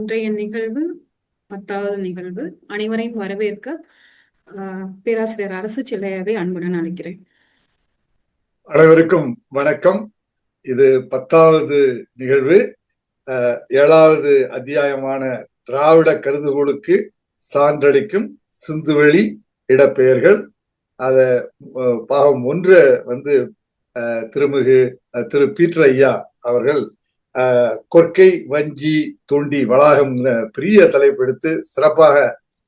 இன்றைய நிகழ்வு 10வது நிகழ்வு. அனைவரையும் வரவேற்க பேராசிரியர் அரசு செல்லையாவை அன்புடன் அழைக்கிறேன். அனைவருக்கும் வணக்கம். இது 10வது நிகழ்வு. 7வது அத்தியாயமான திராவிட கருதுகோளுக்கு சான்றளிக்கும் சிந்துவெளி இடப்பெயர்கள். அத பாகம் 1 திரு பீட்டர் ஐயா அவர்கள் கொற்கை வஞ்சி தோண்டி வளாகம் பெரிய தலைப்பு எடுத்து சிறப்பாக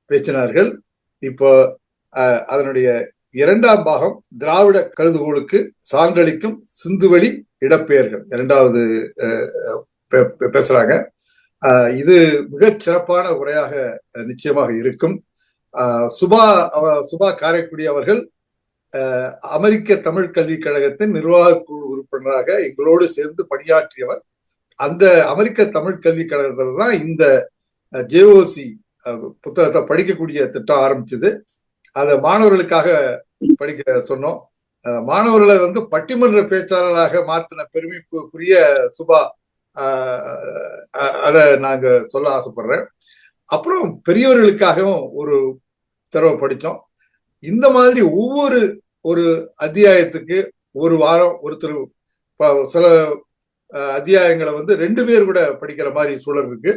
பேசினார்கள். இப்போ அதனுடைய 2ஆம் பாகம் திராவிட கருதுகோளுக்கு சான்றளிக்கும் சிந்துவெளி இடப்பெயர்கள் 2வது பேசுறாங்க. இது மிகச் சிறப்பான உரையாக நிச்சயமாக இருக்கும். சுபா காரைக்குடி அவர்கள் அமெரிக்க தமிழ் கல்விக் கழகத்தின் நிர்வாக குழு உறுப்பினராக எங்களோடு சேர்ந்து பணியாற்றியவர். அந்த அமெரிக்க தமிழ் கல்விக் கழகத்துல தான் இந்த ஜேஓசி புத்தகத்தை படிக்கக்கூடிய திட்டம் ஆரம்பிச்சது. அதை மாணவர்களுக்காக படிக்க சொன்னோம். மாணவர்களை பட்டிமன்ற பேச்சாளராக மாத்தின பெருமைக்குரிய சுபா, அதை நாங்க சொல்ல ஆசைப்படுறேன். அப்புறம் பெரியவர்களுக்காகவும் ஒரு தடவை படித்தோம். இந்த மாதிரி ஒரு அத்தியாயத்துக்கு ஒரு வாரம் ஒருத்தர் சில அத்தியாயங்களை 2 பேர் கூட படிக்கிற மாதிரி சூழல் இருக்கு.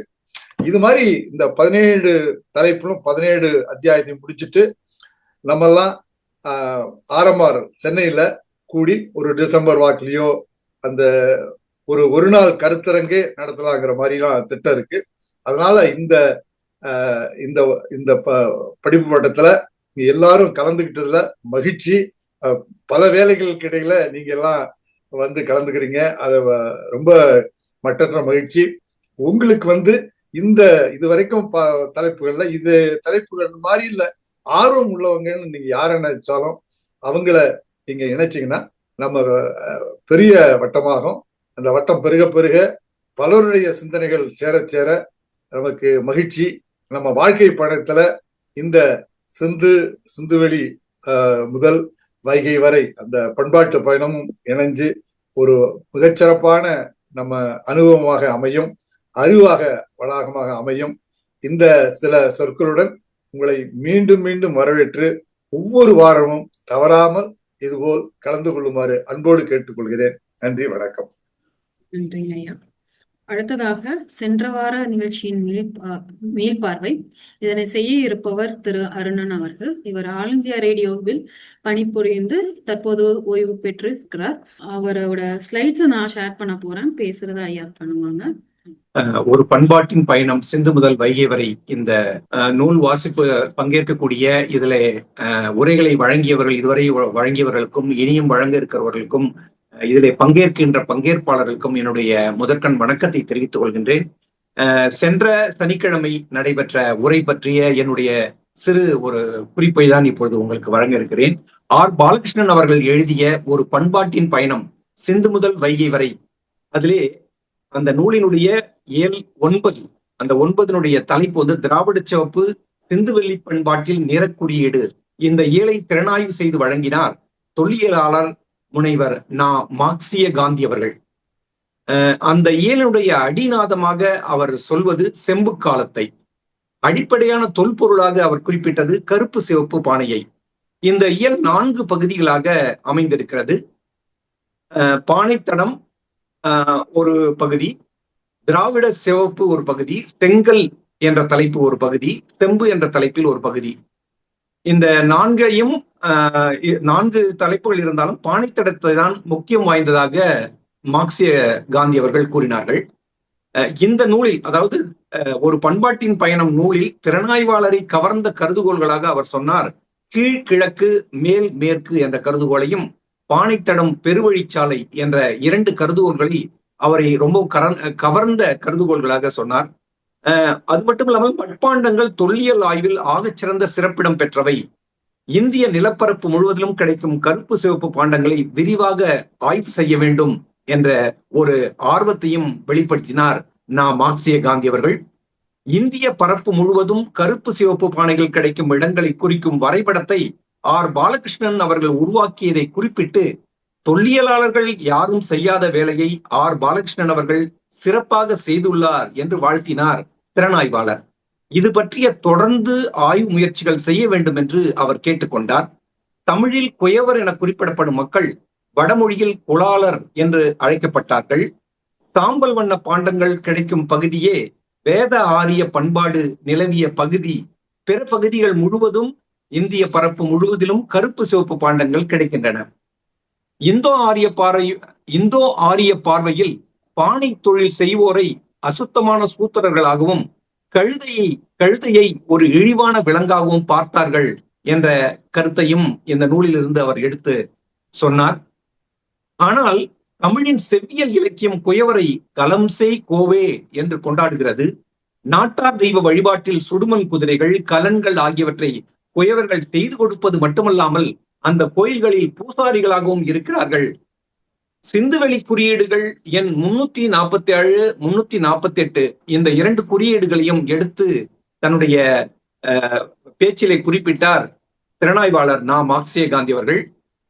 இது மாதிரி இந்த 17 தலைப்பிலும் 17 அத்தியாயத்தையும் முடிச்சுட்டு நம்ம எல்லாம் ஆரம்பார் சென்னையில கூடி ஒரு டிசம்பர் வாக்கிலையோ அந்த ஒரு நாள் கருத்தரங்கே நடத்தலாங்கிற மாதிரிலாம் திட்டம் இருக்கு. அதனால இந்த படிப்பு மட்டத்துல எல்லாரும் கலந்துகிட்டதுல மகிழ்ச்சி. பல வேலைகளுக்கு இடையில நீங்க எல்லாம் கலந்துக்கிறீங்க. அத ரொம்ப மட்டற்ற மகிழ்ச்சி. உங்களுக்கு இது வரைக்கும் தலைப்புகள்ல தலைப்புகள் மாதிரி இல்ல, ஆர்வம் உள்ளவங்கன்னு நீங்க யார நினைச்சாலும் அவங்கள நீங்க இணைச்சிங்கன்னா நம்ம பெரிய வட்டமாகும். அந்த வட்டம் பெருக பெருக பலருடைய சிந்தனைகள் சேர சேர நமக்கு மகிழ்ச்சி. நம்ம வாழ்க்கை பயணத்துல இந்த சிந்துவெளி முதல் வைகை வரை அந்த பண்பாட்டு பயணமும் இணைஞ்சு ஒரு மிகச்சிறப்பான நம்ம அனுபவமாக அமையும், அறிவாக வளாகமாக அமையும். இந்த சில சொற்களுடன் உங்களை மீண்டும் மீண்டும் வரவேற்று ஒவ்வொரு வாரமும் தவறாமல் இதுபோல் கலந்து கொள்ளுமாறு அன்போடு கேட்டுக்கொள்கிறேன். நன்றி, வணக்கம். நன்றி ஐயா. அடுத்ததாக சென்ற வார நிகழ்ச்சியின் மேல்பார்வை. இதனை செய்ய இருப்பவர் திரு அருணன் அவர்கள். இவர் ஆல் இந்தியா ரேடியோவில் பணிபுரிந்து தற்போது ஓய்வு பெற்றிருக்கிறார். அவரோட ஸ்லைட்ஸை நான் ஷேர் பண்ண போறேன். பேசுறத ஐயா பண்ணுவாங்க. ஒரு பண்பாட்டின் பயணம் சிந்து முதல் வைகை வரை இந்த நூல் வாசிப்பு பங்கேற்கக்கூடிய இதுல உரைகளை வழங்கியவர்கள், இதுவரை வழங்கியவர்களுக்கும் இனியும் வழங்க இருக்கிறவர்களுக்கும் இதிலே பங்கேற்கின்ற பங்கேற்பாளர்களுக்கும் என்னுடைய முதற்கண் வணக்கத்தை தெரிவித்துக் கொள்கின்றேன். சென்ற சனிக்கிழமை நடைபெற்ற உரை பற்றிய என்னுடைய சிறு ஒரு குறிப்பை தான் இப்பொழுது உங்களுக்கு வழங்க இருக்கிறேன். பாலகிருஷ்ணன் அவர்கள் எழுதிய ஒரு பண்பாட்டின் பயணம் சிந்து முதல் வைகை வரை, அதிலே அந்த நூலினுடைய இயல் 9, அந்த 9னுடைய தலைப்பு திராவிட சிவப்பு சிந்துவெளி பண்பாட்டில் நிறக்குறியீடு. இந்த இயலை திறனாய்வு செய்து வழங்கினார் தொல்லியலாளர் முனைவர் மார்க்சிய காந்தி அவர்கள். அந்த இயலுடைய அடிநாதமாக அவர் சொல்வது செம்பு காலத்தை, அடிப்படையான தொல்பொருளாக அவர் குறிப்பிட்டது கருப்பு சிவப்பு பானையை. இந்த இயல் 4 பகுதிகளாக அமைந்திருக்கிறது. பானைத்தடம் ஒரு பகுதி, திராவிட சிவப்பு ஒரு பகுதி, செங்கல் என்ற தலைப்பு ஒரு பகுதி, செம்பு என்ற தலைப்பில் ஒரு பகுதி. இந்த 4 தலைப்புகள் இருந்தாலும் பானைத்தடத்தை தான் முக்கியம் வாய்ந்ததாக மார்க்சிய காந்தி அவர்கள் கூறினார்கள். இந்த நூலில், அதாவது ஒரு பண்பாட்டின் பயணம் நூலில் திறனாய்வாளரை கவர்ந்த கருதுகோள்களாக அவர் சொன்னார் கீழ்கிழக்கு மேல் மேற்கு என்ற கருதுகோளையும் பானைத்தடம் பெருவழிச்சாலை என்ற 2 கருதுகோள்களை அவரை ரொம்ப கவர்ந்த கருதுகோள்களாக சொன்னார். அது மட்டும் இல்லாமல் மட்பாண்டங்கள் தொல்லியல் ஆய்வில் ஆகச்சிறந்த சிறப்பிடம் பெற்றவை. இந்திய நிலப்பரப்பு முழுவதிலும் கிடைக்கும் கருப்பு சிவப்பு பாண்டங்களை விரிவாக ஆய்வு செய்ய வேண்டும் என்ற ஒரு ஆர்வத்தையும் வெளிப்படுத்தினார் மார்க்சிய காந்தி அவர்கள். இந்திய பரப்பு முழுவதும் கருப்பு சிவப்பு பானைகள் கிடைக்கும் இடங்களை குறிக்கும் வரைபடத்தை பாலகிருஷ்ணன் அவர்கள் உருவாக்கியதை குறிப்பிட்டு தொல்லியலாளர்கள் யாரும் செய்யாத வேலையை பாலகிருஷ்ணன் அவர்கள் சிறப்பாக செய்துள்ளார் என்று வாழ்த்தினார் திறனாய்வாளர். இது பற்றிய தொடர்ந்து ஆய்வு முயற்சிகள் செய்ய வேண்டும் என்று அவர் கேட்டுக்கொண்டார். தமிழில் குயவர் என குறிப்பிடப்படும் மக்கள் வடமொழியில் குலாளர் என்று அழைக்கப்பட்டார்கள். சாம்பல் வண்ண பாண்டங்கள் கிடைக்கும் பகுதியே வேத ஆரிய பண்பாடு நிலவிய பகுதி. பிற பகுதிகள் முழுவதும், இந்திய பரப்பு முழுவதிலும் கருப்பு சிவப்பு பாண்டங்கள் கிடைக்கின்றன. இந்தோ ஆரிய பார்வையில் பானை தொழில் செய்வோரை அசுத்தமான சூத்திரர்களாகவும் கழுதையை ஒரு இழிவான விலங்காகவும் பார்த்தார்கள் என்ற கருத்தையும் இந்த நூலிலிருந்து அவர் எடுத்து சொன்னார். ஆனால் தமிழின் செவ்வியல் இலக்கியம் குயவரை கலம்சே கோவே என்று கொண்டாடுகிறது. நாட்டார் தெய்வ வழிபாட்டில் சுடுமண் குதிரைகள், கலன்கள் ஆகியவற்றை குயவர்கள் செய்து கொடுப்பது மட்டுமல்லாமல் அந்த கோயில்களில் பூசாரிகளாகவும் இருக்கிறார்கள். சிந்துவெளி குறியீடுகள் எண் 347, 348 இந்த 2 குறியீடுகளையும் எடுத்து தன்னுடைய பேச்சிலே குறிப்பிட்டார் திறனாய்வாளர் மார்க்சிய காந்தி அவர்கள்.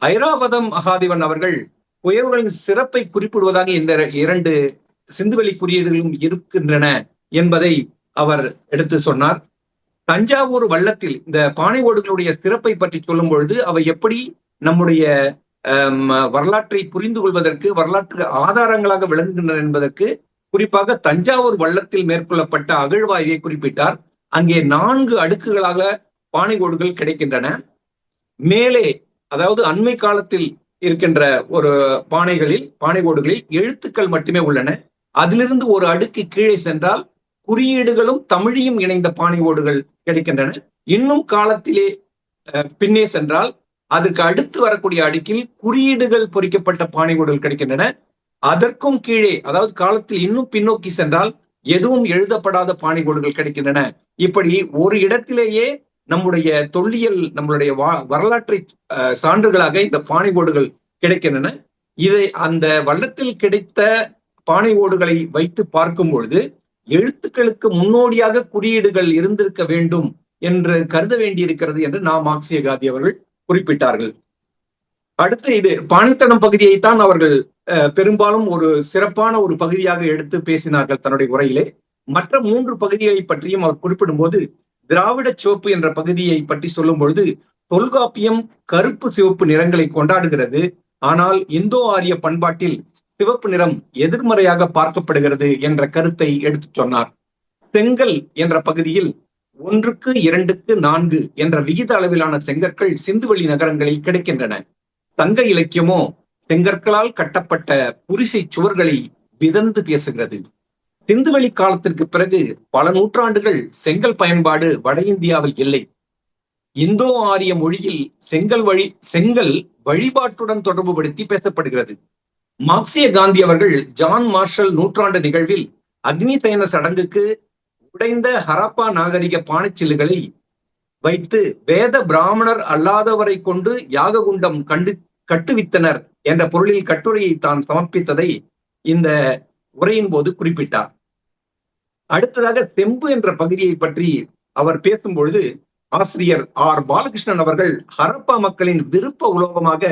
ஐராவதம் மகாதேவன் அவர்கள் குயவர்களின் சிறப்பை குறிப்பிடுவதாக இந்த 2 சிந்துவெளி குறியீடுகளும் இருக்கின்றன என்பதை அவர் எடுத்து சொன்னார். தஞ்சாவூர் வள்ளத்தில் இந்த பானை ஓடுகளுடைய சிறப்பை பற்றி சொல்லும் பொழுது அவை எப்படி நம்முடைய வரலாற்றை புரிந்து கொள்வதற்கு, வரலாற்று ஆதாரங்களாக விளங்குகின்றன என்பதற்கு குறிப்பாக தஞ்சாவூர் வள்ளத்தில் மேற்கொள்ளப்பட்ட அகழ்வாய்வை குறிப்பிட்டார். அங்கே 4 அடுக்குகளாக பானை ஓடுகள் கிடைக்கின்றன. மேலே, அதாவது அண்மை காலத்தில் இருக்கின்ற ஒரு பானை ஓடுகளில் எழுத்துக்கள் மட்டுமே உள்ளன. அதிலிருந்து ஒரு அடுக்கு கீழே சென்றால் குறியீடுகளும் தமிழையும் இணைந்த பானை ஓடுகள் கிடைக்கின்றன. இன்னும் காலத்திலே பின்னே சென்றால் அதற்கு அடுத்து வரக்கூடிய அடுக்கில் குறியீடுகள் பொறிக்கப்பட்ட பானை ஓடுகள் கிடைக்கின்றன. அதற்கும் கீழே, அதாவது காலத்தில் இன்னும் பின்னோக்கி சென்றால் எதுவும் எழுதப்படாத பானை ஓடுகள் கிடைக்கின்றன. இப்படி ஒரு இடத்திலேயே நம்முடைய தொல்லியல், நம்மளுடைய வரலாற்றை சான்றுகளாக இந்த பானை ஓடுகள் கிடைக்கின்றன. இதை அந்த வள்ளத்தில் கிடைத்த பானை ஓடுகளை வைத்து பார்க்கும் பொழுது எழுத்துக்களுக்கு முன்னோடியாக குறியீடுகள் இருந்திருக்க வேண்டும் என்று கருத வேண்டியிருக்கிறது என்று மார்க்சிய காந்தி அவர்கள் குறிப்பிட்டார்கள். அடுத்து இது பானைத்தனம் பகுதியைத்தான் அவர்கள் பெரும்பாலும் ஒரு சிறப்பான ஒரு பகுதியாக எடுத்து பேசினார்கள் தன்னுடைய உரையிலே. மற்ற 3 பகுதிகளை பற்றியும் அவர் குறிப்பிடும் போது திராவிட சிவப்பு என்ற பகுதியை பற்றி சொல்லும் பொழுது தொல்காப்பியம் கருப்பு சிவப்பு நிறங்களை கொண்டாடுகிறது. ஆனால் இந்தோ ஆரிய பண்பாட்டில் சிவப்பு நிறம் எதிர்மறையாக பார்க்கப்படுகிறது என்ற கருத்தை எடுத்து சொன்னார். செங்கல் என்ற பகுதியில் 1க்கு 2க்கு 4 என்ற விகித அளவிலான செங்கற்கள் சிந்துவெளி நகரங்களில் கிடைக்கின்றன. சங்க இலக்கியமோ செங்கற்களால் கட்டப்பட்ட புரிசை சுவர்களை விதந்து பேசுகிறது. சிந்துவெளி காலத்திற்கு பிறகு பல நூற்றாண்டுகள் செங்கல் பயன்பாடு வட இந்தியாவில் இல்லை. இந்தோ ஆரிய மொழியில் செங்கல் வழிபாட்டுடன் தொடர்புபடுத்தி பேசப்படுகிறது. மார்க்சிய காந்தி அவர்கள் ஜான் மார்ஷல் நூற்றாண்டு நிகழ்வில் அக்னி சயன சடங்குக்கு உடைந்த ஹரப்பா நாகரிக பானைச்சில்லுகளை வைத்து வேத பிராமணர் அல்லாதவரை கொண்டு யாக குண்டம் கட்டுவித்தனர் என்ற பொருளில் கட்டுரையை தான் சமர்ப்பித்ததை இந்த உரையின் போது குறிப்பிட்டார். அடுத்ததாக செம்பு என்ற பகுதியை பற்றி அவர் பேசும்பொழுது ஆசிரியர் பாலகிருஷ்ணன் அவர்கள் ஹரப்பா மக்களின் விருப்ப உலோகமாக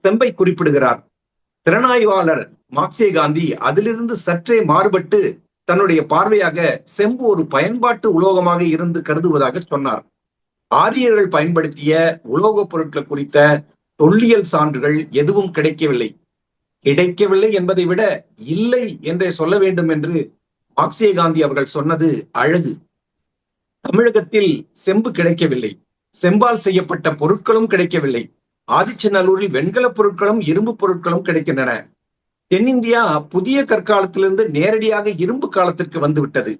செம்பை குறிப்பிடுகிறார். திறனாய்வாளர் மார்க்சிய காந்தி அதிலிருந்து சற்றே மாறுபட்டு தன்னுடைய பார்வையாக செம்பு ஒரு பயன்பாட்டு உலோகமாக இருந்து கருதுவதாக சொன்னார். ஆரியர்கள் பயன்படுத்திய உலோகப் பொருட்கள் குறித்த தொல்லியல் சான்றுகள் எதுவும் கிடைக்கவில்லை என்பதை விட இல்லை என்றே சொல்ல வேண்டும் என்று மார்க்சிய காந்தி அவர்கள் சொன்னது அழகு. தமிழகத்தில் செம்பு கிடைக்கவில்லை, செம்பால் செய்யப்பட்ட பொருட்களும் கிடைக்கவில்லை. ஆதிச்சநல்லூரில் வெண்கல பொருட்களும் இரும்பு பொருட்களும் கிடைக்கின்றன. தென்னிந்தியா புதிய கற்காலத்திலிருந்து நேரடியாக இரும்பு காலத்திற்கு வந்துவிட்டது.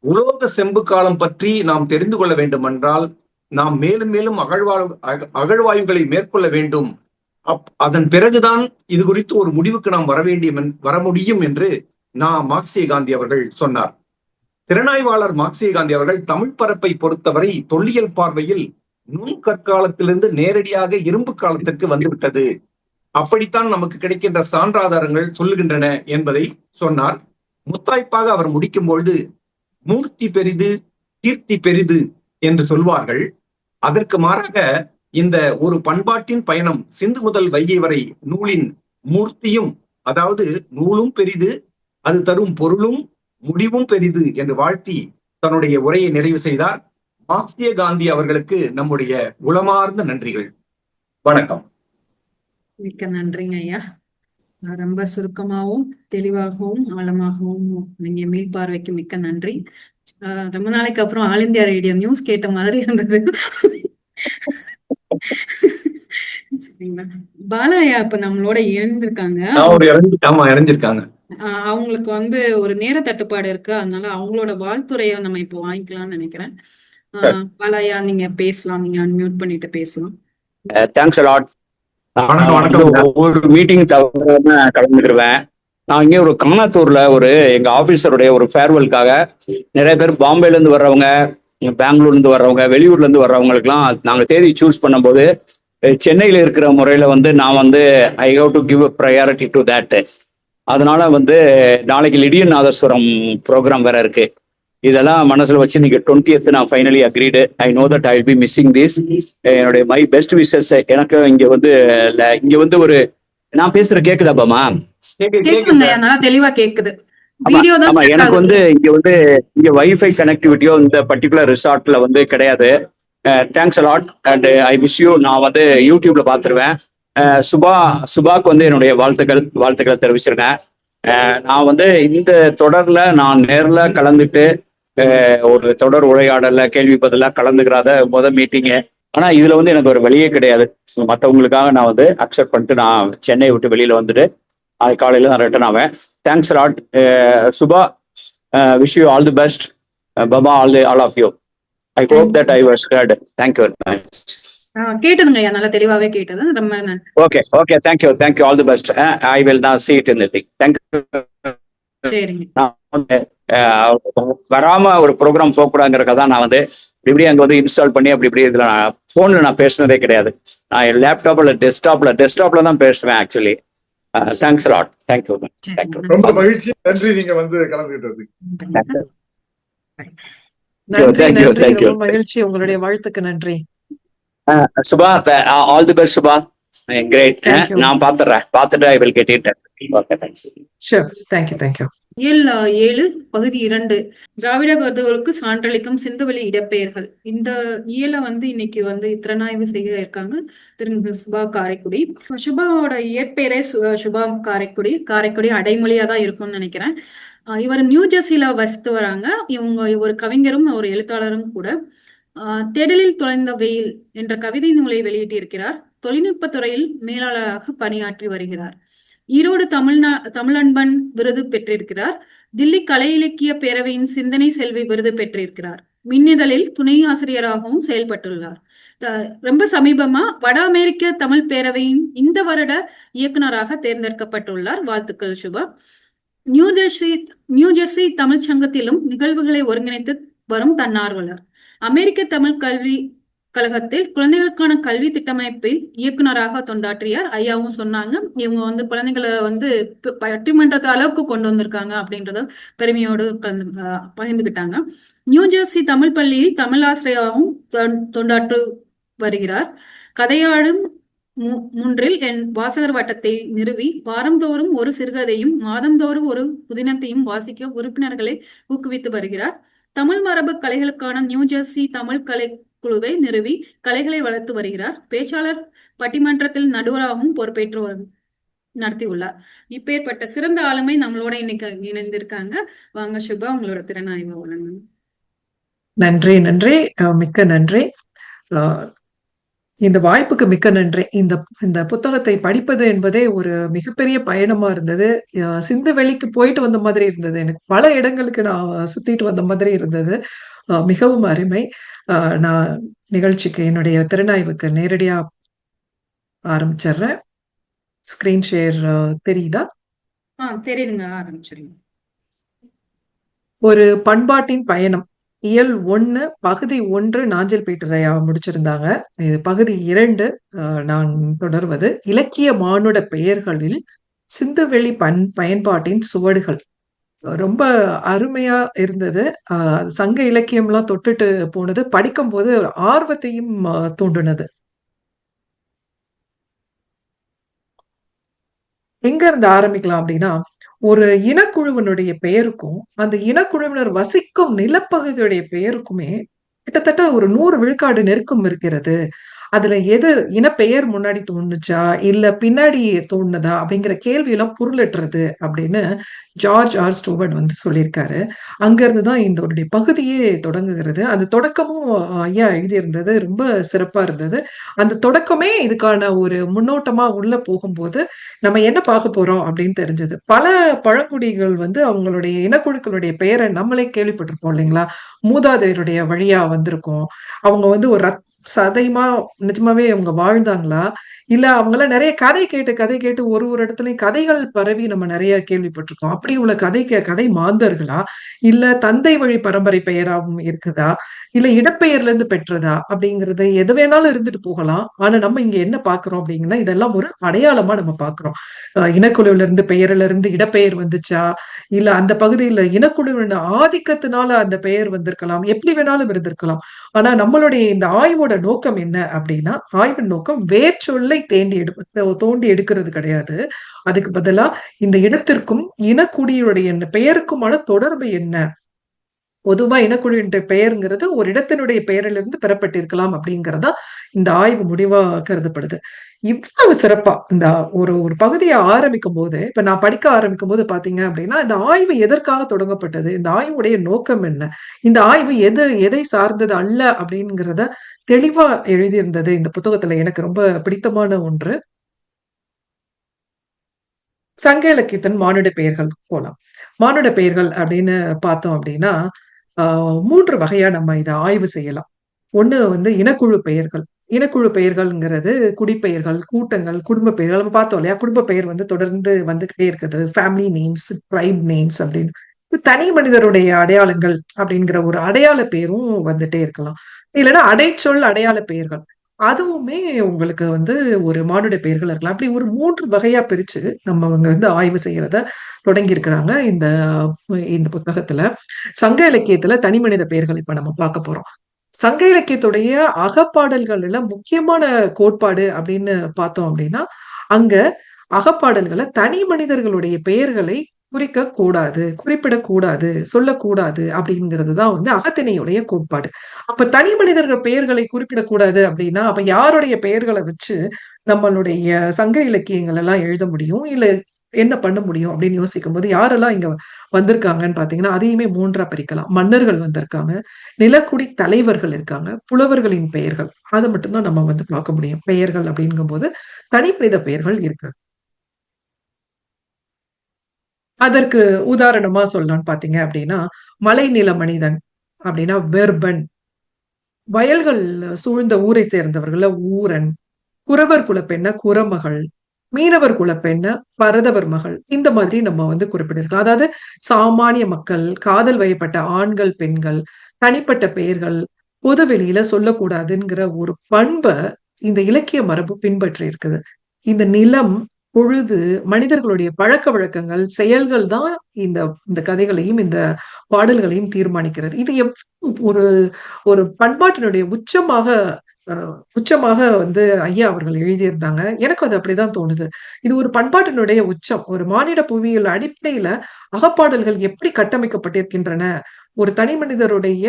உலோக செம்பு காலம் பற்றி நாம் தெரிந்து கொள்ள வேண்டும் என்றால் நாம் மேலும் மேலும் அகழ்வாய்வுகளை மேற்கொள்ள வேண்டும். அதன் பிறகுதான் இது குறித்து ஒரு முடிவுக்கு நாம் வர முடியும் என்று மார்க்சிய காந்தி அவர்கள் சொன்னார். திறனாய்வாளர் மார்க்சிய காந்தி அவர்கள் தமிழ் பரப்பை பொறுத்தவரை தொல்லியல் பார்வையில் நுண் கற்காலத்திலிருந்து நேரடியாக இரும்பு காலத்திற்கு வந்துவிட்டது, அப்படித்தான் நமக்கு கிடைக்கின்ற சான்றாதாரங்கள் சொல்லுகின்றன என்பதை சொன்னார். முத்தாய்ப்பாக அவர் முடிக்கும் பொழுது மூர்த்தி பெரிது கீர்த்தி பெரிது என்று சொல்வார்கள். அதற்கு மாறாக இந்த ஒரு பண்பாட்டின் பயணம் சிந்து முதல் வைகை வரை நூலின் மூர்த்தியும், அதாவது நூலும் பெரிது, அது தரும் பொருளும் முடிவும் பெரிது என்று வாழ்த்தி தன்னுடைய உரையை நிறைவு செய்தார். மார்க்சிய காந்தி அவர்களுக்கு நம்முடைய உளமார்ந்த நன்றிகள். வணக்கம். மிக்க நன்றிங்க ஐயா. ரொம்ப சுருக்கமாகவும் தெளிவாகவும் ஆழமாகவும் நீங்க மீள்பார்வைக்கு மிக்க நன்றி. ரொம்ப நாளைக்கு அப்புறம் ஆல் இந்தியா ரேடியோ நியூஸ் கேட்ட மாதிரி இருந்தது. சரிங்களா? பாலாயா இப்ப நம்மளோட இணைந்திருக்காங்க. இணைஞ்சிருக்காங்க. அவங்களுக்கு வந்து ஒரு நேர தட்டுப்பாடு இருக்கு, அதனால அவங்களோட வாழ்த்துறைய நம்ம இப்போ வாங்கிக்கலாம்னு நினைக்கிறேன். பாலாயா நீங்க பேசலாம், நீங்க அன்மியூட் பண்ணிட்டு பேசலாம். Thanks a lot. ஒவ்வொரு மீட்டிங் தவிர கலந்துக்கிடுவேன். நான் இங்கே ஒரு காணாத்தூர்ல எங்க ஆபீசருடைய ஒரு ஃபேர்வெல்காக நிறைய பேர் பாம்பேல இருந்து வர்றவங்க, பெங்களூர்ல இருந்து வர்றவங்க, வெளியூர்ல இருந்து வர்றவங்களுக்குலாம் நாங்க தேதி சூஸ் பண்ணும்போது சென்னையில இருக்கிற முறையில நான் I have to give priority to that. அதனால நாளைக்கு லிடியன் நாதஸ்வரம் ப்ரோக்ராம் வேற இருக்கு. இதெல்லாம் மனசுல வச்சு நீங்க 20th நான் finally agreed. I know that I will be missing this. என்னுடைய மை பெஸ்ட் விஷஸ். எனக்கு இங்க ஒரு நான் பேசுற கேக்குதா பாமா? தெளிவா கேக்குது. ஆமா, எனக்கு இங்க வைஃபை கனெக்டிவிட்டியோ இந்த பர்டிகுலர் ரிசார்ட்ல கிடையாது. Thanks a lot and I wish you. நான் யூடியூப்ல பாத்துருவேன். சுபாக்கு என்னுடைய வாழ்த்துக்களை தெரிவிச்சிருக்கேன். நான் இந்த தொடர்ல நான் நேர்ல கலந்துட்டு ஒரு தொடர் உரையாடல கேள்வி பதிலா கலந்துக்கிறாத மீட்டிங்கு. ஆனா இதுல எனக்கு ஒரு வெளியே கிடையாது. மற்றவங்களுக்காக நான் அக்செப்ட் பண்ணிட்டு நான் சென்னையை விட்டு வெளியில வந்துட்டு காலையில நான் ரிட்டர்ன் ஆவேன். Thanks lot Subha. Wish you all the best. பபா, all of you. I hope that I was hurt. Thank you. கேட்டதுங்க ஐயா, நல்லா தெளிவாவே கேட்டது. ரொம்ப நன்றி. Okay thank you all the best. I will not see it in the thing. Thank you. சரிங்க. வராம ஒரு ப்ரோக்ராம் போகக்கூடாதுங்கிறதுக்காக தான் நான் இப்படி அங்க இன்ஸ்டால் பண்ணி அப்படி இதுல போன்ல நான் பேசினதே கிடையாது. நான் லேப்டாப்ல டெஸ்க்டாப்ல தான் பேசுவேன் actually. Thanks lot. Thank you. ரொம்ப மகிழ்ச்சி. நன்றி நீங்க கலந்துக்கிட்டது. நன்றி. மகிழ்ச்சி. உங்களுடைய வாழ்த்துக்கு நன்றி. Subha, all the best Subha. Great. நான் பார்த்துட்டு I will get it. Okay, thanks. Sure. Thank you. இயல் 7 பகுதி 2 திராவிட கருதுகளுக்கு சான்றளிக்கும் சிந்துவெளி இடப்பெயர்கள். இந்த இயலை இன்னைக்கு திறனாய்வு செய்ய இருக்காங்க திரு சுபா காரைக்குடி. சுபாவோட இயற்பெயரே சுபா காரைக்குடி அடைமொழியா தான் இருக்கும்னு நினைக்கிறேன். இவர் நியூ ஜெர்சியில வசித்து வராங்க. இவங்க ஒரு கவிஞரும் ஒரு எழுத்தாளரும் கூட. தேடலில் தொலைந்த வெயில் என்ற கவிதை நூலை வெளியிட்டிருக்கிறார். தொழில்நுட்பத்துறையில் மேலாளராக பணியாற்றி வருகிறார். ஈரோடு தமிழன்பன் விருது பெற்றிருக்கிறார். தில்லி கலை இலக்கிய பேரவையின் சிந்தனை செல்வி விருது பெற்றிருக்கிறார். மின்னிதழில் துணை ஆசிரியராகவும் செயல்பட்டுள்ளார். ரொம்ப சமீபமா வட அமெரிக்க தமிழ் பேரவையின் இந்த வருட இயக்குநராக தேர்ந்தெடுக்கப்பட்டுள்ளார். வாழ்த்துக்கள் சுபா. நியூ ஜெர்சி தமிழ் சங்கத்திலும் நிகழ்வுகளை ஒருங்கிணைத்து வரும் தன்னார்வலர். அமெரிக்க தமிழ் கல்வி கழகத்தில் குழந்தைகளுக்கான கல்வி திட்டமைப்பில் இயக்குநராக தொண்டாற்றியார். ஐயாவும் சொன்னாங்க, இவங்க குழந்தைகளை பட்டிமன்றத்து அளவுக்கு கொண்டு வந்திருக்காங்க அப்படின்றத பெருமையோடு பகிர்ந்துகிட்டாங்க. நியூ ஜெர்சி தமிழ் பள்ளியில் தமிழ் ஆசிரியராகவும் தொண்டாற்று வருகிறார். கதையாடும் மூன்றில் என் வாசகர் வட்டத்தை நிறுவி வாரந்தோறும் ஒரு சிறுகதையும் மாதந்தோறும் ஒரு புதினத்தையும் வாசிக்க உறுப்பினர்களை ஊக்குவித்து வருகிறார். தமிழ் மரபு கலைகளுக்கான நியூ ஜெர்சி தமிழ் கலை குழுவை நிறுவி கலைகளை வளர்த்து வருகிறார். பேச்சாளர் பட்டிமன்றத்தில் நடுவராகவும் பொறுப்பேற்று நடத்தியுள்ளார். இப்பேற்பட்ட சிறந்த ஆளுமை நம்மளோட இன்னைக்கு இணைந்திருக்காங்க. வாங்க சுபா, உங்களோட திறனாய்வு வழங்குங்க. நன்றி. மிக்க நன்றி. இந்த வாய்ப்புக்கு மிக்க நன்றி. இந்த புத்தகத்தை படிப்பது என்பதே ஒரு மிகப்பெரிய பயணமா இருந்தது. சிந்துவெளிக்கு போயிட்டு வந்த மாதிரி இருந்தது. எனக்கு பல இடங்களுக்கு நான் சுத்திட்டு வந்த மாதிரி இருந்தது. மிகவும் அருமை. நான் நிகழ்ச்சிக்கு என்னுடைய திறனாய்வுக்கு நேரடியா ஆரம்பிச்சிடுறேன். ஸ்கிரீன் ஷேர் தெரியுதா? தெரியுதுங்க, ஆரம்பிச்சிருங்க. ஒரு பண்பாட்டின் பயணம். இயல் 1 பகுதி 1 நாஞ்சில் பீட்டரையா முடிச்சிருந்தாங்க. இது பகுதி 2 நான் தொடர்வது. இலக்கிய மானுட பெயர்களில் சிந்துவெளி பயன்பாட்டின் சுவடுகள். ரொம்ப அருமையா இருந்தது. சங்க இலக்கியம்லாம் தொட்டுட்டு போனது. படிக்கும் போது ஆர்வத்தையும் தூண்டுனது. எங்க இருந்து ஆரம்பிக்கலாம் அப்படின்னா, ஒரு இனக்குழுவினுடைய பெயருக்கும் அந்த இனக்குழுவினர் வசிக்கும் நிலப்பகுதியுடைய பெயருக்குமே கிட்டத்தட்ட ஒரு 100 விழுக்காடு நெருக்கம் இருக்கிறது. அதுல எது இனப்பெயர் முன்னாடி தோணுச்சா இல்ல பின்னாடி தோணுனதா அப்படிங்கிற கேள்வி எல்லாம் பொருளற்றது அப்படின்னு ஜார்ஜ் ஆர் ஸ்டூவர்ட் வந்து சொல்லியிருக்காரு. அங்க இருந்துதான் இந்த பகுதியே தொடங்குகிறது. அந்த தொடக்கமும் ஐயா எழுதியிருந்தது ரொம்ப சிறப்பா இருந்தது. அந்த தொடக்கமே இதுக்கான ஒரு முன்னோட்டமா உள்ள போகும்போது நம்ம என்ன பார்க்க போறோம் அப்படின்னு தெரிஞ்சது. பல பழங்குடிகள் வந்து அவங்களுடைய இனக்குழுக்களுடைய பெயரை நம்மளே கேள்விப்பட்டிருப்போம் இல்லைங்களா? மூதாதையருடைய வழியா வந்திருக்கோம். அவங்க வந்து ஒரு சதைமா நிஜமாவே அவங்க வாழ்ந்தாங்களா? இல்ல அவங்கலாம் நெறைய கதை கேட்டு ஒரு இடத்துலயும் கதைகள் பரவி நம்ம நெறைய கேள்விப்பட்டிருக்கோம். அப்படி உள்ள கதை மாந்தர்களா? இல்ல தந்தை வழி பரம்பரை பெயராவும் இருக்குதா? இல்ல இடப்பெயர்ல இருந்து பெற்றதா? அப்படிங்கிறது எது வேணாலும் இருந்துட்டு போகலாம். ஆனா நம்ம இங்க என்ன பார்க்கிறோம் அப்படிங்கன்னா, இதெல்லாம் ஒரு அடையாளமா நம்ம பார்க்கிறோம். இனக்குழுவில இருந்து பெயர்ல இருந்து இடப்பெயர் வந்துச்சா? இல்ல அந்த பகுதியில இனக்குழுவின் ஆதிக்கத்தினால அந்த பெயர் வந்திருக்கலாம். எப்படி வேணாலும் இருந்திருக்கலாம். ஆனா நம்மளுடைய இந்த ஆய்வோட நோக்கம் என்ன அப்படின்னா, ஆய்வின் நோக்கம் வேர்ச்சொல்லை தோண்டி எடுக்கிறது கிடையாது. அதுக்கு பதிலா இந்த இடத்திற்கும் இனக்குடியுடைய பெயருக்குமான தொடர்பு என்ன? பொதுவா இனக்குழுவின் பெயர்ங்கிறது ஒரு இடத்தினுடைய பெயரிலிருந்து பெறப்பட்டிருக்கலாம் அப்படிங்கிறதா இந்த ஆய்வு முடிவா கருதப்படுது. இவ்வளவு சிறப்பா இந்த ஒரு ஒரு பகுதியை ஆரம்பிக்கும் போது, இப்ப நான் படிக்க ஆரம்பிக்கும் போது பாத்தீங்க அப்படின்னா, இந்த ஆய்வு எதற்காக தொடங்கப்பட்டது? இந்த ஆய்வுடைய நோக்கம் என்ன? இந்த ஆய்வு எதை சார்ந்தது அல்ல அப்படிங்கிறத தெளிவா எழுதியிருந்தது இந்த புத்தகத்துல எனக்கு ரொம்ப பிடித்தமான ஒன்று. சங்க இலக்கியத்தின் மானுட பெயர்கள் போலாம். மானுட பெயர்கள் அப்படின்னு பார்த்தோம் அப்படின்னா, 3 வகையா நம்ம இத ஆய்வு செய்யலாம். ஒண்ணு வந்து இனக்குழு பெயர்கள். இனக்குழு பெயர்கள்ங்கிறது குடிப்பெயர்கள், கூட்டங்கள், குடும்ப பெயர்கள். நம்ம பார்த்தோம் இல்லையா? குடும்ப பெயர் வந்து தொடர்ந்து வந்துகிட்டே இருக்குது. ஃபேமிலி நேம்ஸ், ட்ரைப் நேம்ஸ் அப்படின்னு. தனி மனிதருடைய அடையாளங்கள் அப்படிங்கிற ஒரு அடையாள பெயரும் வந்துட்டே இருக்கலாம். இல்லன்னா அடைச்சொல் அடையாள பெயர்கள். அதுவுமே உங்களுக்கு வந்து ஒரு மானுட பெயர்கள் இருக்கலாம். அப்படி ஒரு 3 வகையா பிரிச்சு நம்ம அவங்க வந்து ஆய்வு செய்யறத தொடங்கியிருக்கிறாங்க இந்த இந்த புத்தகத்துல. சங்க இலக்கியத்துல தனிமனித பெயர்கள் இப்ப நம்ம பார்க்க போறோம். சங்க இலக்கியத்துடைய அகப்பாடல்கள்ல முக்கியமான கோட்பாடு அப்படின்னு பார்த்தோம் அப்படின்னா, அங்க அகப்பாடல்கள தனி மனிதர்களுடைய பெயர்களை குறிப்பிடக்கூடாது, சொல்லக்கூடாது அப்படிங்கிறது தான் வந்து அகத்திணையுடைய கோட்பாடு. அப்ப தனி மனிதர்கள் பெயர்களை குறிப்பிடக்கூடாது அப்படின்னா, அப்ப யாருடைய பெயர்கள வச்சு நம்மளுடைய சங்க இலக்கியங்கள் எல்லாம் எழுத முடியும்? இல்ல என்ன பண்ண முடியும் அப்படின்னு யோசிக்கும்போது, யாரெல்லாம் இங்க வந்திருக்காங்கன்னு பார்த்தீங்கன்னா, அதையுமே 3ஆ பிரிக்கலாம். மன்னர்கள் வந்திருக்காங்க, நிலக்குடி தலைவர்கள் இருக்காங்க, புலவர்களின் பெயர்கள். அத மட்டும் தான் நம்ம வந்து பார்க்க முடியும். பெயர்கள் அப்படிங்கும்போது தனிமனித பெயர்கள் இருக்கு. அதற்கு உதாரணமா சொல்லலாம்னு பார்த்தீங்க அப்படின்னா, மலைநில மனிதன் அப்படின்னா வெர்பன், வயல்கள் சூழ்ந்த ஊரை சேர்ந்தவர்கள ஊரன், குறவர் குலப்பெண்ண குறமகள், மீனவர் குலப்பெண்ண பரதவர் மகள். இந்த மாதிரி நம்ம வந்து குறிப்பிட்டிருக்கலாம். அதாவது சாமானிய மக்கள், காதல் வயப்பட்ட ஆண்கள், பெண்கள், தனிப்பட்ட பெயர்கள், பொது வெளியில சொல்லக்கூடாதுங்கிற ஒரு பண்ப இந்த இலக்கிய மரபு பின்பற்றி இருக்குது. இந்த நிலம், பொழுது, மனிதர்களுடைய பழக்கவழக்கங்கள், செயல்கள் தான் இந்த இந்த கதைகளையும், இந்த பாடல்களையும் தீர்மானிக்கிறது. இது ஒரு ஒரு பண்பாட்டினுடைய உச்சமாக வந்து ஐயா அவர்கள் எழுதியிருந்தாங்க. எனக்கு அது அப்படிதான் தோணுது. இது ஒரு பண்பாட்டினுடைய உச்சம். ஒரு மானிட புவியியல் அடிப்படையில அகப்பாடல்கள் எப்படி கட்டமைக்கப்பட்டிருக்கின்றன? ஒரு தனி மனிதருடைய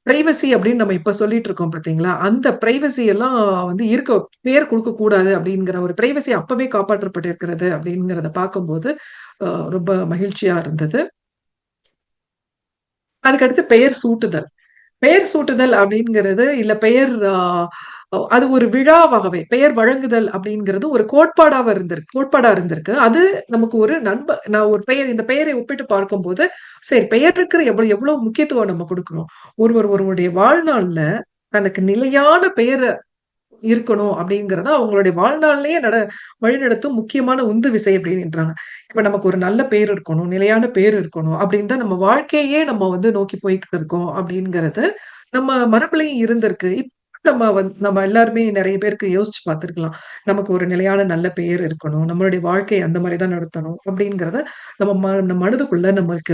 பிரைவசி அப்படின்னு நம்ம இப்ப சொல்லிட்டு இருக்கோம் பார்த்தீங்களா? அந்த பிரைவசி எல்லாம் வந்து பேர் குடுக்கக் கூடாது அப்படிங்கிற ஒரு பிரைவசி அப்பவே காப்பாற்றப்பட்டிருக்கிறது அப்படிங்கிறத பார்க்கும்போது, ரொம்ப மகிழ்ச்சியா இருந்தது. அதுக்கடுத்து பெயர் சூட்டுதல். பெயர் சூட்டுதல் அப்படிங்கிறது இல்ல அது ஒரு விழாவாகவே பெயர் வழங்குதல் அப்படிங்கிறது ஒரு கோட்பாடா இருந்திருக்கு. அது நமக்கு ஒரு நான் ஒரு இந்த பெயரை ஒப்பிட்டு பார்க்கும்போது, சரி பெயருக்கு எவ்வளவு முக்கியத்துவம் நம்ம குடுக்குறோம். ஒருவருடைய வாழ்நாள்ல தனக்கு நிலையான பெயர் இருக்கணும் அப்படிங்கிறத அவங்களுடைய வாழ்நாளிலேயே வழிநடத்தும் முக்கியமான உந்து விசை அப்படின்றாங்க. இப்ப நமக்கு ஒரு நல்ல பேர் இருக்கணும், நிலையான பேர் இருக்கணும் அப்படின்னு தான் நம்ம வாழ்க்கையே நம்ம வந்து நோக்கி போய்க்கிட்டு இருக்கோம் அப்படிங்கிறது நம்ம மரபுலயும் இருந்திருக்கு. இப்ப நம்ம எல்லாருமே நெறைய பேருக்கு யோசிச்சு பார்த்திருக்கலாம். நமக்கு ஒரு நிலையான நல்ல பெயர் இருக்கணும். நம்மளுடைய வாழ்க்கை அந்த மாரி தான் நடத்தணும் அப்படிங்கிறத நம்ம மனதுக்குள்ள நமக்கு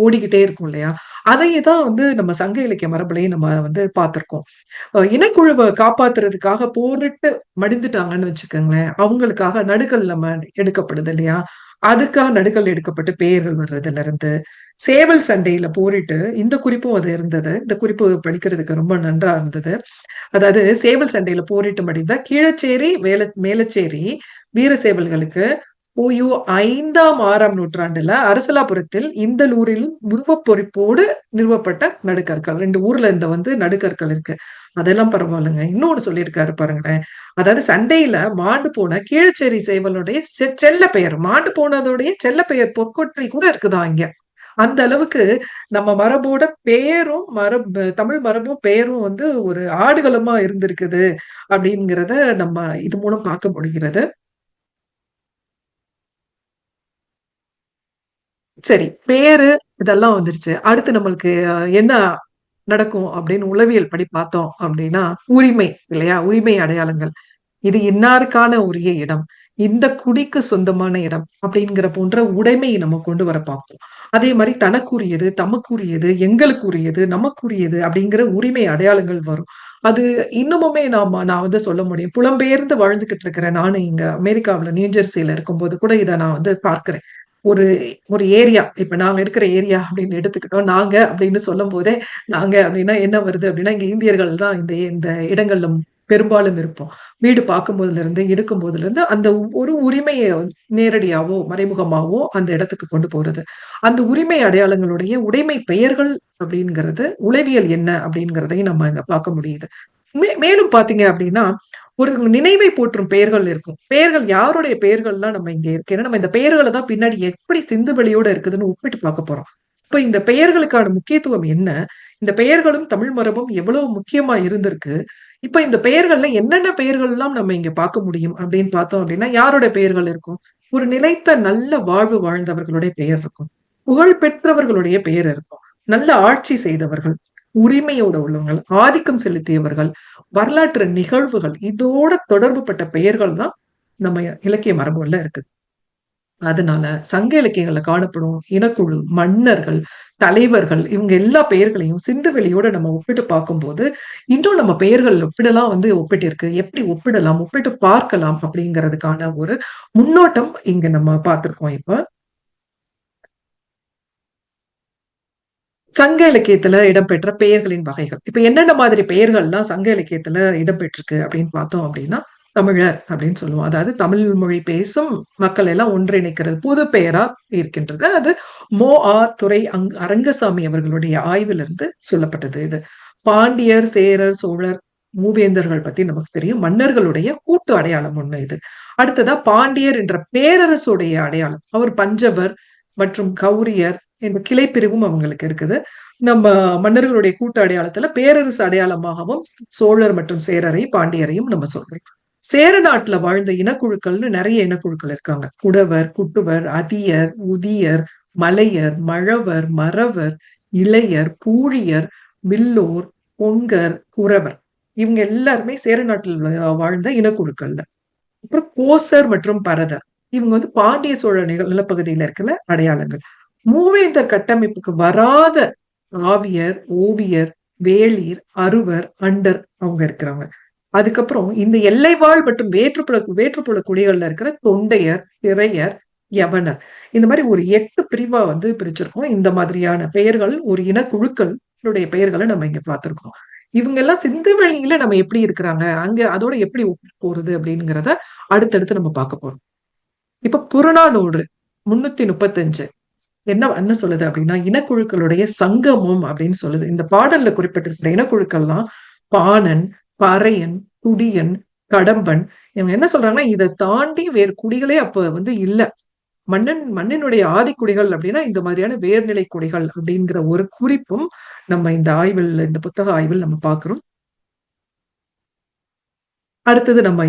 ஓடிக்கிட்டே இருக்கும் இல்லையா? அதையே தான் வந்து நம்ம சங்க இலக்கிய மரபுலயும் நம்ம வந்து பார்த்திருக்கோம். இனக்குழுவ காப்பாத்துறதுக்காக போரிட்டு மடிந்துட்டாங்கன்னு வச்சுக்கோங்களேன். அவங்களுக்காக நடுக்கல் நம்ம எடுக்கப்படுது இல்லையா? அதுக்காக நடுக்கல் எடுக்கப்பட்டு பெயர்கள் வர்றதுல இருந்து, சேவல் சண்டையில போரிட்டு இந்த குறிப்பும் அது இருந்தது. இந்த குறிப்பு படிக்கிறதுக்கு ரொம்ப நன்றா இருந்தது. அதாவது சேவல் சண்டையில போரிட்டு மடிந்த கீழச்சேரி, மேலச்சேரி வீர சேவல்களுக்கு ஓயோ 5ஆம் 6ஆம் நூற்றாண்டுல அரசலாபுரத்தில் இந்தலூரிலும் உருவப் பொறிப்போடு நிறுவப்பட்ட நடுக்கற்கள். 2 ஊர்ல இந்த நடுக்கற்கள் இருக்கு. அதெல்லாம் பரவாயில்லங்க. இன்னொன்னு சொல்லியிருக்காரு பாருங்களேன். அதாவது சண்டையில மாண்டு போன கீழச்சேரி சேவலுடைய செல்ல பெயர். மாண்டு போனதுடைய செல்ல பெயர் பொற்கொற்றி கூட இருக்குதாம் இங்க. அந்த அளவுக்கு நம்ம மரபோட பேரும் தமிழ் மரபும் பேரும் ஒரு ஆடுகளமா இருந்திருக்குது அப்படிங்கிறத நம்ம இது மூலம் பார்க்க முடிகிறது. சரி, பேரு இதெல்லாம் வந்துருச்சு. அடுத்து நம்மளுக்கு என்ன நடக்கும் அப்படின்னு உளவியல் படி பார்த்தோம் அப்படின்னா, உரிமை இல்லையா? உரிமை அடையாளங்கள். இது இன்னாருக்கான உரிய இடம். இந்த குடிக்கு சொந்தமான இடம் அப்படிங்கிற போன்ற உடைமையை நம்ம கொண்டு வர பார்ப்போம். அதே மாரி தனக்குரியது, தமக்குரியது, எங்களுக்குரியது, நமக்குரியது அப்படிங்கிற உரிமை அடையாளங்கள் வரும். அது இன்னமுமே நான் சொல்ல முடியும். புலம்பெயர்ந்து வாழ்ந்துகிட்டு இருக்கிறேன். நானு இங்க அமெரிக்காவுல நியூஜெர்சில இருக்கும்போது கூட இத நான் பார்க்கிறேன். ஒரு ஒரு ஏரியா, இப்ப நாங்க இருக்கிற ஏரியா அப்படின்னு எடுத்துக்கிட்டோம். நாங்க அப்படின்னு சொல்லும்போதே, நாங்க அப்படின்னா என்ன வருது அப்படின்னா, இங்க இந்தியர்கள் தான் இந்த இந்த இடங்கள்ல பெரும்பாலும் இருப்போம். வீடு பார்க்கும்போதுல இருந்து, எடுக்கும்போதுல இருந்து அந்த ஒரு உரிமைய நேரடியாவோ, மறைமுகமாவோ அந்த இடத்துக்கு கொண்டு போறது. அந்த உரிமை அடையாளங்களுடைய உடைமை பெயர்கள் அப்படிங்கிறது, உளவியல் என்ன அப்படிங்கிறதையும் நம்ம இங்க பார்க்க முடியுது. மேலும் பார்த்தீங்க அப்படின்னா, ஒரு நினைவை போற்றும் பெயர்கள் இருக்கும். பெயர்கள் யாருடைய பெயர்கள்லாம் நம்ம இங்க இருக்கு. ஏன்னா நம்ம இந்த பெயர்கள தான் பின்னாடி எப்படி சிந்து வெளியோட இருக்குதுன்னு ஒப்பிட்டு பார்க்க போறோம். இப்ப இந்த பெயர்களுக்கான முக்கியத்துவம் என்ன? இந்த பெயர்களும் தமிழ் மரபும் எவ்வளவு முக்கியமா இருந்திருக்கு? இப்ப இந்த பெயர்கள்ல என்னென்ன பெயர்கள்லாம் நம்ம இங்க பார்க்க முடியும் அப்படின்னு பார்த்தோம் அப்படின்னா, யாருடைய பெயர்கள் இருக்கும்? ஒரு நிலைத்த நல்ல வாழ்வு வாழ்ந்தவர்களுடைய பெயர் இருக்கும். புகழ் பெற்றவர்களுடைய பெயர் இருக்கும். நல்ல ஆட்சி செய்தவர்கள், உரிமையோட உள்ளவங்கள், ஆதிக்கம் செலுத்தியவர்கள், வரலாற்று நிகழ்வுகள் இதோட தொடர்பு பட்ட பெயர்கள் தான் நம்ம இலக்கிய மரபுல இருக்கு. அதனால சங்க இலக்கியங்கள்ல காணப்படும் இனக்குழு, மன்னர்கள், தலைவர்கள் இவங்க எல்லா பெயர்களையும் சிந்துவெளியோட நம்ம ஒப்பிட்டு பார்க்கும்போது, இன்னும் நம்ம பெயர்கள் எப்படிலாம் ஒப்பிட்டு இருக்கு, எப்படி ஒப்பிடலாம், ஒப்பிட்டு பார்க்கலாம் அப்படிங்கிறதுக்கான ஒரு முன்னோட்டம் இங்க நம்ம பார்த்திருக்கோம் இப்ப. சங்க இலக்கியத்துல இடம்பெற்ற பெயர்களின் வகைகள். இப்ப என்னென்ன மாதிரி பெயர்கள்லாம் சங்க இலக்கியத்துல இடம்பெற்றிருக்கு அப்படின்னு பார்த்தோம் அப்படின்னா, தமிழர் அப்படின்னு சொல்லுவோம். அதாவது தமிழ் மொழி பேசும் மக்கள் எல்லாம் ஒன்றிணைக்கிறது. புது பெயரா இருக்கின்றது. அது துரை அரங்கசாமி அவர்களுடைய ஆய்விலிருந்து சொல்லப்பட்டது இது. பாண்டியர், சேரர், சோழர், மூவேந்தர்கள் பத்தி நமக்கு தெரியும். மன்னர்களுடைய கூட்டு அடையாளம் ஒண்ணு இது. அடுத்ததா பாண்டியர் என்ற பேரரசுடைய அடையாளம். அவர் பஞ்சவர் மற்றும் கௌரியர் என்ற கிளைப்பிரிவும் அவங்களுக்கு இருக்குது. நம்ம மன்னர்களுடைய கூட்டு அடையாளத்துல பேரரசு அடையாளமாகவும் சோழர் மற்றும் சேரரை, பாண்டியரையும் நம்ம சொல்றோம். சேர நாட்டுல வாழ்ந்த இனக்குழுக்கள்னு நிறைய இனக்குழுக்கள் இருக்காங்க. குடவர், குட்டுவர், அதியர், உதியர், மலையர், மழவர், மறவர், இளையர், பூழியர், வில்லோர், பொங்கர், குறவர். இவங்க எல்லாருமே சேர நாட்டில் வாழ்ந்த இனக்குழுக்கள்ல. அப்புறம் கோசர் மற்றும் பரதர். இவங்க பாண்டிய சோழ நிலப்பகுதியில இருக்கிற அடையாளங்கள். மூவேந்தர் கட்டமைப்புக்கு வராத ஆவியர், ஓவியர், வேளிர், அருவர், அண்டர் அவங்க இருக்கிறாங்க. அதுக்கப்புறம் இந்த எல்லைவாழ் மற்றும் வேற்றுப்புல குடிகள்ல இருக்கிற தொண்டையர், திரையர், யவனர். இந்த மாதிரி ஒரு 8 பிரிவா பிரிச்சிருக்கோம். இந்த மாதிரியான பெயர்கள் ஒரு இனக்குழுக்களுடைய பெயர்களை நம்ம இங்க பார்த்திருக்கோம். இவங்க எல்லாம் சிந்துவெளியில நம்ம எப்படி இருக்கிறாங்க, அங்க அதோட எப்படி ஒப்பிட்டு போறது அப்படிங்கிறத அடுத்தடுத்து நம்ம பார்க்க போறோம். இப்ப புறநானூறு 335 என்ன சொல்லுது அப்படின்னா, இனக்குழுக்களுடைய சங்கமம் அப்படின்னு சொல்லுது. இந்த பாடல்ல குறிப்பிட்டிருக்கிற இனக்குழுக்கள்லாம் பாணன், பறையன், துடியன், கடம்பன். இவங்க என்ன சொல்றாங்கன்னா, இதை தாண்டி வேறு குடிகளே அப்ப இல்ல. மண்ணினுடைய ஆதி குடிகள் அப்படின்னா இந்த மாதிரியான வேர்நிலை குடிகள் அப்படிங்கிற ஒரு குறிப்பும் நம்ம இந்த புத்தக ஆய்வில் நம்ம பார்க்கிறோம். அடுத்தது நம்ம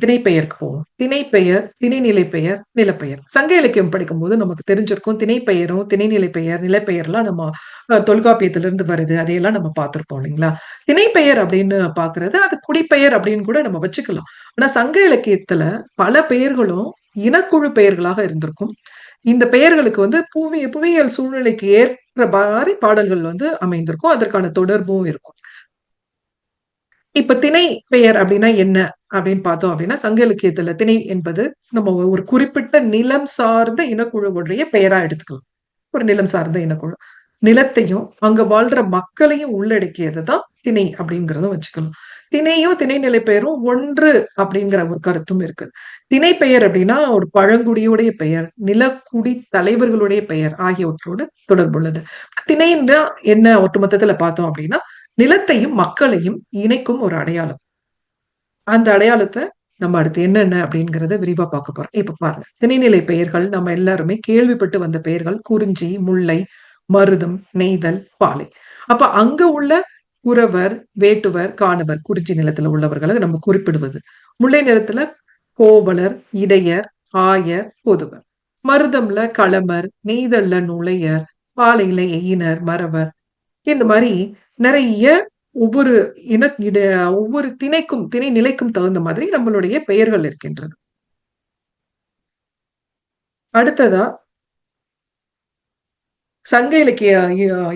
திணைப்பெயருக்கு போவோம். திணைப்பெயர், திணைநிலை பெயர், நிலப்பெயர். சங்க இலக்கியம் படிக்கும் போது நமக்கு தெரிஞ்சிருக்கும் திணைப்பெயரும், திணைநிலை பெயர், நிலப்பெயர்லாம் நம்ம தொல்காப்பியத்திலிருந்து வருது. அதையெல்லாம் நம்ம பார்த்திருப்போம் இல்லைங்களா? திணைப்பெயர் அப்படின்னு பாக்குறது அது குடிப்பெயர் அப்படின்னு கூட நம்ம வச்சுக்கலாம். ஆனா சங்க இலக்கியத்துல பல பெயர்களும் இனக்குழு பெயர்களாக இருந்திருக்கும். இந்த பெயர்களுக்கு புவியியல் சூழ்நிலைக்கு ஏற்ற மாதிரி பாடல்கள் அமைந்திருக்கும். அதற்கான தொடர்பும் இருக்கும். இப்ப திணை பெயர் அப்படின்னா என்ன அப்படின்னு பார்த்தோம் அப்படின்னா, சங்க இலக்கியத்துல திணை என்பது நம்ம ஒரு குறிப்பிட்ட நிலம் சார்ந்த இனக்குழுவுடைய பெயரா எடுத்துக்கலாம். ஒரு நிலம் சார்ந்த இனக்குழு. நிலத்தையும் அங்க வாழ்ற மக்களையும் உள்ளடக்கியதுதான் திணை அப்படிங்கிறதும் வச்சுக்கணும். திணையும் திணைநிலை பெயரும் ஒன்று அப்படிங்கிற ஒரு கருத்தும் இருக்கு. திணை பெயர் அப்படின்னா ஒரு பழங்குடியுடைய பெயர், நிலக்குடி தலைவர்களுடைய பெயர் ஆகியவற்றோடு தொடர்புள்ளது. திணைன்னா என்ன ஒட்டுமொத்தத்துல பார்த்தோம் அப்படின்னா, நிலத்தையும் மக்களையும் இணைக்கும் ஒரு அடையாளம். அந்த அடையாளத்தை நம்ம அடுத்து என்னென்ன அப்படிங்கிறத விரிவா பார்க்க போறோம். இப்ப பாருங்க, திணைநிலை பெயர்கள் நம்ம எல்லாருமே கேள்விப்பட்டு வந்த பெயர்கள் குறிஞ்சி, முல்லை, மருதம், நெய்தல், பாலை. அப்ப அங்க உள்ள குறவர், வேட்டுவர், காணவர் குறிஞ்சி நிலத்துல உள்ளவர்களை நம்ம குறிப்பிடுவது. முல்லை நிலத்துல கோவலர், இடையர், ஆயர், பொதுவர். மருதம்ல களமர், நெய்தல்ல நுழையர், பாலையில எயினர், மறவர். இந்த மாதிரி நிறைய ஒவ்வொரு ஒவ்வொரு திணைக்கும் திணை நிலைக்கும் தகுந்த மாதிரி நம்மளுடைய பெயர்கள் இருக்கின்றது. அடுத்ததா சங்க இலக்கிய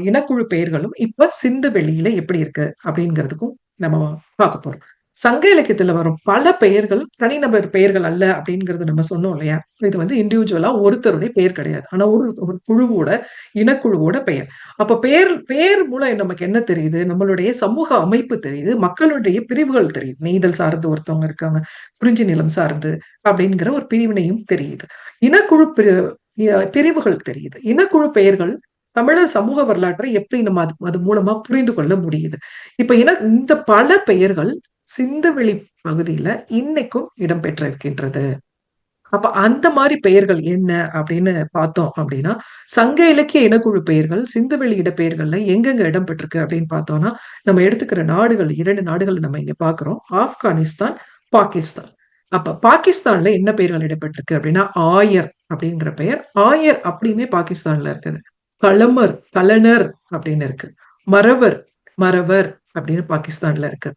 இனக்குழு பெயர்களும் இப்ப சிந்து வெளியில எப்படி இருக்கு அப்படிங்கிறதுக்கும் நம்ம பார்க்க போறோம். சங்க இலக்கியத்துல வரும் பல பெயர்கள் தனிநபர் பெயர்கள் அல்ல அப்படிங்கறது நம்ம சொன்னோம் இல்லையா? இது வந்து இண்டிவிஜுவலா ஒருத்தருடைய பெயர் கிடையாது. ஆனா ஒரு குழுவோட இனக்குழுவோட பெயர். அப்ப பெயர் மூலம் நமக்கு என்ன தெரியுது? நம்மளுடைய சமூக அமைப்பு தெரியுது, மக்களுடைய பிரிவுகள் தெரியுது. நெய்தல் சார்ந்து ஒருத்தவங்க இருக்காங்க, குறிஞ்சி நிலம் சார்ந்து அப்படிங்கிற ஒரு பிரிவினையும் தெரியுது. இனக்குழு பிரிவுகள் தெரியுது. இனக்குழு பெயர்கள் தமிழர் சமூக வரலாற்றை எப்படி நம்ம அது மூலமா புரிந்து கொள்ள முடியுது. இப்ப இந்த பல பெயர்கள் சிந்துவெளி பகுதியில இன்னைக்கும் இடம்பெற்று இருக்கின்றது. அப்ப அந்த மாதிரி பெயர்கள் என்ன அப்படின்னு பார்த்தோம் அப்படின்னா, சங்க இலக்கிய இனக்குழு பெயர்கள் சிந்துவெளி இடப்பெயர்கள்ல எங்கெங்க இடம்பெற்றிருக்கு அப்படின்னு பார்த்தோம்னா, நம்ம எடுத்துக்கிற நாடுகள் 2 நாடுகள் நம்ம இங்க பாக்குறோம். ஆப்கானிஸ்தான், பாகிஸ்தான். அப்ப பாகிஸ்தான்ல என்ன பெயர்கள் இடம்பெற்றிருக்கு அப்படின்னா, ஆயர் அப்படிங்கிற பெயர். ஆயர் அப்படின்னே பாகிஸ்தான்ல இருக்குது. களமர், கலனர் அப்படின்னு இருக்கு. மறவர், மறவர் அப்படின்னு பாகிஸ்தான்ல இருக்கு.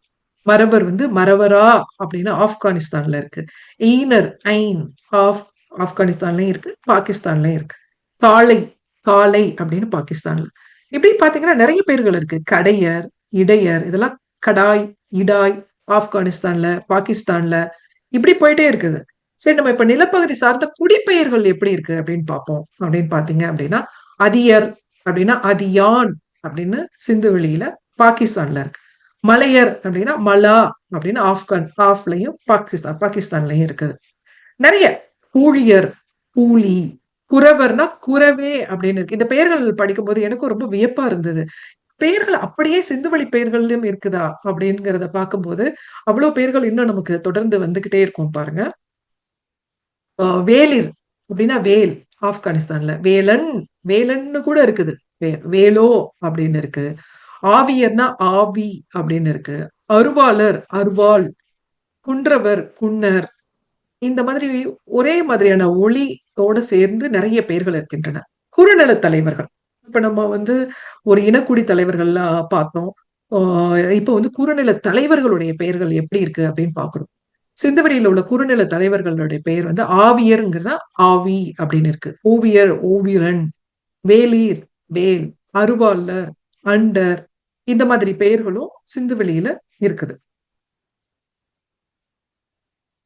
மறவர் வந்து மறவரா அப்படின்னு ஆப்கானிஸ்தான்ல இருக்கு. எய்னர், ஐன் ஆப்கானிஸ்தான்லயும் இருக்கு, பாகிஸ்தான்லயும் இருக்கு. காளை, காளை அப்படின்னு பாகிஸ்தான்ல. இப்படி பாத்தீங்கன்னா நிறைய பேர்கள் இருக்கு. கடையர், இடையர், இதெல்லாம் கடாய், இடாய் ஆப்கானிஸ்தான்ல, பாகிஸ்தான்ல இப்படி போயிட்டே இருக்குது. சரி, நம்ம இப்ப நிலப்பகுதி சார்ந்த குடிப்பெயர்கள் எப்படி இருக்கு அப்படின்னு பார்ப்போம். அப்படின்னு பாத்தீங்க அப்படின்னா, அதியர் அப்படின்னா அதியான் அப்படின்னு சிந்துவெளியில பாகிஸ்தான்ல இருக்கு. மலையர் அப்படின்னா மலா அப்படின்னு ஆஃப்லயும் பாகிஸ்தான்லயும் இருக்குது. நிறைய பூழியர், பூலி, குறவர்னா குறவே அப்படின்னு இருக்கு. இந்த பெயர்கள் படிக்கும் போது எனக்கும் ரொம்ப வியப்பா இருந்தது. பெயர்கள் அப்படியே சிந்துவெளி பெயர்கள்லயும் இருக்குதா அப்படிங்கிறத பார்க்கும்போது அவ்வளவு பெயர்கள் இன்னும் நமக்கு தொடர்ந்து வந்துகிட்டே இருக்கும் பாருங்க. வேலிர் அப்படின்னா வேல் ஆப்கானிஸ்தான்ல. வேலன், வேலன்னு கூட இருக்குது. வேலோ அப்படின்னு இருக்கு. ஆவியர்னா ஆவி அப்படின்னு இருக்கு. அருவாளர், அருவாள். குன்றவர், குன்னர். இந்த மாதிரி ஒரே மாதிரியான ஒளியோட சேர்ந்து நிறைய பெயர்கள் இருக்கின்றன. குறுநில தலைவர்கள். இப்ப நம்ம வந்து ஒரு இனக்குடி தலைவர்கள்லாம் பார்த்தோம். இப்ப வந்து குறுநில தலைவர்களுடைய பெயர்கள் எப்படி இருக்கு அப்படின்னு பாக்குறோம். சிந்துவெளியில உள்ள குறுநில தலைவர்களுடைய பெயர் வந்து ஆவியர்ங்கிறதா ஆவி அப்படின்னு இருக்கு. ஓவியர், ஓவிரன். வேலீர், வேல். அருவாளர், அண்டர். இந்த மாதிரி பெயர்களும் சிந்துவெளியில இருக்குது.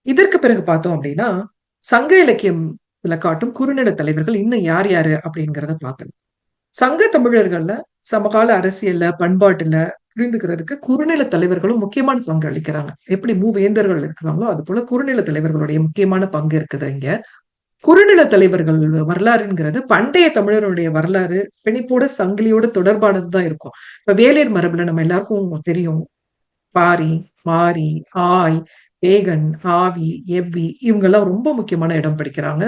இதற்கு பிறகு பார்த்தோம் அப்படின்னா, சங்க இலக்கியம்ல காட்டும் குறுநில தலைவர்கள் இன்னும் யார் யாரு அப்படிங்கிறத பார்க்கணும். சங்க தமிழர்கள்ல சமகால அரசியல்ல, பண்பாட்டுல புரிந்துக்கிறதுக்கு குறுநில தலைவர்களும் முக்கியமான பங்கு அளிக்கிறாங்க. எப்படி மூவேந்தர்கள் இருக்கிறாங்களோ அது போல குறுநில தலைவர்களுடைய முக்கியமான பங்கு இருக்குது இங்க. குறுநில தலைவர்கள் வரலாறுங்கிறது பண்டைய தமிழருடைய வரலாறு பிணைப்போட சங்கிலியோட தொடர்பானதுதான் இருக்கும். இப்ப வேளிர் மரபுல நம்ம எல்லாருக்கும் தெரியும். பாரி, மாரி, ஆய், வேகன், ஆவி, எவ்வி இவங்க எல்லாம் ரொம்ப முக்கியமான இடம் பிடிக்கிறாங்க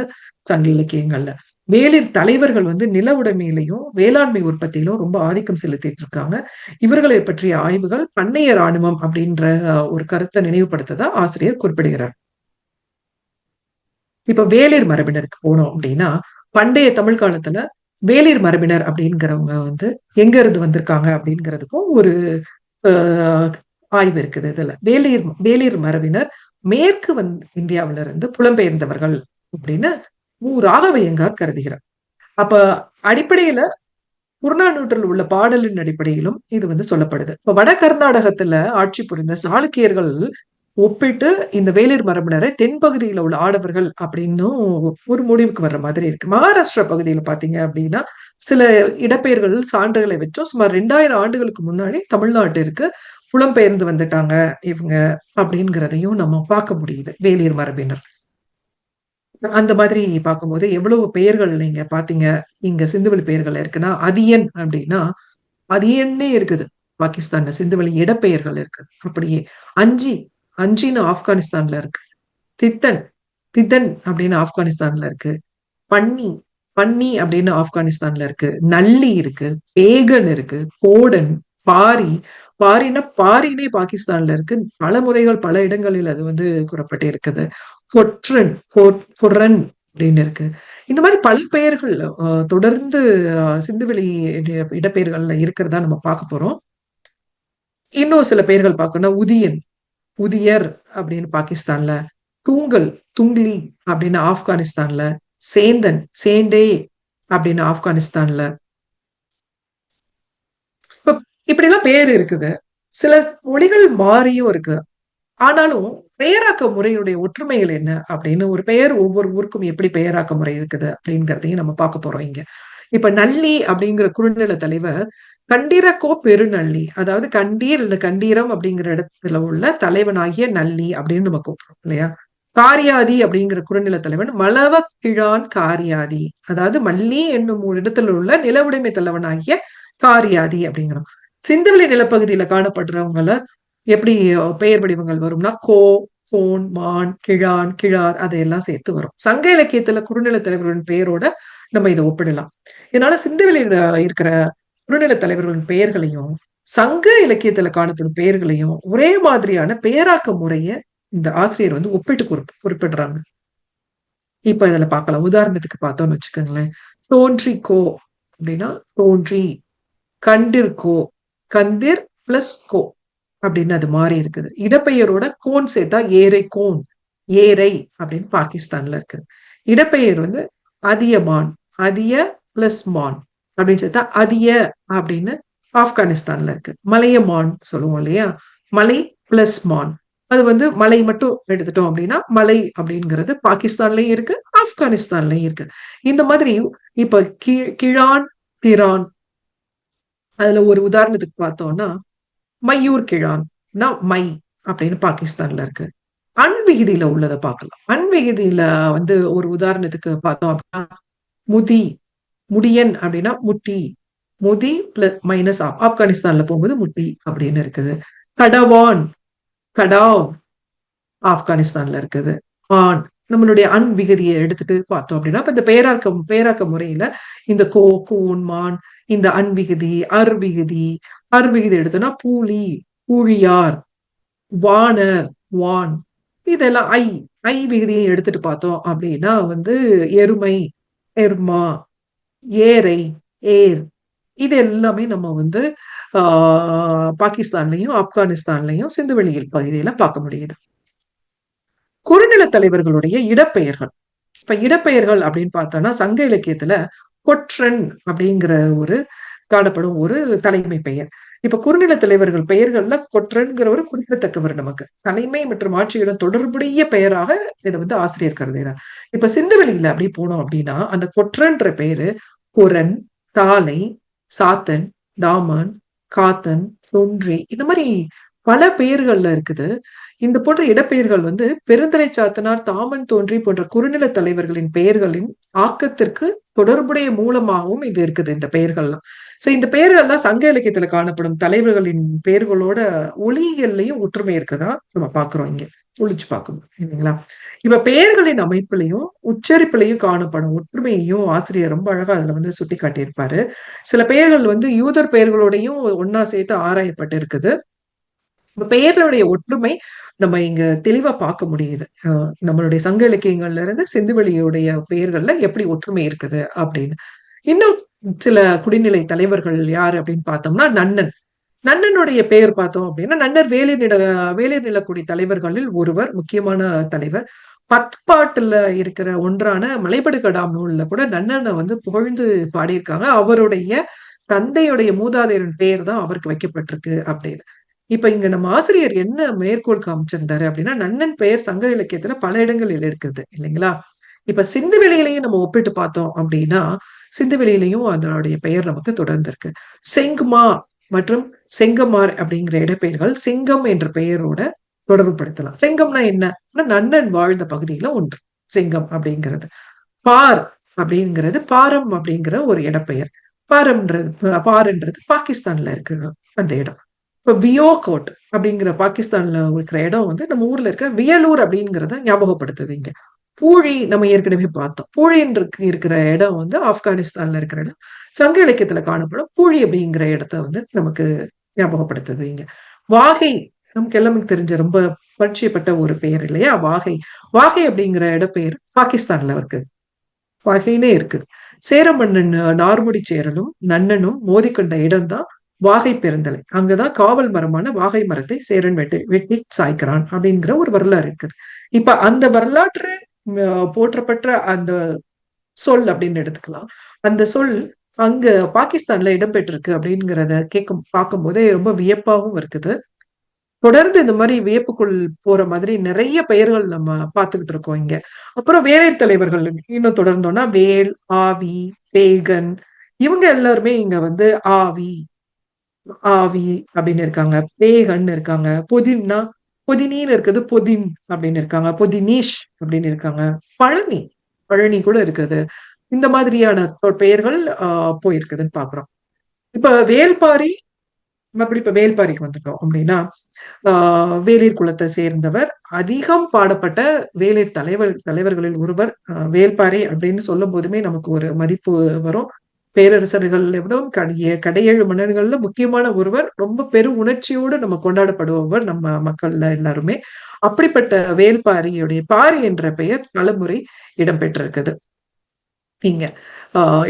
சங்க இலக்கியங்கள்ல. வேளிர் தலைவர்கள் வந்து நில உடைமையிலையும் வேளாண்மை உற்பத்தியிலும் ரொம்ப ஆதிக்கம் செலுத்திட்டு இருக்காங்க. இவர்களை பற்றிய ஆய்வுகள் பண்டைய ராணுவம் அப்படின்ற ஒரு கருத்தை நினைவுபடுத்ததா ஆசிரியர் குறிப்பிடுகிறார். இப்ப வேளிர் மரபினருக்கு போனோம் அப்படின்னா, பண்டைய தமிழ் காலத்துல வேளிர் மரபினர் அப்படிங்கிறவங்க வந்து எங்க இருந்து வந்திருக்காங்க அப்படிங்கிறதுக்கும் ஒரு ஆய்வு இருக்குது. இதுல வேளிர் மரபினர் மேற்கு இந்தியாவில இருந்து புலம்பெயர்ந்தவர்கள் அப்படின்னு ராகவையங்கார் கருதுகிறார். அப்ப அடிப்படையில புறநானூற்றில் உள்ள பாடலின் அடிப்படையிலும் இது வந்து சொல்லப்படுது. இப்ப வட கர்நாடகத்துல ஆட்சி புரிந்த சாளுக்கியர்கள் ஒப்பிட்டு இந்த வேளிர் மரபினரை தென்பகுதியில உள்ள ஆடவர்கள் அப்படின்னும் ஒரு முடிவுக்கு வர்ற மாதிரி இருக்கு. மகாராஷ்டிரா பகுதியில பாத்தீங்க அப்படின்னா சில இடப்பெயர்கள் சான்றுகளை வச்சோம் சுமார் 2000 ஆண்டுகளுக்கு முன்னாடி தமிழ்நாட்டிற்கு புலம்பெயர்ந்து வந்துட்டாங்க இவங்க அப்படிங்கிறதையும் நம்ம பார்க்க முடியுது. வேளிர் மரபினர் அந்த மாதிரி பார்க்கும்போது எவ்வளவு பெயர்கள் நீங்க பாத்தீங்க இங்க சிந்துவெளி பெயர்கள் இருக்குன்னா, அதியன் அப்படின்னா அதியன்னே இருக்குது பாகிஸ்தான்ல. சிந்துவெளி இடப்பெயர்கள் இருக்கு அப்படியே. அஞ்சி அஞ்சின்னு ஆப்கானிஸ்தான்ல இருக்கு. தித்தன் தித்தன் அப்படின்னு ஆப்கானிஸ்தான்ல இருக்கு. பன்னி பன்னி அப்படின்னு ஆப்கானிஸ்தான்ல இருக்கு. நல்லி இருக்கு. பேகன் இருக்கு. கோடன், பாரி பாரின்னா பாரினே பாகிஸ்தான்ல இருக்கு. பல முறைகள் பல இடங்களில் அது வந்து கூறப்பட்டு இருக்குது. கொட்ரன் கொர்ரன் அப்படின்னு இருக்கு. இந்த மாதிரி பல பெயர்கள் தொடர்ந்து சிந்துவெளி இடப்பெயர்கள்ல இருக்கிறதா நம்ம பார்க்க போறோம். இன்னும் சில பெயர்கள் பார்க்கணும். உதியன் உதியர் அப்படின்னு பாகிஸ்தான்ல, தூங்கல் துங்லி அப்படின்னு ஆப்கானிஸ்தான்ல, சேந்தன் சேண்டே அப்படின்னு ஆப்கானிஸ்தான்ல. இப்படி எல்லாம் பேர் இருக்குது. சில மொழிகள் மாறியும் இருக்கு. ஆனாலும் பெயராக்க முறையுடைய ஒற்றுமைகள் என்ன அப்படின்னு ஒரு பெயர் ஒவ்வொரு ஊருக்கும் எப்படி பெயராக்க முறை இருக்குது அப்படிங்கிறதையும் நம்ம பார்க்க போறோம் இங்க. இப்ப நல்லி அப்படிங்கிற குறுநில தலைவர் கண்டீரக்கோ பெருநள்ளி, அதாவது கண்டீர் இல்ல கண்டீரம் அப்படிங்கிற இடத்துல உள்ள தலைவனாகிய நல்லி அப்படின்னு நம்ம கூப்பிடுறோம் இல்லையா. காரியாதி அப்படிங்கிற குறுநில தலைவன் மலவ கிழான் காரியாதி, அதாவது மல்லி என்னும் ஒரு இடத்துல உள்ள நில உடைமை தலைவனாகிய காரியாதி அப்படிங்கிறோம். சிந்துவெளி நிலப்பகுதியில காணப்படுறவங்கள எப்படி பெயர் வடிவங்கள் வரும்னா கோ, கோன், மான், கிழான், கிழார் அதையெல்லாம் சேர்த்து வரும். சங்க இலக்கியத்துல குறுநில தலைவர்களின் பெயரோட நம்ம இதை ஒப்பிடலாம். இதனால சிந்துவெளியில இருக்கிற குறுநில தலைவர்களின் பெயர்களையும் சங்க இலக்கியத்துல காணப்படும் பெயர்களையும் ஒரே மாதிரியான பெயராக்க முறைய இந்த ஆசிரியர் வந்து ஒப்பிட்டு குறிப்பிடுறாங்க. இப்ப இதுல பார்க்கலாம். உதாரணத்துக்கு பார்த்தோம்னு வச்சுக்கோங்களேன். தோன்றி கோ அப்படின்னா தோன்றி, கண்டிர்கோ கந்திர் பிளஸ் கோ அப்படின்னு அது மாறி இருக்குது. இடப்பெயரோட கோன் சேர்த்தா ஏரை கோன், ஏரை அப்படின்னு பாகிஸ்தான்ல இருக்கு. இடப்பெயர் வந்து அதியமான், அதிய பிளஸ் மான் அப்படின்னு சேர்த்தா அதிய அப்படின்னு ஆப்கானிஸ்தான்ல இருக்கு. மலையமான் சொல்லுவோம் இல்லையா, மலை பிளஸ் மான். அது வந்து மலை மட்டும் எடுத்துட்டோம் அப்படின்னா மலை அப்படிங்கிறது பாகிஸ்தான்லயும் இருக்கு, ஆப்கானிஸ்தான்லயும் இருக்கு. இந்த மாதிரி இப்ப கிழான், திரான், அதுல ஒரு உதாரணத்துக்கு பார்த்தோம்னா மையூர் கிழான்னா மை அப்படின்னு பாகிஸ்தான்ல இருக்கு. அன்விகுதியில உள்ளதை பார்க்கலாம். அன்விகுதியில வந்து ஒரு உதாரணத்துக்கு பார்த்தோம் அப்படின்னா முதி, முடியன் அப்படின்னா முட்டி, முதி பிளஸ் மைனஸ் ஆப்கானிஸ்தான்ல போகும்போது முட்டி அப்படின்னு இருக்குது. கடவான், கடாவ் ஆப்கானிஸ்தான்ல இருக்குது. ஆண் நம்மளுடைய அன்விகுதியை எடுத்துட்டு பார்த்தோம் அப்படின்னா இப்ப இந்த பெயராக்க முறையில இந்த கோ, கூன், மான், இந்த அன்விகுதி, அர்விகுதி எடுத்தோம்னா பூலி, பூழியார், வானர், வான், இதெல்லாம் ஐ விகுதியை எடுத்துட்டு பார்த்தோம் அப்படின்னா வந்து எருமை, எர்மா, ஏரை, ஏர், இது எல்லாமே நம்ம வந்து பாகிஸ்தான்லயும் ஆப்கானிஸ்தான்லயும் சிந்துவெளியில் பகுதியில பார்க்க முடியுது. குறுநில தலைவர்களுடைய இடப்பெயர்கள். இப்ப இடப்பெயர்கள் அப்படின்னு பார்த்தோம்னா சங்க இலக்கியத்துல கொற்றன் அப்படிங்கிற ஒரு காணப்படும் ஒரு தலைமை பெயர். இப்ப குறுநில தலைவர்கள் பெயர்கள்ல கொற்றன்கிற ஒரு குறிப்பிடத்தக்கவர் நமக்கு தலைமை மற்றும் ஆட்சியுடன் தொடர்புடைய பெயராக இதை வந்து ஆசிரியர் கருதுகிறார். இப்ப சிந்துவெளியில அப்படி போனோம் அப்படின்னா அந்த கொற்றன்ற பெயரு குரன், தாலை, சாத்தன், தாமன், காத்தன், தொன்றி, இந்த மாதிரி பல பெயர்கள்ல இருக்குது. இந்த போன்ற இடப்பெயர்கள் வந்து பெருந்தலை சாத்தனார், தாமன், தோன்றி போன்ற குறுநில தலைவர்களின் பெயர்களின் ஆக்கத்திற்கு தொடர்புடைய மூலமாகவும் இது இருக்குது இந்த பெயர்கள்லாம். சோ இந்த பெயர்கள்லாம் சங்க இலக்கியத்துல காணப்படும் தலைவர்களின் பெயர்களோட ஒளியியல்லையும் ஒற்றுமை இருக்குதா நம்ம பாக்குறோம் இங்க ஒழிச்சு பார்க்கணும் இல்லைங்களா. இப்ப பெயர்களின் அமைப்பிலையும் உச்சரிப்பிலையும் காணப்படும் ஒற்றுமையையும் ஆசிரியர் ரொம்ப அழகா அதுல வந்து சுட்டி காட்டியிருப்பாரு. சில பெயர்கள் வந்து யூதர் பெயர்களோடையும் ஒன்னா சேர்த்து ஆராயப்பட்டு இருக்குது. இப்ப பெயர்களுடைய ஒற்றுமை நம்ம இங்க தெளிவா பார்க்க முடியுது. நம்மளுடைய சங்க இலக்கியங்கள்ல இருந்து சிந்துவெளியுடைய பெயர்கள்ல எப்படி ஒற்றுமை இருக்குது அப்படின்னு. இன்னும் சில குடிநிலை தலைவர்கள் யாரு அப்படின்னு பார்த்தோம்னா நன்னனுடைய பெயர் பார்த்தோம் அப்படின்னா நன்னர் வேளிர் நிலக்குடி தலைவர்களில் ஒருவர், முக்கியமான தலைவர். பத்பாட்டுல இருக்கிற ஒன்றான மலைபடு கடாம் நூல்ல கூட நன்னனை வந்து புகழ்ந்து பாடியிருக்காங்க. அவருடைய தந்தையுடைய மூதாதையரின் பெயர் தான் அவருக்கு வைக்கப்பட்டிருக்கு அப்படின்னு. இப்ப இங்க நம்ம ஆசிரியர் என்ன மேற்கோள் காமிச்சிருந்தாரு அப்படின்னா, நன்னன் பெயர் சங்க இலக்கியத்துல பல இடங்களில் இருக்குது இல்லைங்களா? இப்ப சிந்துவெளியிலையும் நம்ம ஒப்பிட்டு பார்த்தோம் அப்படின்னா, சிந்துவெளியிலையும் அதனுடைய பெயர் நமக்கு தொடர்ந்து இருக்கு. செங்குமா மற்றும் செங்கமார் அப்படிங்கிற இடப்பெயர்கள் செங்கம் என்ற பெயரோட தொடர்புபடுத்தலாம். செங்கம்னா என்ன? நன்னன் வாழ்ந்த பகுதியில ஒன்று செங்கம் அப்படிங்கிறது. பார் அப்படிங்கிறது பாரம் அப்படிங்கிற ஒரு இடப்பெயர். பாருன்றது பாகிஸ்தான்ல இருக்கு அந்த இடம். இப்ப வியோகோட் அப்படிங்கிற பாகிஸ்தான்ல இருக்கிற இடம் வந்து நம்ம ஊர்ல இருக்க வியலூர் அப்படிங்கிறத ஞாபகப்படுத்துது இங்க. பூழி நம்ம ஏற்கனவே பார்த்தோம். பூழின்னு இருக்கிற இடம் வந்து ஆப்கானிஸ்தான்ல இருக்கிற இடம். சங்க இலக்கியத்துல காணப்படும் பூழி அப்படிங்கிற இடத்த வந்து நமக்கு ஞாபகப்படுத்துது இங்க. வாகை நமக்கு எல்லாமே தெரிஞ்ச ரொம்ப பரிச்சயப்பட்ட ஒரு பெயர் இல்லையா? வாகை. வாகை அப்படிங்கிற இடப்பெயர் பாகிஸ்தான்ல இருக்குது. வாகைனே இருக்குது. சேர மன்னன் நார்முடி சேரலும் நன்னனும் மோதிக்கொண்ட இடம்தான் வாகை பெருந்தலை. அங்கதான் காவல் மரமான வாகை மரத்தை சேரன் வெட்டி சாய்க்கிறான் அப்படிங்கிற ஒரு வரலாறு இருக்குது. இப்ப அந்த வரலாற்று போற்றப்பட்ட அந்த சொல் அப்படின்னு எடுத்துக்கலாம். அந்த சொல் அங்க பாகிஸ்தான்ல இடம்பெற்றிருக்கு அப்படிங்கிறத பார்க்கும் போதே ரொம்ப வியப்பாகவும் இருக்குது. தொடர்ந்து இந்த மாதிரி வியப்புக்குள் போற மாதிரி நிறைய பெயர்கள் நம்ம பார்த்துக்கிட்டு இருக்கோம் இங்க. அப்புறம் வேலைத் தலைவர்கள் இன்னும் தொடர்ந்தோம்னா வேல், ஆவி, பேகன், இவங்க எல்லாருமே இங்க வந்து ஆவி அப்படின்னு இருக்காங்க. பேகன் இருக்காங்க. பொதினின்னு இருக்குது. பொதின் அப்படின்னு இருக்காங்க. பொதினீஷ் அப்படின்னு இருக்காங்க. பழனி கூட இருக்குது. இந்த மாதிரியான பெயர்கள் போயிருக்குதுன்னு பாக்குறோம். இப்ப வேல்பாரி, மறுபடியும் இப்ப வேல்பாரிக்கு வந்துட்டோம் அப்படின்னா, வேளிர் குலத்தை சேர்ந்தவர். அதிகம் பாடப்பட்ட வேளிர் தலைவர்களில் ஒருவர். வேல்பாரி அப்படின்னு சொல்லும் போதுமே நமக்கு ஒரு மதிப்பு வரும். பேரரசர்கள் விடவும் கடையேழு மன்னர்கள்ல முக்கியமான ஒருவர். ரொம்ப பெரு உணர்ச்சியோடு நம்ம கொண்டாடப்படுபவர் நம்ம மக்கள்ல எல்லாருமே. அப்படிப்பட்ட வேல்பாரியுடைய பாரி என்ற பெயர் பலமுறை இடம்பெற்றிருக்குது. இங்க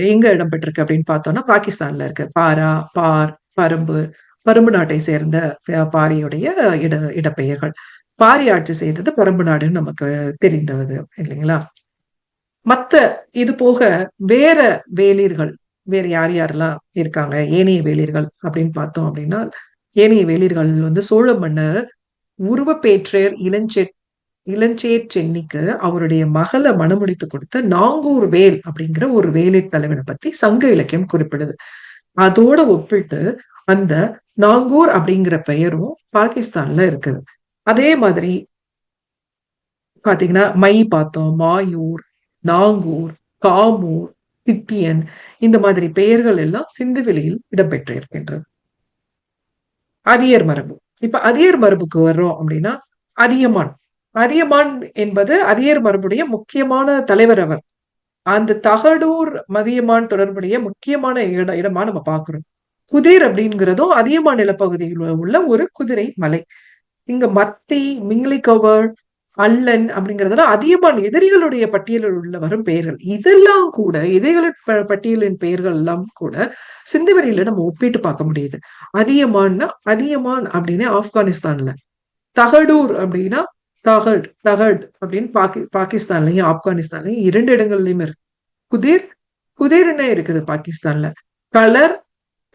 எங்க இடம்பெற்றிருக்கு அப்படின்னு பார்த்தோம்னா பாகிஸ்தான்ல இருக்கு. பரும்பு நாட்டை சேர்ந்த பாரியுடைய இடப்பெயர்கள். பாரி ஆட்சி செய்தது பரும்பு நாடுன்னு நமக்கு தெரிந்தது இல்லைங்களா? மத்த இது போக வேற வேளிர்கள் வேற யாரெல்லாம் இருக்காங்க ஏனைய வேளிர்கள் அப்படின்னு பார்த்தோம் அப்படின்னா, ஏனைய வேளிர்கள் வந்து சோழ மன்னர் உருவப்பேற்றையர் இளஞ்சேட் சென்னிக்கு அவருடைய மகளை மணமுடித்து கொடுத்த நாங்கூர் வேல் அப்படிங்கிற ஒரு வேளிர் தலைவனை பத்தி சங்க இலக்கியம் குறிப்பிடுது. அதோட ஒப்பிட்டு அந்த நாங்கூர் அப்படிங்கிற பெயரும் பாகிஸ்தான்ல இருக்குது. அதே மாதிரி பாத்தீங்கன்னா மை பார்த்தோம், மாயூர், நாங்கூர், காமூர், திட்டியன், இந்த மாதிரி பெயர்கள் எல்லாம் சிந்துவெளியில் இடம்பெற்றிருக்கின்றது. அதியர் மரபு. இப்ப அதியர் மரபுக்கு வர்றோம் அப்படின்னா, அதியமான் என்பது அதியர் மரபுடைய முக்கியமான தலைவர் அவர். அந்த தகடூர் மதியமான் தொடர்புடைய முக்கியமான இடமா நம்ம பாக்குறோம். குதிர் அப்படிங்கிறதும் அதியமான் நிலப்பகுதியில் உள்ள ஒரு குதிரை மலை. இங்க மத்தி, மிங்லிகவர், அல்லன் அப்படிங்கறதெல்லாம் அதியமான் எதிரிகளுடைய பட்டியலில் உள்ள வரும் பெயர்கள். இதெல்லாம் கூட எதிரிகளின் பட்டியலின் பெயர்கள் எல்லாம் கூட சிந்துவெளியில நம்ம ஒப்பிட்டு பார்க்க முடியுது. அதியமான் அப்படின்னு ஆப்கானிஸ்தான்ல, தகடூர் அப்படின்னா தகட் அப்படின்னு பாகிஸ்தான்லயும் ஆப்கானிஸ்தான்லயும் 2 இடங்கள்லயுமே இருக்கு. குதிர்னு இருக்குது பாகிஸ்தான்ல.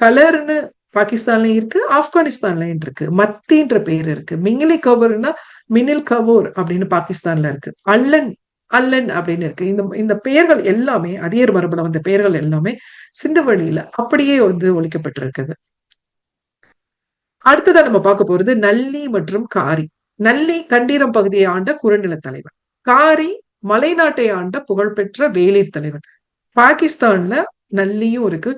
கலர்னு பாகிஸ்தான்லயும் இருக்கு, ஆப்கானிஸ்தான்லயும் இருக்கு. மத்தின்ற பேர் இருக்கு. மினில் கவோர் அப்படின்னு பாகிஸ்தான்ல இருக்கு. அல்லன் அப்படின்னு இருக்கு. இந்த பெயர்கள் எல்லாமே அதியர் மரபுல வந்த பெயர்கள் எல்லாமே சிந்துவெளியில அப்படியே வந்து ஒழிக்கப்பட்டிருக்குது. அடுத்ததான் நம்ம பார்க்க போறது நல்லி மற்றும் காரி. நல்லி கண்டீரம் பகுதியை ஆண்ட குறுநில தலைவன். காரி மலைநாட்டை ஆண்ட புகழ்பெற்ற வேளிர் தலைவன். பாகிஸ்தான்ல நல்லியும் இருக்கு,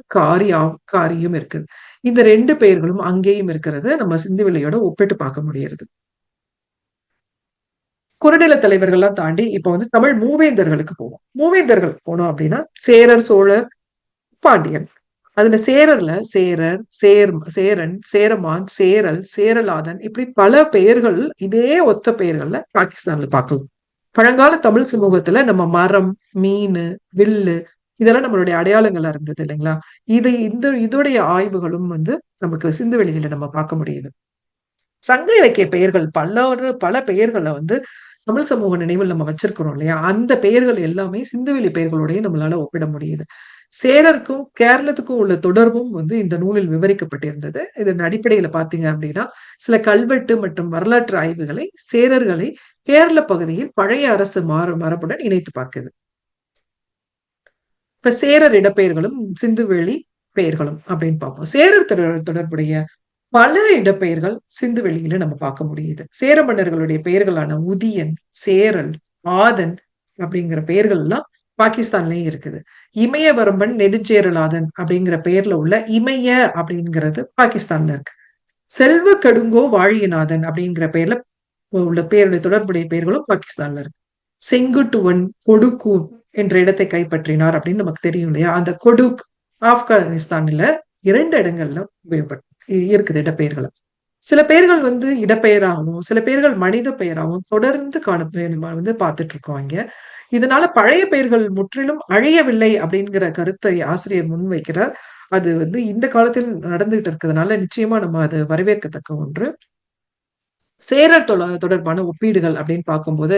காரியும் இருக்குது. இந்த 2 பெயர்களும் அங்கேயும் இருக்கிறது நம்ம சிந்துவெளியோட ஒப்பிட்டு பார்க்க முடியாது. குறுநில தலைவர்கள்லாம் தாண்டி இப்ப வந்து தமிழ் மூவேந்தர்களுக்கு போவோம். மூவேந்தர்கள் போனோம் அப்படின்னா சேரர், சோழர், பாண்டியன். அதுல சேரர்ல சேரன், சேரமான், சேரல், சேரலாதன், இப்படி பல பெயர்கள் இதே ஒத்த பெயர்கள்ல பாகிஸ்தான்ல பார்க்கலாம். பழங்கால தமிழ் சமூகத்துல நம்ம மரம், மீன், வில்லு இதெல்லாம் நம்மளுடைய அடையாளங்களா இருந்தது இல்லைங்களா? இதோடைய ஆய்வுகளும் வந்து நமக்கு சிந்துவெளியில நம்ம பார்க்க முடியுது. சங்க இலக்கிய பெயர்கள் பல பெயர்களை வந்து தமிழ் சமூக நினைவில் நம்ம வச்சிருக்கிறோம் இல்லையா? அந்த பெயர்கள் எல்லாமே சிந்துவெளி பெயர்களோடய நம்மளால ஒப்பிட முடியுது. சேரருக்கும் கேரளத்துக்கும் உள்ள தொடர்பும் வந்து இந்த நூலில் விவரிக்கப்பட்டிருந்தது. இதன் அடிப்படையில பாத்தீங்க அப்படின்னா சில கல்வெட்டு மற்றும் வரலாற்று ஆய்வுகளை சேரர்களை கேரள பகுதியில் பழைய அரசு மரபுடன் இணைத்து பார்க்குது. இப்ப சேரர் இடப்பெயர்களும் சிந்துவெளி பெயர்களும் அப்படின்னு பார்ப்போம். சேரர் தொடர்புடைய பல இடப்பெயர்கள் சிந்துவெளியில நம்ம பார்க்க முடியுது. சேர மன்னர்களுடைய பெயர்களான உதியன், சேரல், ஆதன் அப்படிங்கிற பெயர்கள் எல்லாம் பாகிஸ்தான்லயும் இருக்குது. இமயவரம்பன் நெடுஞ்சேரலாதன் அப்படிங்கிற பெயர்ல உள்ள இமய அப்படிங்கிறது பாகிஸ்தான்ல இருக்கு. செல்வ கடுங்கோ வாழியநாதன் அப்படிங்கிற பெயர்ல உள்ள பெயருடைய தொடர்புடைய பெயர்களும் பாகிஸ்தான்ல இருக்கு. செங்குட்டுவன் கொடுக்கூர் என்ற இடத்தை கைப்பற்றினார் அப்படின்னு நமக்கு தெரியும் இல்லையா? அந்த கொடுக் ஆப்கானிஸ்தான்ல 2 இடங்கள்ல இருக்குது இடப்பெயர்கள். சில பெயர்கள் வந்து இடப்பெயராகவும் சில பெயர்கள் மனித பெயராகவும் தொடர்ந்து பார்த்துட்டு இருக்கோம் இங்க. இதனால பழைய பெயர்கள் முற்றிலும் அழியவில்லை அப்படிங்கிற கருத்தை ஆசிரியர் முன்வைக்கிறார். அது வந்து இந்த காலத்தில் நடந்துகிட்டு இருக்கிறதுனால நிச்சயமா நம்ம அது வரவேற்கத்தக்க ஒன்று. சேரர் தொடர்பான ஒப்பீடுகள் அப்படின்னு பார்க்கும்போது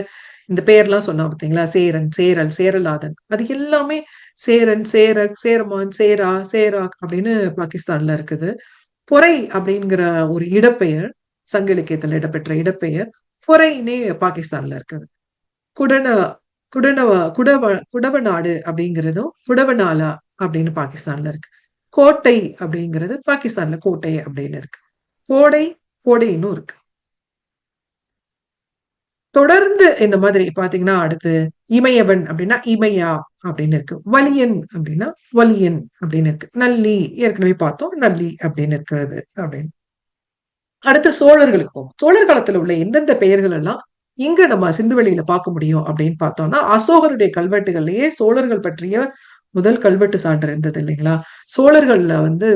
இந்த பெயர்லாம் சொன்னா பார்த்தீங்களா? சேரன், சேரல், சேரலாதன், அது எல்லாமே சேரன், சேரக், சேரமான், சேரா, சேராக் அப்படின்னு பாகிஸ்தான்ல இருக்குது. பொறை அப்படிங்கிற ஒரு இடப்பெயர் சங்க இலக்கியத்தில் இடம்பெற்ற இடப்பெயர் பொறைனே பாகிஸ்தான்ல இருக்குது. குடன குடனவ குடவ குடவநாடு அப்படிங்கிறதும் குடவனாலா அப்படின்னு பாகிஸ்தான்ல இருக்கு. கோட்டை அப்படிங்கிறது பாகிஸ்தான்ல கோட்டை அப்படின்னு இருக்கு. கோடை கோடைன்னு இருக்கு. தொடர்ந்து இந்த மாதிரி பாத்தீங்கன்னா அடுத்து இமயவன் அப்படின்னா இமயா அப்படின்னு இருக்கு. வலியன் அப்படின்னா வலியன் அப்படின்னு இருக்கு. நல்லி ஏற்கனவே பார்த்தோம், நல்லி அப்படின்னு இருக்கிறது அப்படின்னு. அடுத்து சோழர்களுக்கு போகும். சோழர் காலத்துல உள்ள எந்தெந்த பெயர்கள் எல்லாம் இங்க நம்ம சிந்துவெளியில பார்க்க முடியும் அப்படின்னு பார்த்தோம்னா அசோகருடைய கல்வெட்டுகள்லயே சோழர்கள் பற்றிய முதல் கல்வெட்டு சான்று இருந்தது இல்லைங்களா? சோழர்கள்ல வந்து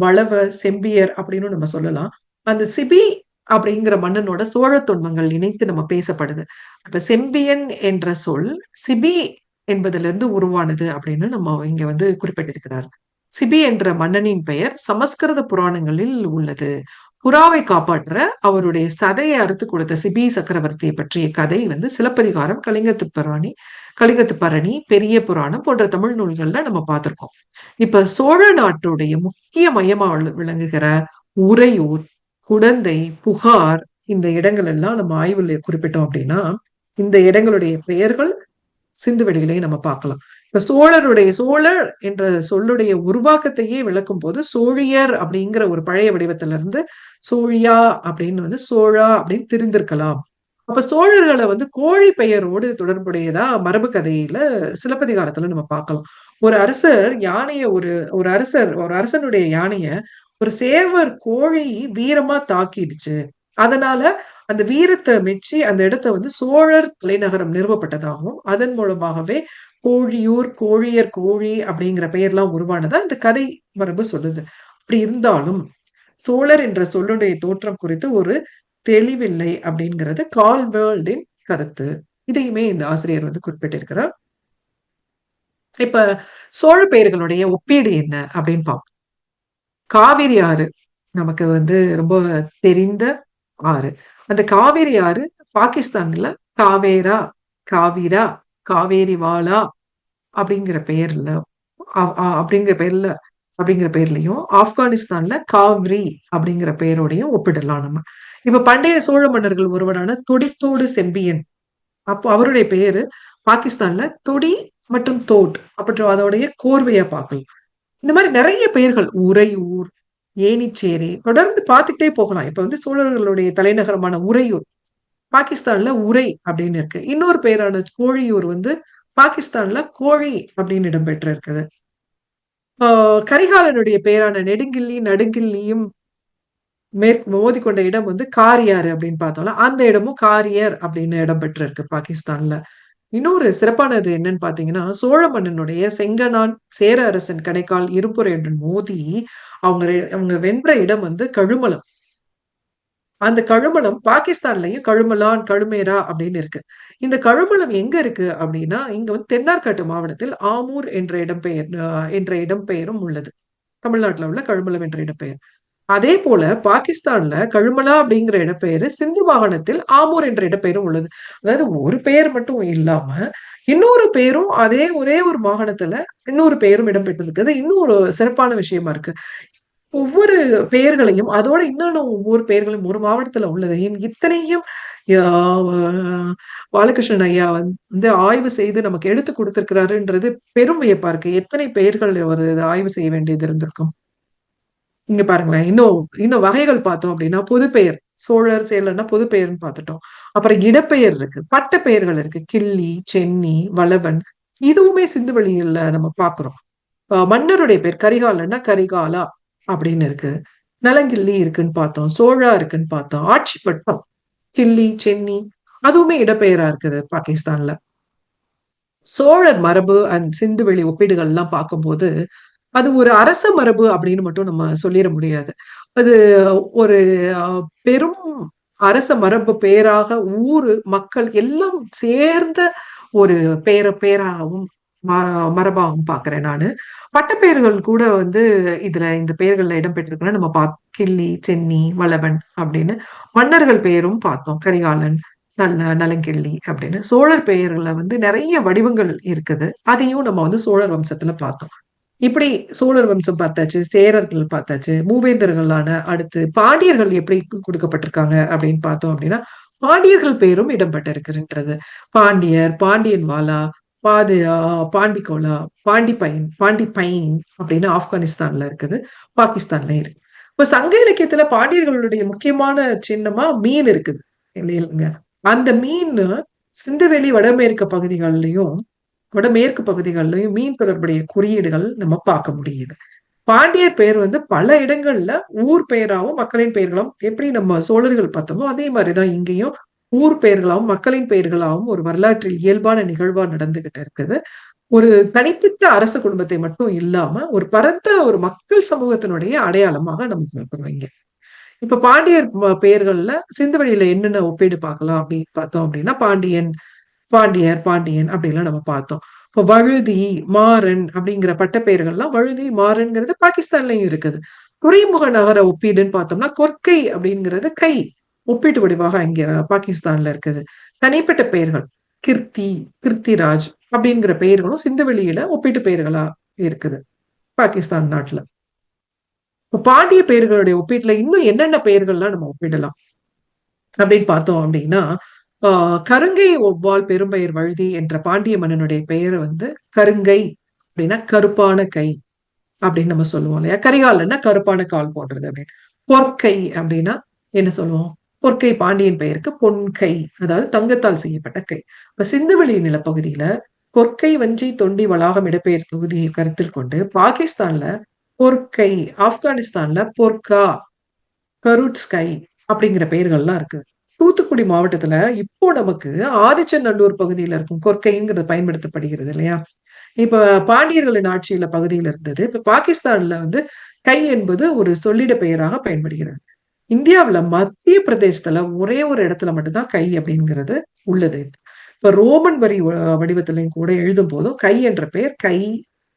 வளவ, செம்பியர் அப்படின்னு நம்ம சொல்லலாம். அந்த சிபி அப்படிங்கிற மன்னனோட சோழ தொன்மங்கள் இணைத்து நம்ம பேசப்படுது. இப்ப செம்பியன் என்ற சொல் சிபி என்பதிலிருந்து உருவானது அப்படின்னு நம்ம இங்க வந்து குறிப்பிட்டிருக்கிறார். சிபி என்ற மன்னனின் பெயர் சமஸ்கிருத புராணங்களில் உள்ளது. புறாவை காப்பாற்ற அவருடைய சதையை அறுத்து கொடுத்த சிபி சக்கரவர்த்தியை பற்றிய கதை வந்து சிலப்பதிகாரம், கலிங்கத்து பரணி, பெரிய புராணம் போன்ற தமிழ் நூல்கள்ல நம்ம பார்த்திருக்கோம். இப்ப சோழ நாட்டுடைய முக்கிய மையமா விளங்குகிற உறையூர், குடந்தை, புகார் இந்த இடங்கள் எல்லாம் நம்ம ஆய்வுல குறிப்பிட்டோம் அப்படின்னா இந்த இடங்களுடைய பெயர்கள் சிந்துவெளிகளையும் நம்ம பார்க்கலாம். இப்ப சோழர் என்ற சொல்லுடைய உருவாக்கத்தையே விளக்கும் போது சோழியர் அப்படிங்கிற ஒரு பழைய வடிவத்துல இருந்து சோழியா அப்படின்னு வந்து சோழா அப்படின்னு திரிந்திருக்கலாம். அப்ப சோழர்களை வந்து கோழி பெயரோடு தொடர்புடையதா மரபு கதையில சிலப்பதிகாரத்துல நம்ம பார்க்கலாம். ஒரு அரசர் யானைய ஒரு அரசனுடைய யானைய ஒரு சேவர் கோழி வீரமா தாக்கிடுச்சு. அதனால அந்த வீரத்தை மெச்சி அந்த இடத்த வந்து சோழர் தலைநகரம் நிறுவப்பட்டதாகவும் அதன் மூலமாகவே கோழியூர், கோழியர், கோழி அப்படிங்கிற பெயர்லாம் உருவானதா இந்த கதை மரபு சொல்லுது. அப்படி இருந்தாலும் சோழர் என்ற சொல்லுடைய தோற்றம் குறித்து ஒரு தெளிவில்லை அப்படிங்கிறது கால்வேர்ல்டின் கருத்து. இதையுமே இந்த ஆசிரியர் வந்து குறிப்பிட்டிருக்கிறார். இப்ப சோழ பெயர்களுடைய ஒப்பீடு என்ன அப்படின்னு பார்ப்போம். காவிரி ஆறு நமக்கு வந்து ரொம்ப தெரிந்த ஆறு. அந்த காவிரி ஆறு பாகிஸ்தான்ல காவேரா, காவிரா, காவேரி வாலா அப்படிங்கிற பெயர்லயும் ஆப்கானிஸ்தான்ல காவ்ரி அப்படிங்கிற பெயரோடையும் ஒப்பிடலாம் நம்ம. இப்ப பண்டைய சோழ மன்னர்கள் ஒருவரான தொடித்தோடு செம்பியன், அப்போ அவருடைய பெயரு பாகிஸ்தான்ல தொடி மற்றும் தோட் அப்படி அதோடைய கோர்வையா பார்க்கலாம். இந்த மாதிரி நிறைய பெயர்கள் உறையூர், ஏனிச்சேரி தொடர்ந்து பார்த்துட்டே போகலாம். இப்ப வந்து சோழர்களுடைய தலைநகரமான உறையூர் பாகிஸ்தான்ல உரை அப்படின்னு இருக்கு. இன்னொரு பெயரான கோழியூர் வந்து பாகிஸ்தான்ல கோழி அப்படின்னு இடம்பெற்று இருக்குது. கரிகாலனுடைய பெயரான நடுங்கிள்ளியும் மோதி கொண்ட இடம் வந்து காரியாறு அப்படின்னு பார்த்தோம்னா அந்த இடமும் காரியர் அப்படின்னு இடம்பெற்று இருக்கு பாகிஸ்தான்ல. இன்னொரு சிறப்பானது என்னன்னு பாத்தீங்கன்னா சோழ மன்னனுடைய செங்கனான் சேர அரசன் கணைக்கால் இரும்புறையுடன் மோதி அவங்க வென்ற இடம் வந்து கழுமலம். அந்த கழுமலம் பாகிஸ்தான்லயும் கழுமேரா அப்படின்னு இருக்கு. இந்த கழுமலம் எங்க இருக்கு அப்படின்னா இங்க வந்து தென்னார்காட்டு மாவட்டத்தில் ஆமூர் என்ற இடம்பெயரும் உள்ளது. தமிழ்நாட்டுல உள்ள கழுமலம் என்ற இடம்பெயர். அதே போல பாகிஸ்தான்ல கழுமலா அப்படிங்கிற இடப்பெயரு சிந்து மாகாணத்தில் ஆமூர் என்ற இடப்பெயரும் உள்ளது. அதாவது ஒரு பெயர் மட்டும் இல்லாம இன்னொரு பெயரும் அதே ஒரே ஒரு மாகாணத்துல இன்னொரு பெயரும் இடம்பெற்றிருக்கிறது. இன்னும் ஒரு சிறப்பான விஷயமா இருக்கு. ஒவ்வொரு பெயர்களையும் அதோட இன்னொன்னு ஒவ்வொரு பெயர்களும் ஒரு மாவட்டத்துல உள்ளதையும் இத்தனையும் பாலகிருஷ்ணன் ஐயா வந்து ஆய்வு செய்து நமக்கு எடுத்து கொடுத்திருக்கிறாருன்றது பெரும் வியப்பா இருக்கு. எத்தனை பெயர்கள் அவர் ஆய்வு செய்ய வேண்டியது இருந்திருக்கும். இங்க பாருங்களேன். இன்னும் வகைகள் பார்த்தோம் அப்படின்னா பொதுப்பெயர் சோழர் சேலர்னா பொதுப்பெயர்னு பார்த்துட்டோம். அப்புறம் இடப்பெயர் இருக்கு, பட்ட பெயர்கள் இருக்கு, கிள்ளி, சென்னி, வளவன். இதுவுமே சிந்துவெளியில நம்ம பாக்குறோம். மன்னருடைய பேர் கரிகாலன்னா கரிகாலா அப்படின்னு இருக்கு. நலங்கிள்ளி இருக்குன்னு பார்த்தோம், சோழா இருக்குன்னு பார்த்தோம், ஆட்சி பட்டம் கிள்ளி, சென்னி அதுவுமே இடப்பெயரா இருக்குது பாகிஸ்தான்ல. சோழர் மரபு அண்ட் சிந்துவெளி ஒப்பீடுகள் எல்லாம் பார்க்கும்போது அது ஒரு அரச மரபு அப்படின்னு மட்டும் நம்ம சொல்லிட முடியாது. அது ஒரு பெரும் அரச மரபு பேராக ஊரு மக்கள் எல்லாம் சேர்ந்த ஒரு பேராகவும் மரபாகவும் பாக்குறேன் நானு. பட்டப்பெயர்கள் கூட வந்து இதுல இந்த பெயர்கள்ல இடம்பெற்றிருக்குன்னா நம்ம கிள்ளி, சென்னி, வளவன் அப்படின்னு. மன்னர்கள் பெயரும் பார்த்தோம், கரிகாலன், நலங்கிள்ளி அப்படின்னு. சோழர் பெயர்கள்ல வந்து நிறைய வடிவங்கள் இருக்குது. அதையும் நம்ம வந்து சோழர் வம்சத்துல பார்த்தோம். இப்படி சோழர் வம்சம் பார்த்தாச்சு, சேரர்கள் பார்த்தாச்சு, மூவேந்தர்களான அடுத்து பாண்டியர்கள் எப்படி கொடுக்கப்பட்டிருக்காங்க அப்படின்னு பார்த்தோம் அப்படின்னா பாண்டியர்கள் பெயரும் இடம்பெற்றிருக்குன்றது. பாண்டியர், பாண்டியன் வாலா, பாண்டிகோலா, பாண்டிப்பைன் அப்படின்னு ஆப்கானிஸ்தான்ல இருக்குது, பாகிஸ்தான்ல இருக்கு. இப்ப சங்க இலக்கியத்துல பாண்டியர்களுடைய முக்கியமான சின்னமா மீன் இருக்குது இல்லைங்க. அந்த மீன் சிந்துவெளி வடமேற்கு பகுதிகளிலையும் மீன் தொடர்புடைய குறியீடுகள் நம்ம பார்க்க முடியுது. பாண்டியர் பெயர் வந்து பல இடங்கள்ல ஊர் பெயராகவும் மக்களின் பெயர்களும் எப்படி நம்ம சோழர்கள் பார்த்தோமோ அதே மாதிரிதான் இங்கேயும் ஊர் பெயர்களாகவும் மக்களின் பெயர்களாகவும் ஒரு வரலாற்றில் இயல்பான நிகழ்வா நடந்துகிட்டு இருக்குது. ஒரு தனிப்பட்ட அரச குடும்பத்தை மட்டும் இல்லாம ஒரு பரந்த ஒரு மக்கள் சமூகத்தினுடைய அடையாளமாக நம்ம பார்க்கிறோம் இங்க. இப்ப பாண்டியர் பெயர்கள்ல சிந்துவெளியில என்னென்ன ஒப்பீடு பார்க்கலாம் அப்படின்னு பார்த்தோம் அப்படின்னா பாண்டியன் அப்படின்லாம் நம்ம பார்த்தோம். இப்போ வழுதி, மாறன் அப்படிங்கிற பட்டப்பெயர்கள்லாம் வழுதி, மாறன்ங்கிறது பாகிஸ்தான்லயும் இருக்குது. துறைமுக நகர ஒப்பீடுன்னு பார்த்தோம்னா கொற்கை அப்படிங்கிறது கை ஒப்பீட்டு வடிவாக இங்க பாகிஸ்தான்ல இருக்குது. தனிப்பட்ட பெயர்கள் கிருத்திராஜ் அப்படிங்கிற பெயர்களும் சிந்துவெளியில ஒப்பீட்டு பெயர்களா இருக்குது பாகிஸ்தான் நாட்டுல. இப்போ பாண்டிய பெயர்களுடைய ஒப்பீட்டுல இன்னும் என்னென்ன பெயர்கள்லாம் நம்ம ஒப்பிடலாம் அப்படின்னு பார்த்தோம் அப்படின்னா கருங்கை ஒவ்வால் பெரும்பெயர் வழுதி என்ற பாண்டிய மன்னனுடைய பெயர் வந்து கருங்கை அப்படின்னா கருப்பான கை அப்படின்னு நம்ம சொல்லுவோம் இல்லையா. கரிகாலன்னா கருப்பான கால் போன்றது அப்படின்னு. பொற்கை அப்படின்னா என்ன சொல்லுவோம், பொற்கை பாண்டியன் பெயருக்கு பொன்கை, அதாவது தங்கத்தால் செய்யப்பட்ட கை. இப்ப சிந்துவெளி நிலப்பகுதியில பொற்கை, வஞ்சி, தொண்டி, வளாகம் இடப்பெயர் தொகுதியை கருத்தில் கொண்டு பாகிஸ்தான்ல பொற்கை, ஆப்கானிஸ்தான்ல பொற்கா, கருட்ஸ்கை அப்படிங்கிற பெயர்கள்லாம் இருக்கு. தூத்துக்குடி மாவட்டத்துல இப்போ நமக்கு ஆதிச்சநல்லூர் பகுதியில இருக்கும் கொற்கைங்கிறது பயன்படுத்தப்படுகிறது இல்லையா. இப்ப பாண்டியர்களின் ஆட்சியில பகுதியில இருந்தது. இப்ப பாகிஸ்தான்ல வந்து கை என்பது ஒரு சொல்லிட பெயராக பயன்படுகிறது. இந்தியாவுல மத்திய பிரதேசத்துல ஒரே ஒரு இடத்துல மட்டும்தான் கை அப்படிங்கிறது உள்ளது. இப்ப ரோமன் வரி வடிவத்திலையும் கூட எழுதும் போதும் கை என்ற பெயர் கை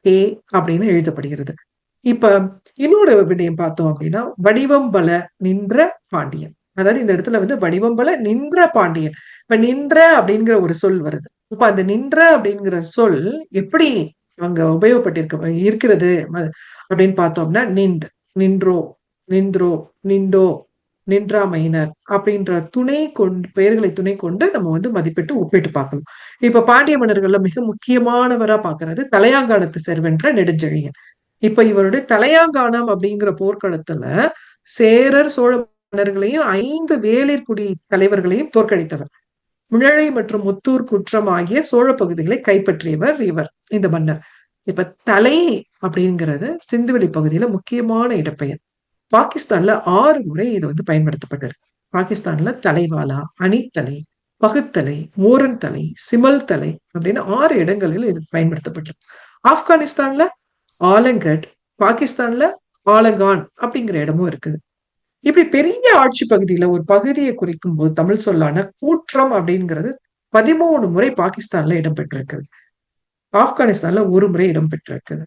கே அப்படின்னு எழுதப்படுகிறது. இப்ப இன்னொரு விடயம் பார்த்தோம் அப்படின்னா வடிவம்பல நின்ற பாண்டியன், அதாவது இந்த இடத்துல வந்து வடிவம்பல நின்ற பாண்டியன். இப்ப நின்ற அப்படிங்கிற ஒரு சொல் வருது. இப்ப அந்த நின்ற அப்படிங்கிற சொல் எப்படி அங்க இருக்கிறது அப்படின்னு பார்த்தோம்னா நின்றோ, நின்றோ, நின்றாமையினர் அப்படின்ற பெயர்களை துணை கொண்டு நம்ம வந்து மதிப்பிட்டு ஒப்பிட்டு பார்க்கணும். இப்ப பாண்டிய மன்னர்கள்ல மிக முக்கியமானவரா பாக்குறது தலையாங்கானத்து செருவென்ற நெடுஞ்செழியன். இப்ப இவருடைய தலையாங்கானம் அப்படிங்கிற போர்க்களத்துல சேரர் சோழ மன்னர்களையும் 5 வேளிர்குடி தலைவர்களையும் தோற்கடித்தவர். முழலை மற்றும் முத்தூர் குற்றம் ஆகிய சோழ பகுதிகளை கைப்பற்றியவர் இந்த மன்னர். இப்ப தலை அப்படிங்கிறது சிந்துவெளி பகுதியில முக்கியமான இடப்பெயர். பாகிஸ்தான்ல 6 முறை இது வந்து பயன்படுத்தப்பட்டிருக்கு. பாகிஸ்தான்ல தலைவாலா, அணித்தலை, பகுத்தலை, மோரன் தலை, சிமல் தலை அப்படின்னு 6 இடங்களில் இது பயன்படுத்தப்பட்டிருக்கு. ஆப்கானிஸ்தான்ல ஆலங்கட், பாகிஸ்தான்ல ஆலங்கான் அப்படிங்கிற இடமும் இருக்குது. இப்படி பெரிய ஆட்சி பகுதியில ஒரு பகுதியை குறிக்கும் போது தமிழ் சொல்லான கூற்றம் அப்படிங்கிறது 13 முறை பாகிஸ்தான்ல இடம்பெற்றிருக்குது. ஆப்கானிஸ்தான்ல 1 முறை இடம்பெற்றிருக்குது.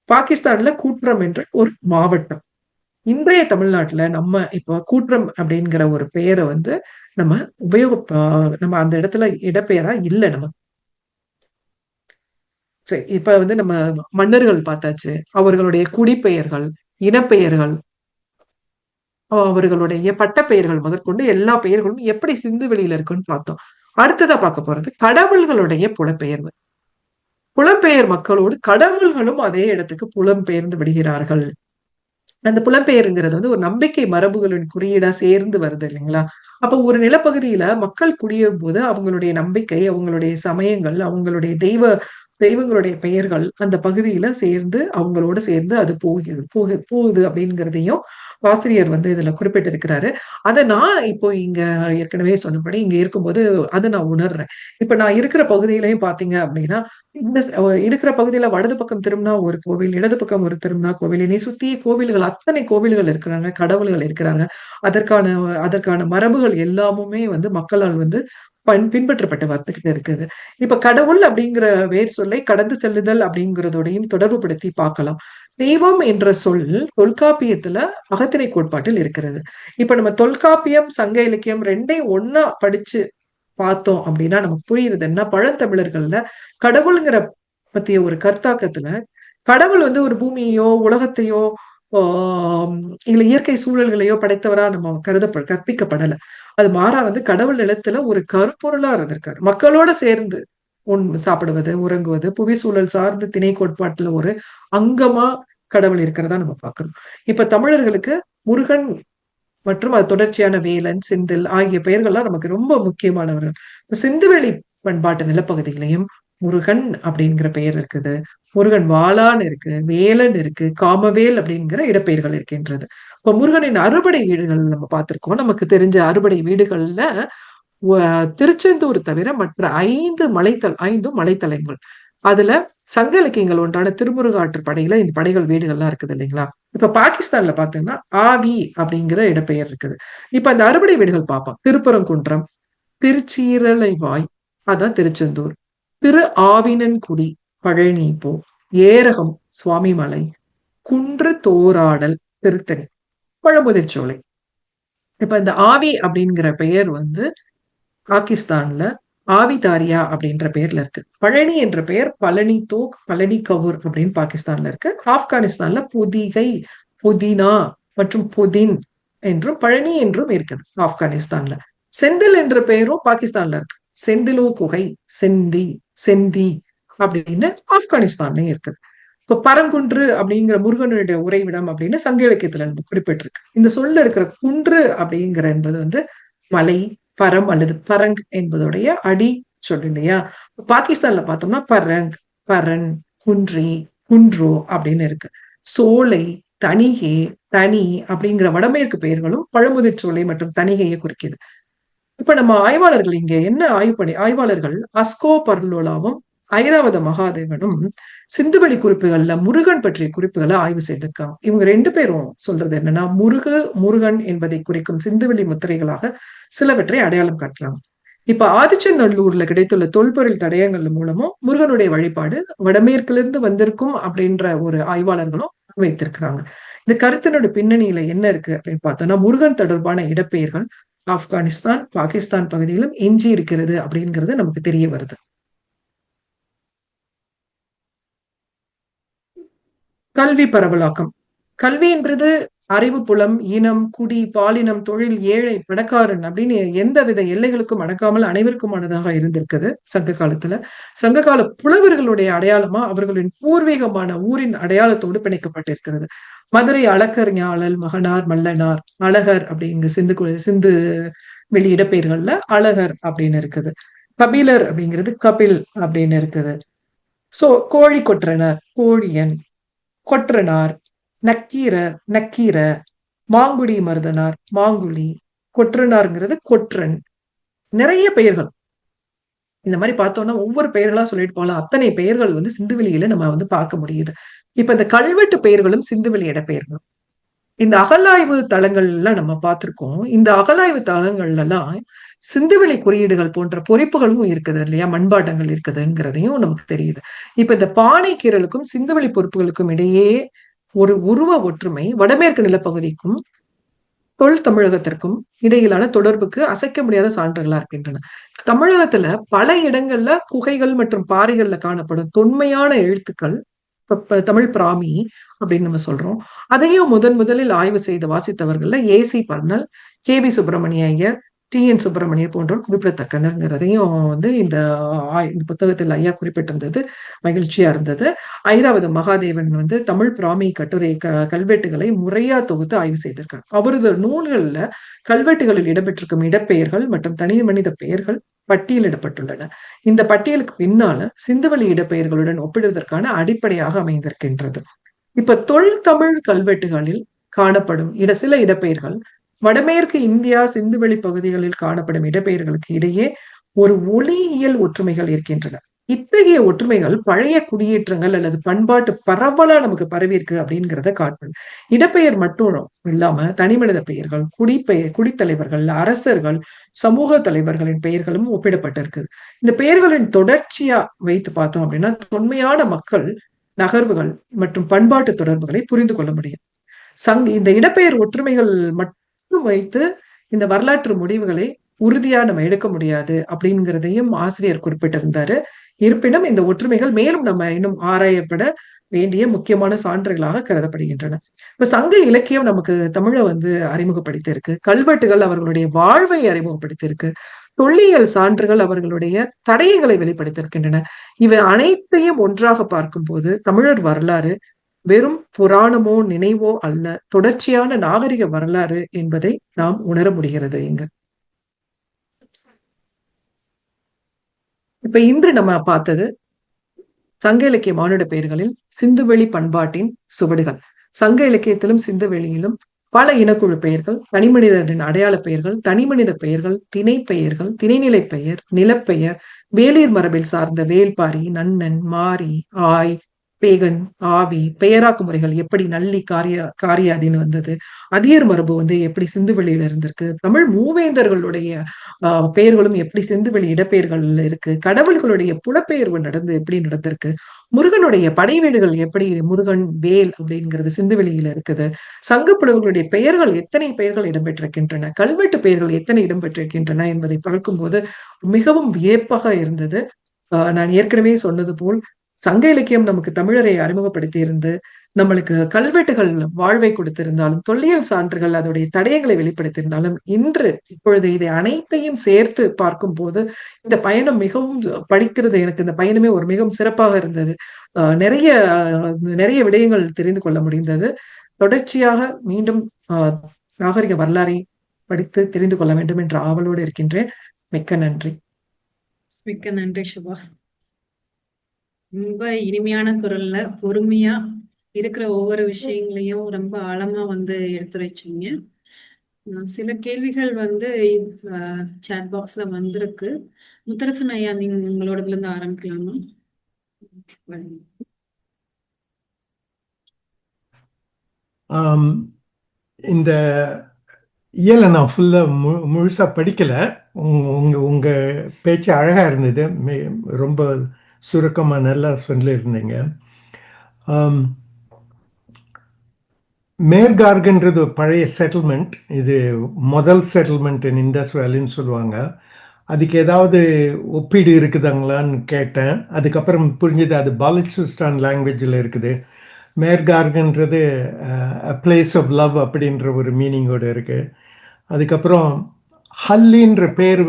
பாகிஸ்தான்ல கூற்றம் என்ற ஒரு மாவட்டம். இன்றைய தமிழ்நாட்டுல நம்ம இப்போ கூற்றம் அப்படிங்கிற ஒரு பெயரை வந்து நம்ம நம்ம அந்த இடத்துல இடப்பெயரா இல்லை நம்ம. சரி, இப்ப வந்து நம்ம மன்னர்கள் பார்த்தாச்சு, அவர்களுடைய குடிப்பெயர்கள், இனப்பெயர்கள், அவர்களுடைய பட்டப்பெயர்கள் முதற்கொண்டு எல்லா பெயர்களும் எப்படி சிந்து வெளியில இருக்குன்னு பார்த்தோம். அடுத்ததா பார்க்க போறது கடவுள்களுடைய புலப்பெயர்வு. புலம்பெயர் மக்களோடு கடவுள்களும் அதே இடத்துக்கு புலம்பெயர்ந்து விடுகிறார்கள். அந்த புலம்பெயருங்கிறது வந்து ஒரு நம்பிக்கை மரபுகளின் குறியீடா சேர்ந்து வருது இல்லைங்களா? அப்ப ஒரு நிலப்பகுதியில மக்கள் குடியேறும் போது அவங்களுடைய நம்பிக்கை, அவங்களுடைய சமயங்கள், அவங்களுடைய தெய்வங்களுடைய பெயர்கள் அந்த பகுதியில சேர்ந்து அவங்களோட சேர்ந்து அது போகுது அப்படிங்கிறதையும் ஆசிரியர் வந்து இதுல குறிப்பிட்டிருக்கிறாரு. அதை நான் இப்போ இங்க ஏற்கனவே சொன்னபடி இங்க இருக்கும்போது அதை நான் உணர்றேன். இப்ப நான் இருக்கிற பகுதியிலையும் பாத்தீங்க அப்படின்னா, இந்த இருக்கிற பகுதியில வலது பக்கம் திரும்பினா ஒரு கோவில், இடது பக்கம் ஒரு திரும்பினா கோவில், என்னை சுத்தி கோவில்கள், அத்தனை கோவில்கள் இருக்கிறாங்க, கடவுள்கள் இருக்கிறாங்க. அதற்கான அதற்கான மரபுகள் எல்லாமுமே வந்து மக்களால் வந்து பின்பற்றப்பட்டு வந்துகிட்டு இருக்குது. இப்ப கடவுள் அப்படிங்கிற வேர் சொல்லை கடந்து செல்லுதல் அப்படிங்கிறதோடையும் தொடர்பு படுத்தி பார்க்கலாம். தெய்வம் என்ற சொல் தொல்காப்பியத்துல அகத்திணை கோட்பாட்டில் இருக்கிறது. இப்ப நம்ம தொல்காப்பியம், சங்க இலக்கியம் ரெண்டையும் ஒன்னா படிச்சு பார்த்தோம் அப்படின்னா நமக்கு புரியுறது என்ன, பழந்தமிழர்கள்ல கடவுள்ங்கிற பத்திய ஒரு கருத்தாக்கத்துல கடவுள் வந்து ஒரு பூமியையோ உலகத்தையோ இல்ல இயற்கை சூழல்களையோ படைத்தவரா நம்ம கற்பிக்கப்படல. அது மாறா வந்து கடவுள் நிலத்துல ஒரு கருப்பொருளா இருந்திருக்காரு. மக்களோட சேர்ந்து சாப்பிடுவது, உறங்குவது, புவி சூழல் சார்ந்த திணை கோட்பாட்டுல ஒரு அங்கமா கடவுள் இருக்கிறதா நம்ம பார்க்கிறோம். இப்ப தமிழர்களுக்கு முருகன் மற்றும் அது தொடர்ச்சியான வேலன், செந்தில் ஆகிய பெயர்கள்லாம் நமக்கு ரொம்ப முக்கியமானவர்கள். சிந்துவெளி பண்பாட்டு நிலப்பகுதிகளையும் முருகன் அப்படிங்கிற பெயர் இருக்குது, முருகன் வாளான் இருக்கு, வேலன் இருக்கு, காமவேல் அப்படிங்கிற இடப்பெயர்கள் இருக்கின்றது. இப்ப முருகனின் அறுபடை வீடுகள் நம்ம பார்த்திருக்கோம். நமக்கு தெரிஞ்ச அறுபடை வீடுகள்ல திருச்செந்தூர் தவிர மற்ற 5 மலைத்தலங்கள். அதுல சங்க இலக்கியங்கள் ஒன்றான திருமுருகாற்று படையில இந்த படைகள் வீடுகள்லாம் இருக்குது இல்லைங்களா? இப்ப பாகிஸ்தான்ல பாத்தீங்கன்னா ஆவி அப்படிங்கிற இடப்பெயர் இருக்குது. இப்ப அந்த அறுபடை வீடுகள் பார்ப்போம். திருப்பரங்குன்றம், திருச்சீரலைவாய், அதான் திருச்செந்தூர், திரு ஆவினன்குடி, பழனி இப்போ, ஏரகம், சுவாமிமலை, குன்று தோராடல், திருத்தணி, பழமுதிர்ச்சோலை. இப்ப இந்த ஆவி அப்படிங்கிற பெயர் வந்து பாகிஸ்தான்ல ஆவிதாரியா அப்படின்ற பெயர்ல இருக்கு. பழனி என்ற பெயர் பழனி தோக், பழனி கவுர் அப்படின்னு பாகிஸ்தான்ல இருக்கு. ஆப்கானிஸ்தான்ல புதிகை, புதினா மற்றும் புதின் என்றும் பழனி என்றும் இருக்குது ஆப்கானிஸ்தான்ல. செந்தில் என்ற பெயரும் பாகிஸ்தான்ல இருக்கு. செந்திலோ குகை, செந்தி, செந்தி அப்படின்னு ஆப்கானிஸ்தான்லயும் இருக்குது. இப்ப பரங்குன்று அப்படிங்கிற முருகனுடைய உறைவிடம் அப்படின்னு சங்க இலக்கியத்துல குறிப்பிட்டிருக்கு. இந்த சொல்ல இருக்கிற குன்று அப்படிங்கிற என்பது வந்து மலை, பரம் அல்லது பரங் என்பதுடைய அடி சொல் இல்லையா? பாகிஸ்தான்ல பார்த்தோம்னா பரங், பரன், குன்றி, குன்றோ அப்படின்னு இருக்கு. சோலை, தணிகை, தனி அப்படிங்கிற வடமேற்கு பெயர்களும் பழமுதிர் சோலை மற்றும் தணிகையை குறிக்குது. இப்ப நம்ம ஆய்வாளர்கள் இங்க என்ன ஆய்வாளர்கள் அஸ்கோ பர்லோலாவும் ஐராவத மகாதேவனும் சிந்துவெளி குறிப்புகள்ல முருகன் பற்றிய குறிப்புகளை ஆய்வு செய்திருக்காங்க. இவங்க 2 பேரும் சொல்றது என்னன்னா, முருகன் என்பதை குறிக்கும் சிந்துவெளி முத்திரைகளாக சிலவற்றை அடையாளம் காட்டுறாங்க. இப்ப ஆதிச்சநல்லூர்ல கிடைத்துள்ள தொல்பொருள் தடயங்கள் மூலமும் முருகனுடைய வழிபாடு வடமேற்கிலிருந்து வந்திருக்கும் அப்படின்ற ஒரு ஆய்வாளர்களும் வைத்திருக்கிறாங்க. இந்த கருத்தினோட பின்னணியில என்ன இருக்கு அப்படின்னு பார்த்தோம்னா, முருகன் தொடர்பான இடப்பெயர்கள் ஆப்கானிஸ்தான், பாகிஸ்தான் பகுதியிலும் எஞ்சி இருக்கிறது அப்படிங்கிறது நமக்கு தெரிய வருது. கல்வி பரவலாக்கம். கல்வி என்றது அறிவு புலம், இனம், குடி, பாலினம், தொழில், ஏழை, பணக்காரன் அப்படின்னு எந்தவித எல்லைகளுக்கும் அடக்காமல் அனைவருக்குமானதாக இருந்திருக்குது சங்க காலத்துல. சங்க கால புலவர்களுடைய அடையாளமா அவர்களின் பூர்வீகமான ஊரின் அடையாளத்தோடு பிணைக்கப்பட்டிருக்கிறது. மதுரை அளக்கர் ஞாழல் மகனார் மல்லனார், அழகர் அப்படிங்கிற சிந்து வெளி இடப்பெயர்கள்ல அழகர் அப்படின்னு இருக்குது. கபிலர் அப்படிங்கிறது கபில் அப்படின்னு இருக்குது. சோ கோழி கொற்றனர், கோழியன், கொற்றனார், நக்கீரர், நக்கீர, மாங்குடி மருதனார், மாங்குழி, கொற்றனார்ங்கிறது கொற்றன். நிறைய பெயர்கள் இந்த மாதிரி பார்த்தோம்னா ஒவ்வொரு பெயர்களா சொல்லிட்டு போகலாம். அத்தனை பெயர்கள் வந்து சிந்துவெளியில நம்ம வந்து பார்க்க முடியுது. இப்ப இந்த கல்வெட்டு பெயர்களும் சிந்துவெளி இடப்பெயர்களும் இந்த அகழாய்வு தளங்கள்லாம் நம்ம பார்த்திருக்கோம். இந்த அகழாய்வு தளங்கள்ல எல்லாம் சிந்துவெளி குறியீடுகள் போன்ற பொறிப்புகளும் இருக்குது இல்லையா, மண்பாட்டங்கள் இருக்குதுங்கிறதையும் நமக்கு தெரியுது. இப்ப இந்த பானை கீறலுக்கும் சிந்துவெளி பொறுப்புகளுக்கும் இடையே ஒரு உருவ ஒற்றுமை வடமேற்கு நிலப்பகுதிக்கும் தொல் தமிழகத்திற்கும் இடையிலான தொடர்புக்கு அசைக்க முடியாத சான்றுகளா இருக்கின்றன. தமிழகத்துல பல இடங்கள்ல குகைகள் மற்றும் பாறைகள்ல காணப்படும் தொன்மையான எழுத்துக்கள், தமிழ் பிராமி அப்படின்னு நம்ம சொல்றோம். அதையும் முதலில் ஆய்வு செய்து வாசித்தவர்கள்ல A C Burnell, K P Subramania Iyer, T N. Subramaniyar போன்றோர் குறிப்பிடத்தக்கனர்ங்கிறதையும் இந்த புத்தகத்தில் ஐயா குறிப்பிட்டிருந்தது மகிழ்ச்சியா இருந்தது. ஐராவதம் மகாதேவன் தமிழ் பிராமி கட்டுரை கல்வெட்டுகளை முறையா தொகுத்து ஆய்வு செய்திருக்கார். அவரது நூல்கள்ல கல்வெட்டுகளில் இடம்பெற்றிருக்கும் இடப்பெயர்கள் மற்றும் தனி மனித பெயர்கள் பட்டியலிடப்பட்டுள்ளன. இந்த பட்டியலுக்கு பின்னால சிந்துவெளி இடப்பெயர்களுடன் ஒப்பிடுவதற்கான அடிப்படையாக அமைந்திருக்கின்றது. இப்ப தொல் தமிழ் கல்வெட்டுகளில் காணப்படும் சில இடப்பெயர்கள் வடமேற்கு இந்தியா சிந்துவெளி பகுதிகளில் காணப்படும் இடப்பெயர்களுக்கு இடையே ஒரு ஒளியியல் ஒற்றுமைகள் இருக்கின்றன. இத்தகைய ஒற்றுமைகள் பழைய குடியேற்றங்கள் அல்லது பண்பாட்டு பரவலா நமக்கு பரவி இருக்கு அப்படிங்கிறத காட்டும். இடப்பெயர் மட்டும் இல்லாம தனிமனித பெயர்கள், குடித்தலைவர்கள், அரசர்கள், சமூக தலைவர்களின் பெயர்களும் ஒப்பிடப்பட்டிருக்கு. இந்த பெயர்களின் தொடர்ச்சியா வைத்து பார்த்தோம் அப்படின்னா தொன்மையான மக்கள் நகர்வுகள் மற்றும் பண்பாட்டு தொடர்புகளை புரிந்து கொள்ள முடியும். இந்த இடப்பெயர் ஒற்றுமைகள் மட்டும் வைத்து இந்த வரலாற்று முடிவுகளை உறுதியா நம்ம எடுக்க முடியாது அப்படிங்கிறதையும் ஆசிரியர் குறிப்பிட்டிருந்தாரு. இருப்பினும் இந்த ஒற்றுமைகள் மேலும் நம்ம இன்னும் ஆராயப்பட வேண்டிய முக்கியமான சான்றுகளாக கருதப்படுகின்றன. இப்ப சங்க இலக்கியம் நமக்கு தமிழை அறிமுகப்படுத்தி இருக்கு. கல்வெட்டுகள் அவர்களுடைய வாழ்வை அறிமுகப்படுத்தி இருக்கு. தொல்லியல் சான்றுகள் அவர்களுடைய தடயங்களை வெளிப்படுத்தியிருக்கின்றன. இவை அனைத்தையும் ஒன்றாக பார்க்கும்போது தமிழர் வரலாறு வெறும் புராணமோ நினைவோ அல்ல, தொடர்ச்சியான நாகரிக வரலாறு என்பதை நாம் உணர முடிகிறது இங்கு. இப்ப இன்று நம்ம பார்த்தது சங்க இலக்கிய மானுட பெயர்களில் சிந்துவெளி பண்பாட்டின் சுவடுகள். சங்க இலக்கியத்திலும் சிந்துவெளியிலும் பல இனக்குழு பெயர்கள், தனிமனிதரின் அடையாள பெயர்கள், தனிமனித பெயர்கள், திணை பெயர்கள், திணைநிலை பெயர், நிலப்பெயர், வேளிர் மரபில் சார்ந்த வேல்பாரி, நன்னன், மாரி, ஆய், பேகன், ஆவி, பெயராக்கு முறைகள் எப்படி நல்லி காரியாதின்னு வந்தது, அதியர் மரபு எப்படி சிந்துவெளியில இருந்திருக்கு, தமிழ் மூவேந்தர்களுடைய பெயர்களும் எப்படி சிந்துவெளி இடப்பெயர்கள் இருக்கு, கடவுள்களுடைய புலப்பெயர்வு எப்படி நடந்திருக்கு, முருகனுடைய படை வீடுகள் எப்படி முருகன் வேல் அப்படிங்கிறது சிந்துவெளியில இருக்குது, சங்க புலவர்களுடைய பெயர்கள் எத்தனை பெயர்கள் இடம்பெற்றிருக்கின்றன, கல்வெட்டு பெயர்கள் எத்தனை இடம்பெற்றிருக்கின்றன என்பதை பார்க்கும்போது மிகவும் வியப்பாக இருந்தது. நான் ஏற்கனவே சொன்னது போல் சங்க இலக்கியம் நமக்கு தமிழரை அறிமுகப்படுத்தி இருந்து நம்மளுக்கு கல்வெட்டுகள் வாழ்வை கொடுத்திருந்தாலும், தொல்லியல் சான்றுகள் அதோடைய தடயங்களை வெளிப்படுத்தியிருந்தாலும், இப்பொழுது இதை அனைத்தையும் சேர்த்து பார்க்கும் போது இந்த பயணம் மிகவும் படிக்கிறது எனக்கு இந்த பயணமே ஒரு மிகவும் சிறப்பாக இருந்தது. நிறைய விடயங்கள் தெரிந்து கொள்ள முடிந்தது. தொடர்ச்சியாக மீண்டும் நாகரிக வரலாறை படித்து தெரிந்து கொள்ள வேண்டும் என்ற ஆவலோடு இருக்கின்றேன். மிக்க நன்றி. மிக்க நன்றி சுபா. ரொம்ப இனிமையான குரல்ல பொறுமையா இருக்கிற ஒவ்வொரு விஷயங்களையும் ரொம்ப ஆழமா எடுத்துரைச்சீங்க. சில கேள்விகள் சாட் பாக்ஸ்ல வந்திருக்கு. முத்தரசன் ஐயா, நீங்க உங்களோடதுல இருந்து ஆரம்பிக்கலாமா? இந்த இயலை நான் ஃபுல்லா முழுசா படிக்கல. உங்க பேச்சு அழகா இருந்தது. ரொம்ப சுருக்கமா நல்லா சொல்லியிருந்தீங்க. மேர்கார்கன்றது ஒரு பழைய செட்டில்மெண்ட். இது முதல் செட்டில்மெண்ட் இன் இண்டஸ் வேலின்னு சொல்லுவாங்க. அதுக்கு ஏதாவது ஒப்பீடு இருக்குதுங்களான்னு கேட்டேன். அதுக்கப்புறம் புரிஞ்சது அது பாலுச்சிஸ்தான் லாங்குவேஜில் இருக்குது. மேர்கார்கன்றது அ பிளேஸ் ஆஃப் லவ் அப்படின்ற ஒரு மீனிங்கோடு இருக்குது. அதுக்கப்புறம் ஹல்லின்ற பேர்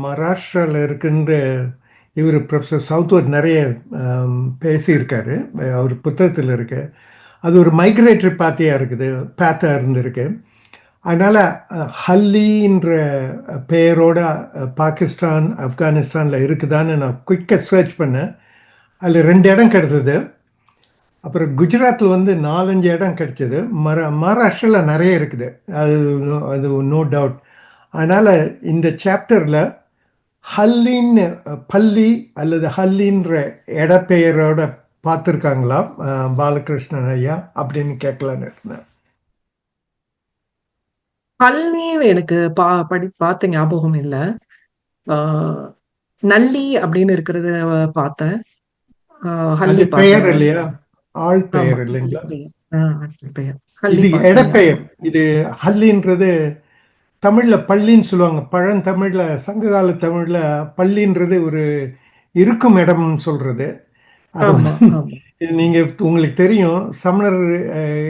மகாராஷ்டிராவில் இருக்குன்ற இவர் ப்ரொஃபஸர் சவுத்வர்ட் நிறைய பேசியிருக்காரு. அவர் புத்தகத்தில் இருக்கு. அது ஒரு மைக்ரேட்டரி பேத்தாக இருந்திருக்கு. அதனால் ஹல்லின்ற பெயரோட பாகிஸ்தான், ஆப்கானிஸ்தானில் இருக்குதான்னு நான் குயிக்காக சர்ச் பண்ணேன். அதில் 2 இடம் கிடைத்தது. அப்புறம் குஜராத்தில் 4-5 இடம் கிடைச்சது. மகாராஷ்டிராவில் நிறைய இருக்குது. அது நோ டவுட். அதனால் இந்த சாப்டரில் ஹல்லின்னு பள்ளி அல்லது ஹல்லின்ற இடப்பெயரோட பார்த்துருக்காங்களா பாலகிருஷ்ணன் ஐயா அப்படின்னு கேட்கலான்னு இருந்தேன். ஹல்லின்னு எனக்கு பார்த்த ஞாபகம் இல்லை. நல்லி அப்படின்னு இருக்கிறத பார்த்தேன். ஹல்லி பெயர் இல்லையா, ஆள் பெயர் இல்லைங்களா? ஆட்கள் பெயர் இது ஹல்லிப்பாட்டு ஐயா. இடப்பெயர். இது ஹல்லின்றது தமிழ்ல பள்ளின்னு சொல்லுவாங்க. பழந்தமிழ்ல சங்ககால தமிழ்ல பள்ளின்றது ஒரு இருக்கும் இடம்னு சொல்றது. அது ஆமா வந்து ஆமா. இது நீங்க உங்களுக்கு தெரியும். சமணர்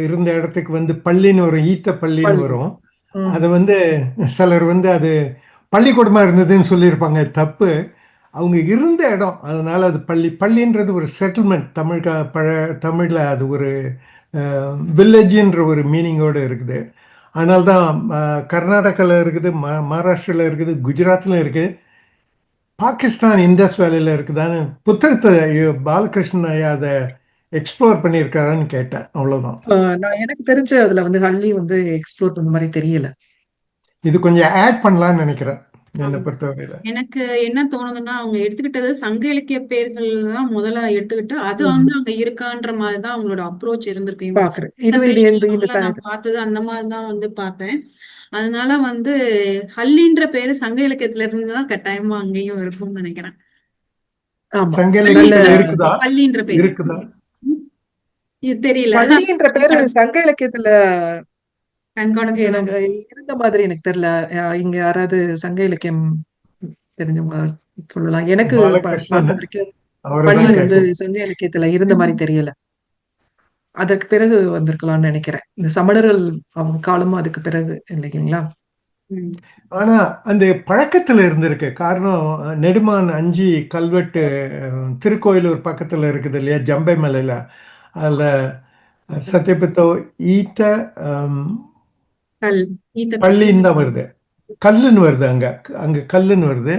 இருந்த இடத்துக்கு வந்து பள்ளின்னு வரும், ஈத்த பள்ளின்னு பள்ளி. வரும். ம். அதை வந்து சிலர் வந்து அது பள்ளிக்கூடமா இருந்ததுன்னு சொல்லியிருப்பாங்க. தப்பு. அவங்க இருந்த இடம், அதனால அது பள்ளி. பள்ளின்றது ஒரு செட்டில்மெண்ட். தமிழ்ல அது ஒரு வில்லேஜ்ன்ற ஒரு மீனிங்கோடு இருக்குது. அதனால தான் கர்நாடகாவில் இருக்குது, மகாராஷ்டிராவில் இருக்குது, குஜராத்தில் இருக்குது, பாகிஸ்தான் இண்டஸ் வேலையில் இருக்குதான்னு புத்தகத்தை பாலகிருஷ்ணன் ஐயா அதை எக்ஸ்ப்ளோர் பண்ணியிருக்காருன்னு கேட்டேன். அவ்வளோதான். நான் எனக்கு தெரிஞ்சு அதுல வந்து ஹள்ளி வந்து எக்ஸ்ப்ளோர் பண்ண மாதிரி தெரியல. இது கொஞ்சம் ஆட் பண்ணலாம்னு நினைக்கிறேன் என்னை ஆமா. பொறுத்தவரையில. எனக்கு என்ன தோணுதுன்னா அவங்க எடுத்துக்கிட்டது சங்க இலக்கிய பெயர்கள் தான் முதல்ல எடுத்துக்கிட்டு அது ம். வந்து அங்க இருக்கான்ற மாதிரி தான் அவங்களோட அப்ரோச் இருந்திருக்கு. பாக்குறேன். இது சங்க இது இலக்கிய இந்த இந்த நூல்ல நான் பார்த்தது அந்த மாதிரி தான் வந்து பார்த்தேன். அதனால வந்து ஹல்லின்ற பேரு சங்க இலக்கியத்துல இருந்து தான் கட்டாயமா அங்கேயும் இருக்கும்னு நினைக்கிறேன். ஆமா. சங்க நல்ல இலக்கியத்தில் இருக்குதா? பள்ளின்ற பேரு இருக்குதா? இது தெரியல. அதான் பள்ளின்ற பேரு சங்க இலக்கியத்துல கண்கார்டன்ஸ்ல தான் எனக்கு இருந்த மாதிரி எனக்கு தெரியல. இங்க யாராவது சங்க இலக்கியம் தெரிஞ்சவங்க சொல்லலாம். எனக்கு பார்த்த பாலகிருஷ்ணன் வரைக்கும் அவரை பள்ளி தான் வந்து கேட்கணும். சங்க இலக்கியத்துல இருந்த மாதிரி தெரியல. அதற்கு பிறகு வந்திருக்கலாம்னு நினைக்கிறேன். இந்த சமணர்கள் அவங்க காலமும் அதுக்கு பிறகு இல்லைங்களா? ம். ஆனா அந்த பழக்கத்துல இருந்திருக்கு. காரணம் நெடுமான் 5 கல்வெட்டு திருக்கோயிலூர் பக்கத்துல இருக்குது இல்லையா, ஜம்பை மலையில. அதுல சத்யபித்தோ ஈட்ட கல் ஈத்த கல் பள்ளின்னு தான் வருது, கல்லுன்னு வருது. அங்க அங்க கல்லுன்னு வருது.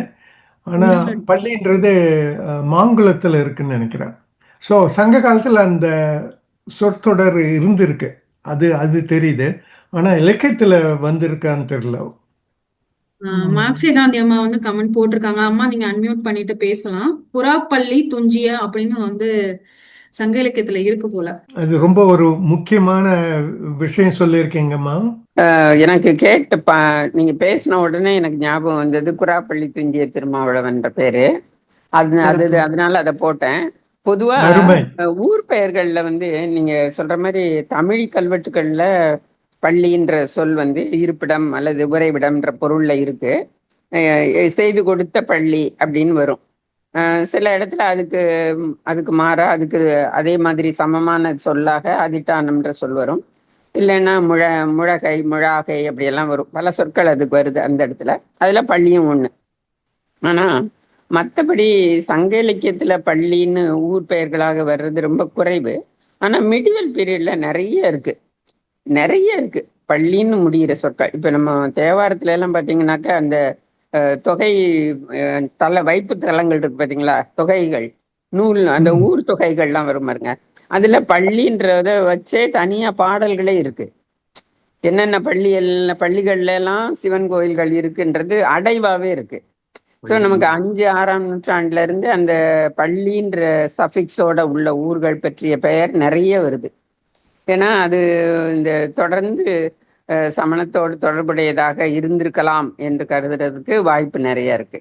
ஆனா இன்னொரு பள்ளின்றது மாங்குளத்துல இருக்குன்னு நினைக்கிறேன். ஸோ சங்க காலத்துல அந்த சொற்றொடர் இருந்திருக்கு. அது அது தெரியுது. ஆனா இலக்கியத்துல வந்திருக்கான்னு தெரியல. மார்க்சிய காந்தி அம்மா வந்து கமெண்ட் போட்டிருக்காங்க. அம்மா நீங்க அன்மியூட் பண்ணிட்டு பேசலாம். புறாப்பள்ளி துஞ்சிய அப்படின்னு வந்து சங்க இலக்கியத்துல இருக்கு போல. அது ரொம்ப ஒரு முக்கியமான விஷயம் சொல்லியிருக்கீங்கம்மா. எனக்கு நீங்க பேசின உடனே எனக்கு ஞாபகம் வந்தது புறாப்பள்ளி துஞ்சிய திருமாவளவன்ற பேரு. அதனால அதை போட்டேன். பொதுவா அருமை. ஊர் பெயர்கள்ல வந்து நீங்க சொல்ற மாதிரி தமிழ் கல்வெட்டுகள்ல பள்ளின்ற சொல் வந்து இருப்பிடம் அல்லது உறைவிடம்ன்ற பொருள்ல இருக்கு. செய்து கொடுத்த பள்ளி அப்படின்னு வரும். சில இடத்துல அதுக்கு மாறா அதுக்கு அதே மாதிரி சமமான சொல்லாக அதிட்டானம்ன்ற சொல் வரும். இல்லைன்னா முழகை முழாகை அப்படியெல்லாம் வரும். பல சொற்கள் அதுக்கு வருது அந்த இடத்துல. அதுல பள்ளியும் ஒண்ணு. ஆனா மற்றபடி சங்க இலக்கியத்துல பள்ளின்னு ஊர் பெயர்களாக வர்றது ரொம்ப குறைவு. ஆனா மிடிவல் பீரியட்ல நிறைய இருக்கு பள்ளின்னு முடிகிற சொற்கள். இப்ப நம்ம தேவாரத்துல எல்லாம் பாத்தீங்கன்னாக்கா அந்த தொகை வைப்பு தலங்கள் இருக்கு பாத்தீங்களா, தொகைகள் நூல், அந்த ஊர் தொகைகள்லாம் வரும் பாருங்க. அதுல பள்ளின்றத வச்சே தனியா பாடல்களே இருக்கு. என்னென்ன பள்ளிகள்ல எல்லாம் சிவன் கோயில்கள் இருக்குன்றது அடைவாவே இருக்கு. ஸோ நமக்கு 5-6ஆம் நூற்றாண்டுல இருந்து அந்த பள்ளின்ற சஃபிக்ஸோட உள்ள ஊர்கள் பற்றிய பெயர் நிறைய வருது. ஏன்னா அது இந்த தொடர்ந்து சமணத்தோடு தொடர்புடையதாக இருந்திருக்கலாம் என்று கருதுறதுக்கு வாய்ப்பு நிறைய இருக்கு.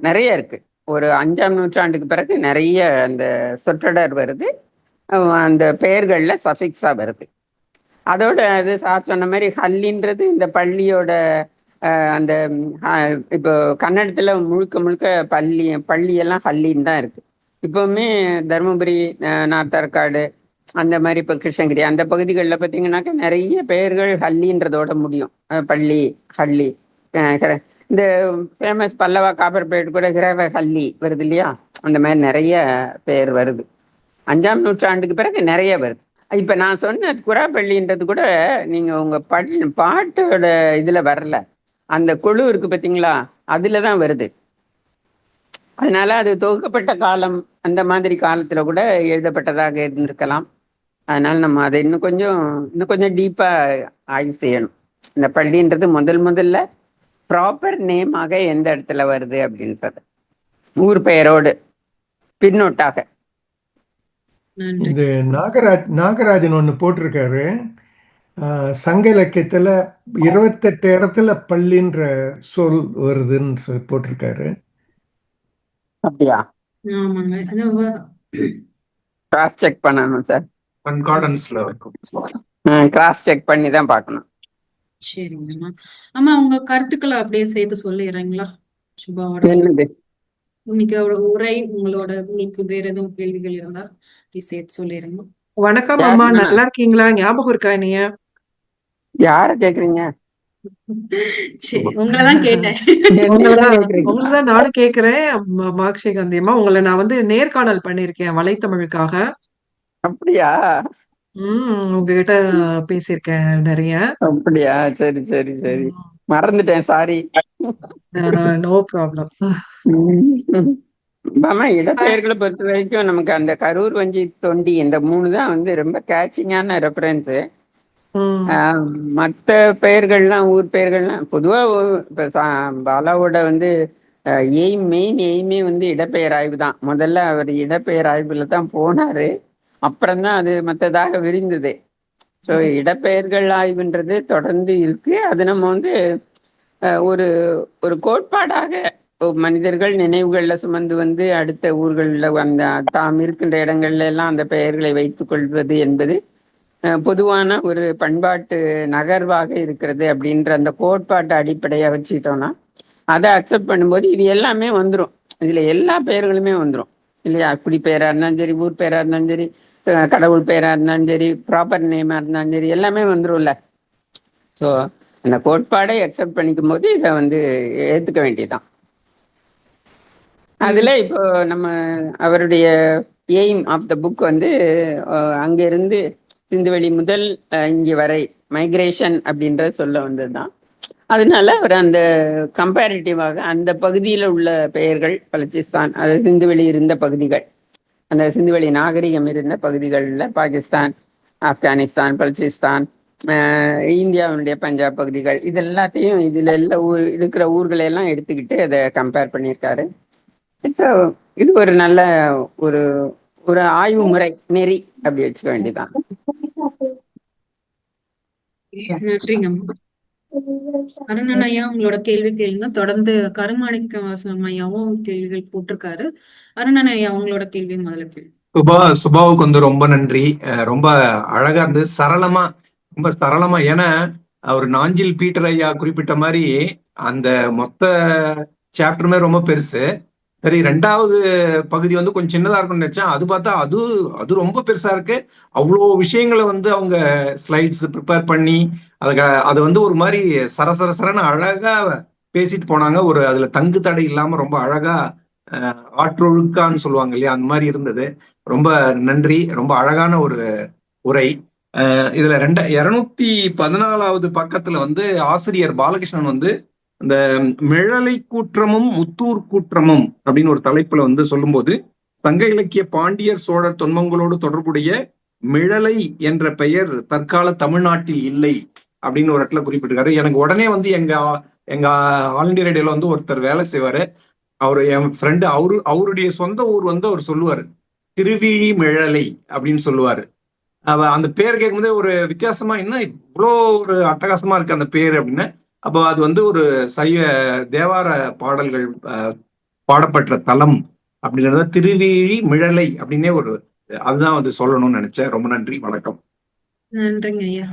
நிறைய இருக்கு. ஒரு 5ஆம் நூற்றாண்டுக்கு பிறகு நிறைய அந்த சொற்றொடர் வருது, அந்த பெயர்கள்ல சஃபிக்ஸா வருது. அதோட அது சார் சொன்ன மாதிரி ஹல்லின்றது இந்த பள்ளியோட அந்த இப்போ கன்னடத்துல முழுக்க பள்ளியெல்லாம் ஹல்லின்னு தான் இருக்கு. இப்பவுமே தருமபுரி, நார்த்தார்காடு, அந்த மாதிரி இப்போ கிருஷ்ணகிரி அந்த பகுதிகளில் பார்த்தீங்கன்னாக்கா நிறைய பெயர்கள் ஹல்லின்றதோட முடியும். பள்ளி, ஹல்லி, இந்த ஃபேமஸ் பல்லவா காப்பர்பேட் கூட கிரவ ஹல்லி வருது இல்லையா, அந்த மாதிரி நிறைய பெயர் வருது. 5ஆம் நூற்றாண்டுக்கு பிறகு நிறைய வருது. இப்ப நான் சொன்ன குராப்பள்ளின்றது கூட நீங்க உங்க பாட்டோட இதுல வரல, அந்த குழு இருக்கு பார்த்தீங்களா, அதுலதான் வருது. அதனால அது தொகுக்கப்பட்ட காலம், அந்த மாதிரி காலத்துல கூட எழுதப்பட்டதாக இருந்திருக்கலாம். அதனால நம்ம அதை இன்னும் கொஞ்சம் டீப்பா ஆய்வு செய்யணும். இந்த பள்ளின்றது முதல்ல ப்ராப்பர் நேமாக எந்த இடத்துல வருது அப்படின்றது ஊர் பெயரோடு பின்னொட்டாக. இது நாகராஜன் ஒன்று போட்டிருக்காரு. சங்க இலக்கியத்துல 28 இடத்துல பள்ளின்ற சொல் வருதுன்னு சொல்லி போட்டிருக்காரு. அப்படியா? ஆமாங்க. கிராஸ் செக் பண்ணணும் சார். கன்கார்டன்ஸ்ல கிராஸ் செக் பண்ணி தான் பார்க்கணும். சரிங்கம்மா. அம்மா உங்க கருத்துக்களை அப்படியே சேர்த்து சொல்லிடுறீங்களா சுபாவோட? என்னது? இன்னைக்கு உரை உங்களுக்கு வேற எதுவும் கேள்விகள் இருந்தா அப்படியே சேர்த்து சொல்லிடுங்க. வணக்கம் யார் அம்மா, நானா? நல்லா இருக்கீங்களா? ஞாபகம் இருக்கா நீங்க? யார கேக்குறீங்க? சரி, உங்களதான் கேட்டேன். உங்களதான் கேக்குறீங்களா? உங்களதான் நானும் கேக்குறேன். மார்க்ஷி காந்தி அம்மா, உங்களை நான் வந்து நேர்காணல் பண்ணியிருக்கேன் வலைத்தமிழுக்காக. அப்படியா? உங்ககிட்ட பேசியிருக்கேன் நிறைய. அப்படியா? சரி சரி சரி, மறந்துட்டேன், சாரி. No problem. ஆமா, இடப்பெயர்களை பொறுத்த வரைக்கும் நமக்கு அந்த கரூர், வஞ்சி, தொண்டி இந்த 3 தான் வந்து ரொம்ப கேட்சிங்கான ரெஃபரன்ஸ். மற்ற பெயர்கள்லாம், ஊர் பெயர்கள்லாம் பொதுவா இப்ப பாலாவோட வந்து மெயின் எய்மே வந்து இடப்பெயர் ஆய்வு தான். முதல்ல அவர் இடப்பெயர் ஆய்வுல தான் போனாரு, அப்புறம்தான் அது மற்றதாக விரிந்தது. ஸோ இடப்பெயர்கள் ஆய்வுன்றது தொடர்ந்து இருக்கு. அது நம்ம வந்து ஒரு ஒரு கோட்பாடாக மனிதர்கள் நினைவுகள்ல சுமந்து வந்து அடுத்த ஊர்களில் அந்த தாம் இருக்கின்ற இடங்கள்ல எல்லாம் அந்த பெயர்களை வைத்துக் கொள்வது என்பது பொதுவான ஒரு பண்பாட்டு நகர்வாக இருக்கிறது அப்படின்ற அந்த கோட்பாட்டை அடிப்படையா வச்சுக்கிட்டோம்னா அதை அக்செப்ட் பண்ணும்போது இது எல்லாமே வந்துடும். இதுல எல்லா பெயர்களுமே வந்துடும் இல்லையா? குடி பெயரா இருந்தாலும் சரி, ஊர் பெயரா இருந்தாலும் சரி, கடவுள் பெயரா இருந்தாலும் சரி, ப்ராப்பர் நேமா இருந்தாலும் சரி, எல்லாமே வந்துடும்ல. ஸோ அந்த கோட்பாடை அக்செப்ட் பண்ணிக்கும் போது இதை வந்து ஏத்துக்க வேண்டியதுதான். அதுல இப்போ நம்ம அவருடைய எய்ம் ஆஃப் த புக் வந்து அங்கிருந்து சிந்துவெளி முதல் இங்கே வரை மைக்ரேஷன் அப்படின்ற சொல்ல வந்ததுதான். அதனால அவர் அந்த கம்பேரிட்டிவாக அந்த பகுதியில் உள்ள பெயர்கள், பலூச்சிஸ்தான், அது சிந்துவெளி இருந்த பகுதிகள், அந்த சிந்துவெளி நாகரிகம் இருந்த பகுதிகளில் பாகிஸ்தான், ஆப்கானிஸ்தான், பலூச்சிஸ்தான், இந்தியாவுடைய பஞ்சாப் பகுதிகள், இது எல்லாத்தையும் இதுல எல்லாம் இருக்கிற ஊர்களை எல்லாம் எடுத்துக்கிட்டு அதை கம்பேர் பண்ணியிருக்காரு. இது ஒரு நல்ல ஒரு ஒரு ஆய்வு முறை நெறி அப்படி வச்சுக்க வேண்டியதான். நன்றிங்கம்மா. அருணன் ஐயா உங்களோட கேள்வி கேளுங்க. தொடர்ந்து கருமாணிக்கவாசன் ஐயாவும் கேள்விகள் போட்டிருக்காரு. அருணன் ஐயா உங்களோட கேள்வி முதல்ல கேள்வி. சுபாவுக்கு வந்து ரொம்ப நன்றி. ரொம்ப அழகா இருந்து ரொம்ப சரளமா. ஏன்னா அவர் நாஞ்சில் பீட்டர் ஐயா குறிப்பிட்ட மாதிரி அந்த மொத்த சாப்டருமே ரொம்ப பெருசு. சரி, 2வது பகுதி வந்து கொஞ்சம் சின்னதா இருக்கும்னு நினைச்சேன். அது பார்த்தா அது ரொம்ப பெருசா இருக்கு. அவ்வளோ விஷயங்களை வந்து அவங்க ஸ்லைட்ஸ் ப்ரிப்பேர் பண்ணி அதை வந்து ஒரு மாதிரி சரசரன்னு அழகா பேசிட்டு போனாங்க. அதுல தங்கு தடை இல்லாம ரொம்ப அழகா ஆற்றொழுக்கான்னு சொல்லுவாங்க இல்லையா, அந்த மாதிரி இருந்தது. ரொம்ப நன்றி. ரொம்ப அழகான ஒரு உரை. இதுல 214வது பக்கத்துல வந்து ஆசிரியர் பாலகிருஷ்ணன் வந்து இந்த மிழலை கூற்றமும் முத்தூர் கூற்றமும் அப்படின்னு ஒரு தலைப்புல வந்து சொல்லும்போது, சங்க இலக்கிய பாண்டியர் சோழர் தொன்மங்களோடு தொடர்புடைய மிழலை என்ற பெயர் தற்கால தமிழ்நாட்டில் இல்லை அப்படின்னு ஒரு இடத்துல குறிப்பிட்டிருக்காரு. எனக்கு உடனே வந்து எங்க ஆல் இண்டியா ரேடியோல வந்து ஒருத்தர் வேலை செய்வாரு. அவரு என் ஃப்ரெண்டு. அவருடைய சொந்த ஊர் வந்து அவர் சொல்லுவாரு திருவிழி மிழலை அப்படின்னு சொல்லுவாரு. அந்த பேர் கேட்கும்போதே ஒரு வித்தியாசமா, என்ன இவ்வளோ ஒரு அட்டகாசமா இருக்கு அந்த பேர் அப்படின்னு. அப்போ அது வந்து ஒரு சைவ தேவார பாடல்கள் பாடப்பட்ட தலம் அப்படின்றத திருவிழி மிழலை அப்படின்னே அதுதான் வந்து சொல்லணும்னு நினைச்சேன். ரொம்ப நன்றி, வணக்கம். நன்றிங்க ஐயா.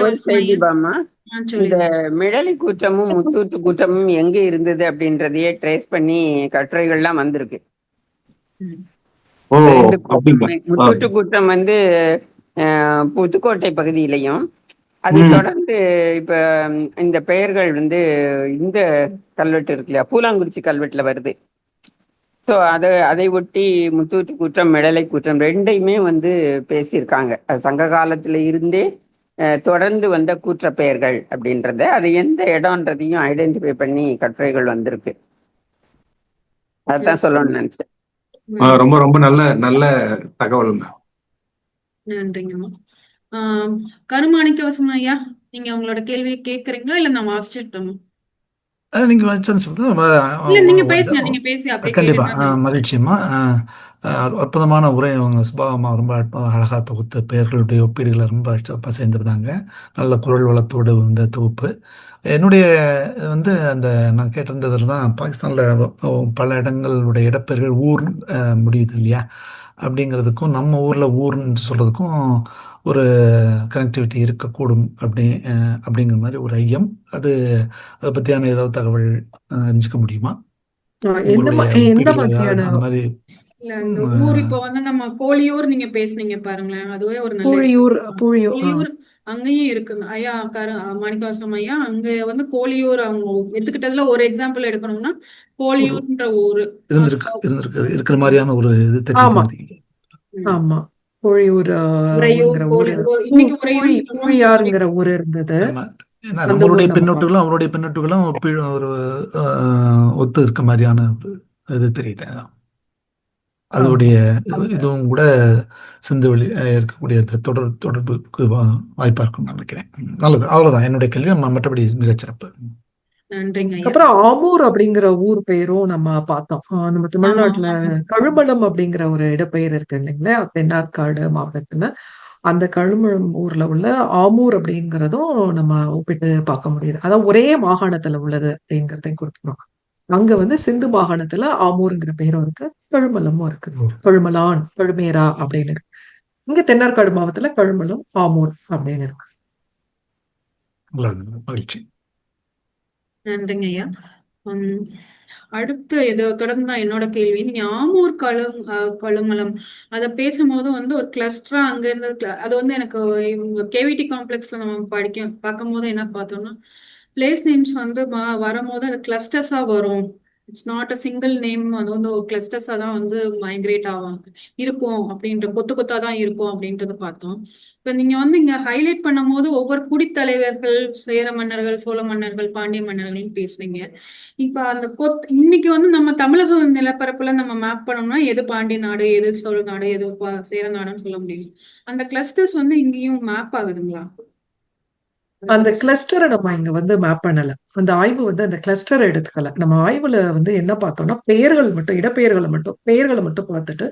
ஒரு செய்தி பாமா, இந்த மிழலை கூற்றமும் முத்தூற்று கூற்றமும் எங்க இருந்தது அப்படின்றதையே ட்ரேஸ் பண்ணி கட்டுரைகள்லாம் வந்திருக்கு. முத்தூற்று கூற்றம் வந்து புதுக்கோட்டை பகுதியிலையும், அது தொடர்ந்து இப்ப இந்த பெயர்கள் வந்து இந்த கல்வெட்டு இருக்கு இல்லையா, பூலாங்குறிச்சி கல்வெட்டுல வருது. ஸோ அதை ஒட்டி முத்தூற்று கூற்றம், மிழலை கூற்றம் ரெண்டையுமே வந்து பேசியிருக்காங்க. அது சங்க காலத்துல இருந்தே தொடர்ந்து வந்த கூற்ற பெயர்கள் அப்படின்றத, அது எந்த இடம்ன்றதையும் ஐடென்டிஃபை பண்ணி கட்டுரைகள் வந்திருக்கு. அதான் சொல்லணும்னு நினைச்சேன். ரொம்ப ரொம்ப நல்ல தகவல். நன்றிங்கம்மா. கருமாணிக்கவாசன் ஐயா, நீங்க உங்களோட கேள்வியை கேட்கறீங்களா இல்ல நான் வாசிச்சிட்டோமா? நீங்க சொல்லுங்க. கண்டிப்பா, மகிழ்ச்சியம்மா. அற்புதமான உரை அவங்க சுபாவமா ரொம்ப அழகா தொகுத்த பெயர்களுடைய ஒப்பீடுகளை ரொம்ப சிறப்பாக சேர்ந்திருந்தாங்க. நல்ல குரல் வளத்தோடு இந்த தொகுப்பு. என்னுடைய வந்து அந்த நான் கேட்டிருந்ததில் தான் பாகிஸ்தானில் பல இடங்களுடைய இடப்பெயர்கள் ஊர் முடியுது இல்லையா, அப்படிங்கிறதுக்கும் நம்ம ஊரில் ஊர்ன்னு சொல்கிறதுக்கும் ஒரு கனெக்டிவிட்டி இருக்கக்கூடும் அப்படிங்கிற மாதிரி ஒரு ஐயம். அதை பற்றியான ஏதாவது தகவல் அறிஞ்சிக்க முடியுமா? எந்த உங்களுடைய எந்த ஒப்பீடுகள் மாதிரியான அந்த மாதிரி இல்ல இந்த ஊர் இப்போ வந்து நம்ம கோழியூர் நீங்க பேசுனீங்க பாருங்களேன், அதுவே ஒரு நல்ல புழியூர் புழியூர் கோழியூர் அங்கேயும் இருக்கு. ஐயா மாணிக்கவாசகம் ஐயா அங்க வந்து கோழியூர் அவங்க எடுத்துக்கிட்டதுல ஒரு எக்ஸாம்பிள் எடுக்கணும்னா கோழியூர்ன்ற ஊரு இருக்கிற மாதிரியான ஒரு இது ஆமா தெரிஞ்சுக்கிறீங்க. ஆமா புழியூர் உறையூர் ஊரு இன்னைக்கு உறையூர்னு சொல்றோம். புழியாருங்கிற ஊர் இருந்தது. நம்மளுடைய பின்னோட்டுகளும் அவருடைய பின்னோட்டுகளும் ஒரு ஒத்து இருக்க மாதிரியான ஒரு இது தெரியுது. அதோடைய இதுவும் கூட சிந்துவெளி இருக்கக்கூடிய தொடர்புக்கு வாய்ப்பா இருக்கும்னு நினைக்கிறேன். நல்லது, அவ்வளவுதான் என்னுடைய கேள்வி. மற்றபடி மிகச்சிறப்பு. நன்றிங்க ஐயா. அப்புறம் ஆமூர் அப்படிங்கிற ஊர் பெயரும் நம்ம பார்த்தோம். நம்ம தமிழ்நாட்டுல கழுமலம் அப்படிங்கிற ஒரு இடப்பெயர் இருக்கு இல்லைங்களா, தென்னார்காடு மாவட்டத்துல. அந்த கழுமலம் ஊர்ல உள்ள ஆமூர் அப்படிங்கிறதும் நம்ம ஒப்பிட்டு பார்க்க முடியுது. அதான் ஒரே மாகாணத்துல உள்ளது அப்படிங்கிறதையும் குறிப்பிடுறோம். அங்க வந்து சிந்து மாகாணத்துல ஆமூருங்கிற பெயரும் இருக்கு, கழுமலமும் இருக்கு. கழுமலான், கழுமேரா அப்படின்னு இருக்கு. இங்க தென்னார்காடு மாவட்டத்துல கழுமலம், ஆமூர் அப்படின்னு இருக்கு. மகிழ்ச்சி. நன்றிங்க ஐயா. அடுத்து இதை தொடர்ந்து தான் என்னோட கேள்வி. நீங்க ஆமூர் கழுமலம் அதை பேசும்போது வந்து ஒரு கிளஸ்டரா அங்க இருந்தது. அது வந்து எனக்கு கேவிடி காம்ப்ளெக்ஸ்ல நம்ம பார்க்கும் போது என்ன பார்த்தோம்னா பிளேஸ் நேம்ஸ் வந்து வரும்போது அது கிளஸ்டர்ஸா வரும். It's not a single name. அது வந்து ஒரு கிளஸ்டர்ஸா தான் வந்து மைக்ரேட் ஆவாங்க இருக்கும் அப்படின்ற கொத்தா தான் இருக்கும் அப்படின்றத பார்த்தோம். இப்ப நீங்க வந்து இங்க ஹைலைட் பண்ணும் போது ஒவ்வொரு குடித்தலைவர்கள், சேர மன்னர்கள், சோழ மன்னர்கள், பாண்டிய மன்னர்கள் பேசுனீங்க. இப்ப அந்த இன்னைக்கு வந்து நம்ம தமிழக நிலப்பரப்புல நம்ம மேப் பண்ணோம்னா எது பாண்டிய நாடு, எது சோழ நாடு, எது சேர நாடுன்னு சொல்ல முடியும். அந்த கிளஸ்டர்ஸ் வந்து இங்கேயும் மேப் ஆகுதுங்களா? அந்த கிளஸ்டரை நம்ம இங்க வந்து மேப் பண்ணல. அந்த ஆய்வு வந்து அந்த கிளஸ்டரை எடுத்துக்கல. நம்ம ஆய்வுல வந்து என்ன பார்த்தோம்னா பெயர்களை மட்டும் பார்த்துட்டு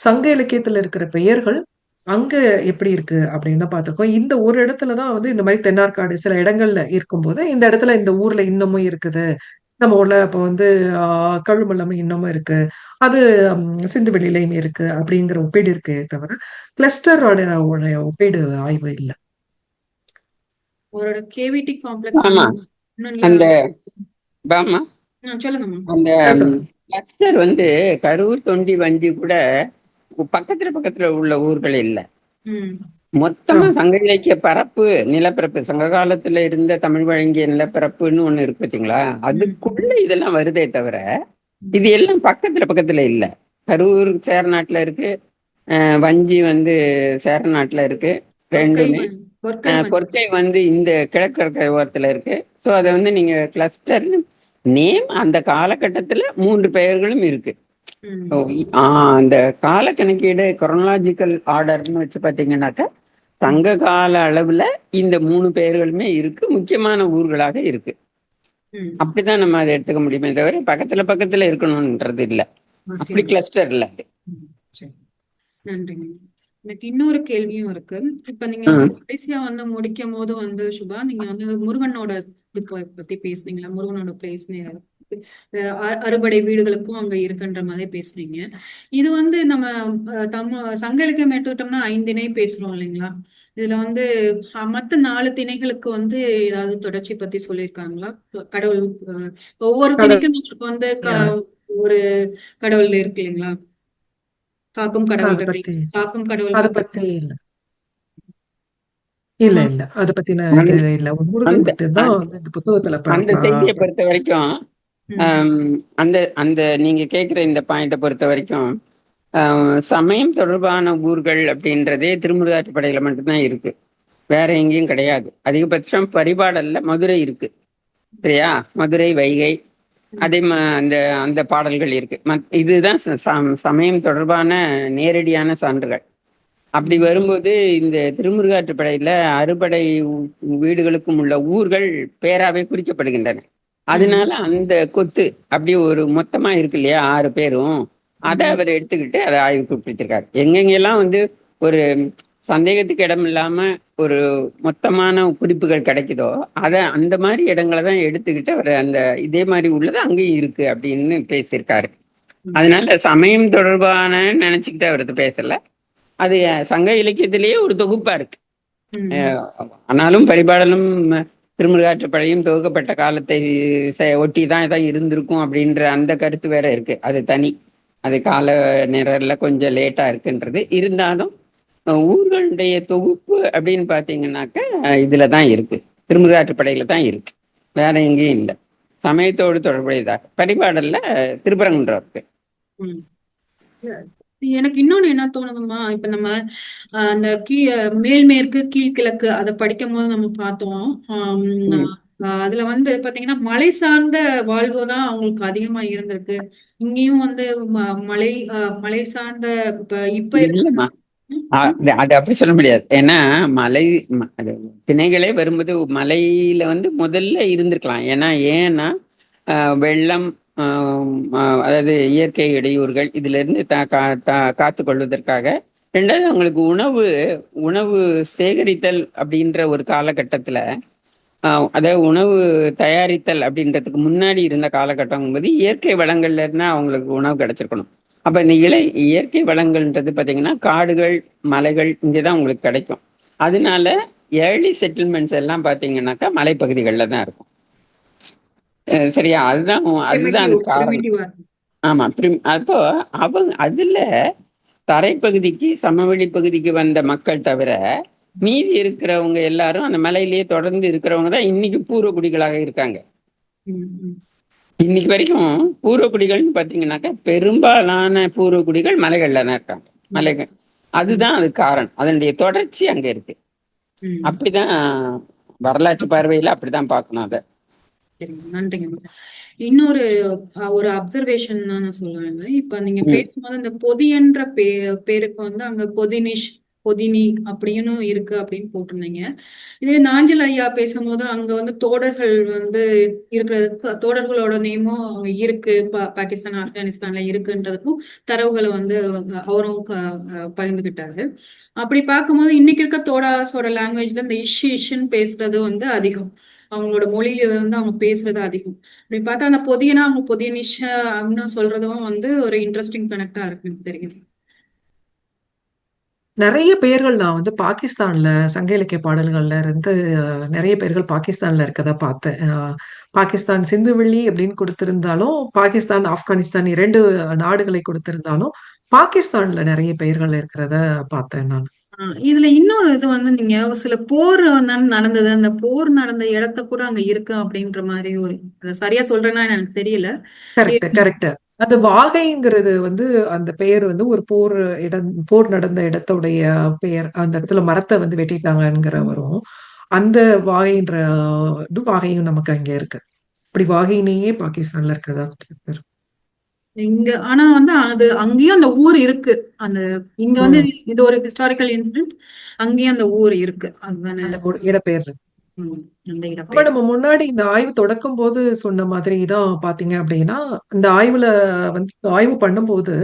சங்க இலக்கியத்துல இருக்கிற பெயர்கள் அங்க எப்படி இருக்கு அப்படின்னு தான் பார்த்திருக்கோம். இந்த ஒரு இடத்துலதான் வந்து இந்த மாதிரி தென்னார்காடு சில இடங்கள்ல இருக்கும்போது இந்த இடத்துல இந்த ஊர்ல இன்னமும் இருக்குது. நம்ம ஊர்ல அப்ப வந்து கழுமலம் இன்னமும் இருக்கு, அது சிந்துவெளியிலையும் இருக்கு அப்படிங்கிற ஒப்பீடு இருக்கே தவிர கிளஸ்டரோட ஒப்பீடு ஆய்வு இல்லை. அவரோட கேவிடி காம்ப்ளெக்ஸ் ஆமா அந்த பாமா சொல்லுங்கம்மா. அந்த கிளஸ்டர் வந்து கரூர், தொண்டி, வஞ்சி கூட பக்கத்துல உள்ள ஊர்கள் இல்ல. மொத்தமா சங்க இலக்கிய பரப்பு நிலப்பரப்பு சங்க காலத்துல இருந்த தமிழ் வழங்கிய நிலப்பரப்புன்னு ஒண்ணு இருக்கு பாத்தீங்களா, அதுக்குள்ள இதெல்லாம் வருதே தவிர இது எல்லாம் பக்கத்துல இல்ல. கரூர் சேரநாட்டுல இருக்கு, வஞ்சி வந்து சேரநாட்டுல இருக்கு ரெண்டுமே. கொற்கை வந்து இந்த கிழக்கு ஓரத்துல இருக்கு. சோ அதை வந்து நீங்க கிளஸ்டர் நேம் அந்த காலகட்டத்துல 3 பெயர்களும் இருக்கு. அந்த கால கணக்கீடு கொரோனாலஜிக்கல் ஆர்டர்னு வச்சு பாத்தீங்கன்னாக்கா சங்க கால அளவுல இந்த 3 பெயர்களுமே இருக்கு, முக்கியமான ஊர்களாக இருக்கு. அப்படிதான் நம்ம அதை எடுத்துக்க முடியுமே தவிர பக்கத்துல இருக்கணும்ன்றது இல்ல. அப்படி கிளஸ்டர் இல்ல. நன்றிங்க. எனக்கு இன்னொரு கேள்வியும் இருக்கு. இப்ப நீங்க கடைசியா வந்து முடிக்கும் போது வந்து சுபா நீங்க வந்து முருகனோட இது பத்தி பேசுனீங்களா, முருகனோட பிளேஸ் அறுபடை வீடுகளுக்கும் அங்க இருக்குன்ற மாதிரி பேசுனீங்க. இது வந்து நம்ம சங்க இலக்கியம் எடுத்துக்கிட்டோம்னா 5 திணை பேசுறோம் இல்லைங்களா. இதுல வந்து மத்த 4 திணைகளுக்கு வந்து ஏதாவது தொடர்ச்சி பத்தி சொல்லியிருக்காங்களா? கடவுள் ஒவ்வொரு திணைக்கும் நம்மளுக்கு வந்து ஒரு கடவுள் இருக்கு இல்லைங்களா, காக்கும் கடவுள் காக்கும் கடவுள் அதை பத்தி இல்ல அதை பத்தின இது இல்ல. புத்தகத்துல அந்த செய்தியை பொறுத்த வரைக்கும் அந்த நீங்க கேக்குற இந்த பாயிண்ட பொறுத்த வரைக்கும் சமயம் தொடர்பான ஊர்கள் அப்படின்றதே திருமுருகாற்றுப்படையில மட்டும்தான் இருக்கு, வேற எங்கேயும் கிடையாது. அதிகபட்சம் பரிபாடல்ல மதுரை இருக்கு சரியா, மதுரை, வைகை, அதே அந்த பாடல்கள் இருக்கு. இதுதான் சமயம் தொடர்பான நேரடியான சான்றுகள். அப்படி வரும்போது இந்த திருமுருகாற்றுப்படையில அறுபடை வீடுகளுக்கும் உள்ள ஊர்கள் பேராவே குறிக்கப்படுகின்றன. அதனால அந்த கொத்து அப்படி ஒரு மொத்தமா இருக்கு இல்லையா 6 பேரும், அதை அவர் எடுத்துக்கிட்டு அதை ஆய்வுக்கு உட்படுத்திருக்காரு. எங்கெங்கெல்லாம் வந்து ஒரு சந்தேகத்துக்கு இடம் இல்லாம ஒரு மொத்தமான குறிப்புகள் கிடைக்குதோ அதை அந்த மாதிரி இடங்களை தான் எடுத்துக்கிட்டு அவர் அந்த இதே மாதிரி உள்ளது அங்கேயும் இருக்கு அப்படின்னு பேசியிருக்காரு. அதனால சமயம் தொடர்பான நினைச்சுக்கிட்டு அவரது பேசல. அது சங்க இலக்கியத்திலேயே ஒரு தொகுப்பா இருக்கு. ஆனாலும் பரிபாடலும் திருமுருகாற்றுப்படையும் தொகுக்கப்பட்ட காலத்தை ஒட்டி தான் இதான் இருந்திருக்கும் அப்படின்ற அந்த கருத்து வேற இருக்கு. அது தனி, அது கால நேரில் கொஞ்சம் லேட்டா இருக்குன்றது. இருந்தாலும் ஊர்களுடைய தொகுப்பு அப்படின்னு பாத்தீங்கன்னாக்க இதுல தான் இருக்கு, திருமுருகாற்றுப்படையில தான் இருக்கு, வேற எங்கேயும் இல்லை. சமயத்தோடு தொடர்புடையதாக பரிபாடல்ல திருப்பரங்குன்றம் இருக்கு. எனக்கு இன்னொன்னு என்ன தோணுதுமா, இப்ப நம்ம அந்த மேல்மேற்கு கீழ்கிழக்கு அதை படிக்கும் போது நம்ம பார்த்தோம். அதுல வந்து பாத்தீங்கன்னா மலை சார்ந்த வாழ்வு தான் அவங்களுக்கு அதிகமா இருந்திருக்கு. இங்கேயும் வந்து மலை மலை சார்ந்த இப்ப இல்லம்மா, அது அப்படி சொல்ல முடியாது. ஏன்னா மலை திணைகளே வரும்போது மலையில வந்து முதல்ல இருந்திருக்கலாம். ஏன்னா வெள்ளம், அதாவது இயற்கை இடையூறுகள் இதுல இருந்து காத்து கொள்வதற்காக. ரெண்டாவது அவங்களுக்கு உணவு சேகரித்தல் அப்படின்ற ஒரு காலகட்டத்துல, அதாவது உணவு தயாரித்தல் அப்படின்றதுக்கு முன்னாடி இருந்த காலகட்டம் போது இயற்கை வளங்கள்ல இருந்தா அவங்களுக்கு உணவு கிடைச்சிருக்கணும். அப்ப இந்த இயற்கை வளங்கள்ன்றது பாத்தீங்கன்னா காடுகள், மலைகள் இங்கதான் உங்களுக்கு கிடைக்கும். அதனால ஏர்லி செட்டில்மெண்ட்ஸ் எல்லாம் பாத்தீங்கன்னாக்கா மலைப்பகுதிகளில் தான் இருக்கும். சரியா? அதுதான் காரணம். ஆமா, அப்போ அவங்க அதுல தரைப்பகுதிக்கு சமவெளி பகுதிக்கு வந்த மக்கள் தவிர மீதி இருக்கிறவங்க எல்லாரும் அந்த மலையிலேயே தொடர்ந்து இருக்கிறவங்க தான் இன்னைக்கு பூர்வகுடிகளாக இருக்காங்க. இன்னைக்கு வரைக்கும் பூர்வகுடிகள்னு பாத்தீங்கன்னாக்கா பெரும்பாலான பூர்வகுடிகள் மலைகள்ல தான் இருக்காங்க. மலைகள் அதுதான் அது காரணம், அதனுடைய தொடர்ச்சி அங்க இருக்கு. அப்படிதான் வரலாற்று பார்வையில அப்படிதான் பார்க்கணும் அதை. நன்றிங்க. இன்னொரு ஒரு அப்சர்வேஷன் நான் சொல்லுவேங்க. இப்ப நீங்க பேசும்போது இந்த பொதியன்ற பேருக்கு வந்து அங்க பொதினிஷ், பொதினி அப்படின்னு இருக்கு அப்படின்னு போட்டிருந்தீங்க. இதே நாஞ்சில் ஐயா பேசும்போது அங்க வந்து தோடர்கள் வந்து இருக்கிறது, தோடர்களோட நேமும் அங்க இருக்கு, பாகிஸ்தான் ஆப்கானிஸ்தான்ல இருக்குன்றதுக்கும் தரவுகளை வந்து அவரும் பகிர்ந்துகிட்டாரு. அப்படி பார்க்கும்போது இன்னைக்கு இருக்க தோடாஸோட லாங்குவேஜ்ல இந்த இஷ்ன்னு பேசுறது வந்து அதிகம், அவங்களோட மொழியில வந்து அவங்க பேசுறது அதிகம். அப்படி பார்த்தா அந்த பொதியனா அவங்க பொதியனிஷ அப்படின்னு சொல்றதும் வந்து ஒரு இன்ட்ரெஸ்டிங் கனெக்டா இருக்கு எனக்கு தெரியுது. நிறைய பேர்கள் நான் வந்து பாகிஸ்தான்ல சங்க இலக்கிய பாடல்கள்ல இருந்து நிறைய பேர்கள் பாகிஸ்தான்ல இருக்கதா பார்த்தேன். பாகிஸ்தான் சிந்துவெளி அப்படின்னு கொடுத்திருந்தாலும், பாகிஸ்தான் ஆப்கானிஸ்தான் 2 நாடுகளை கொடுத்திருந்தாலும், பாகிஸ்தான்ல நிறைய பெயர்கள் இருக்கிறத பார்த்தேன் நான். இதுல இன்னொரு இது வந்து நீங்க சில போர் நடந்தது, அந்த போர் நடந்த இடத்த கூட அங்க இருக்கு அப்படின்ற மாதிரி ஒரு, சரியா சொல்றேன்னா எனக்கு தெரியல. கரெக்ட். அது வாகைங்கிறது வந்து அந்த பெயர் வந்து ஒரு போர் நடந்த இடத்துடைய பெயர். அந்த இடத்துல மரத்தை வந்து வெட்டிட்டாங்கிற வரும். அந்த வாகைன்ற வாகையும் நமக்கு அங்க இருக்கு. அப்படி வாகையிலேயே பாகிஸ்தான்ல இருக்கிறதா பேர். இங்க ஆனா வந்து அது அங்கேயும் அந்த ஊர் இருக்கு. அந்த இங்க வந்து இது ஒரு ஹிஸ்டாரிக்கல் இன்சிடென்ட், அங்கேயும் அந்த ஊர் இருக்கு. அதுதானே இடப்பெயர் இருக்கு. நம்ம முன்னாடி இந்த ஆய்வு தொடக்கும் போது சொன்ன மாதிரி தான் பாத்தீங்க அப்படின்னா, இந்த ஆய்வுல வந்து ஆய்வு பண்ணும்போது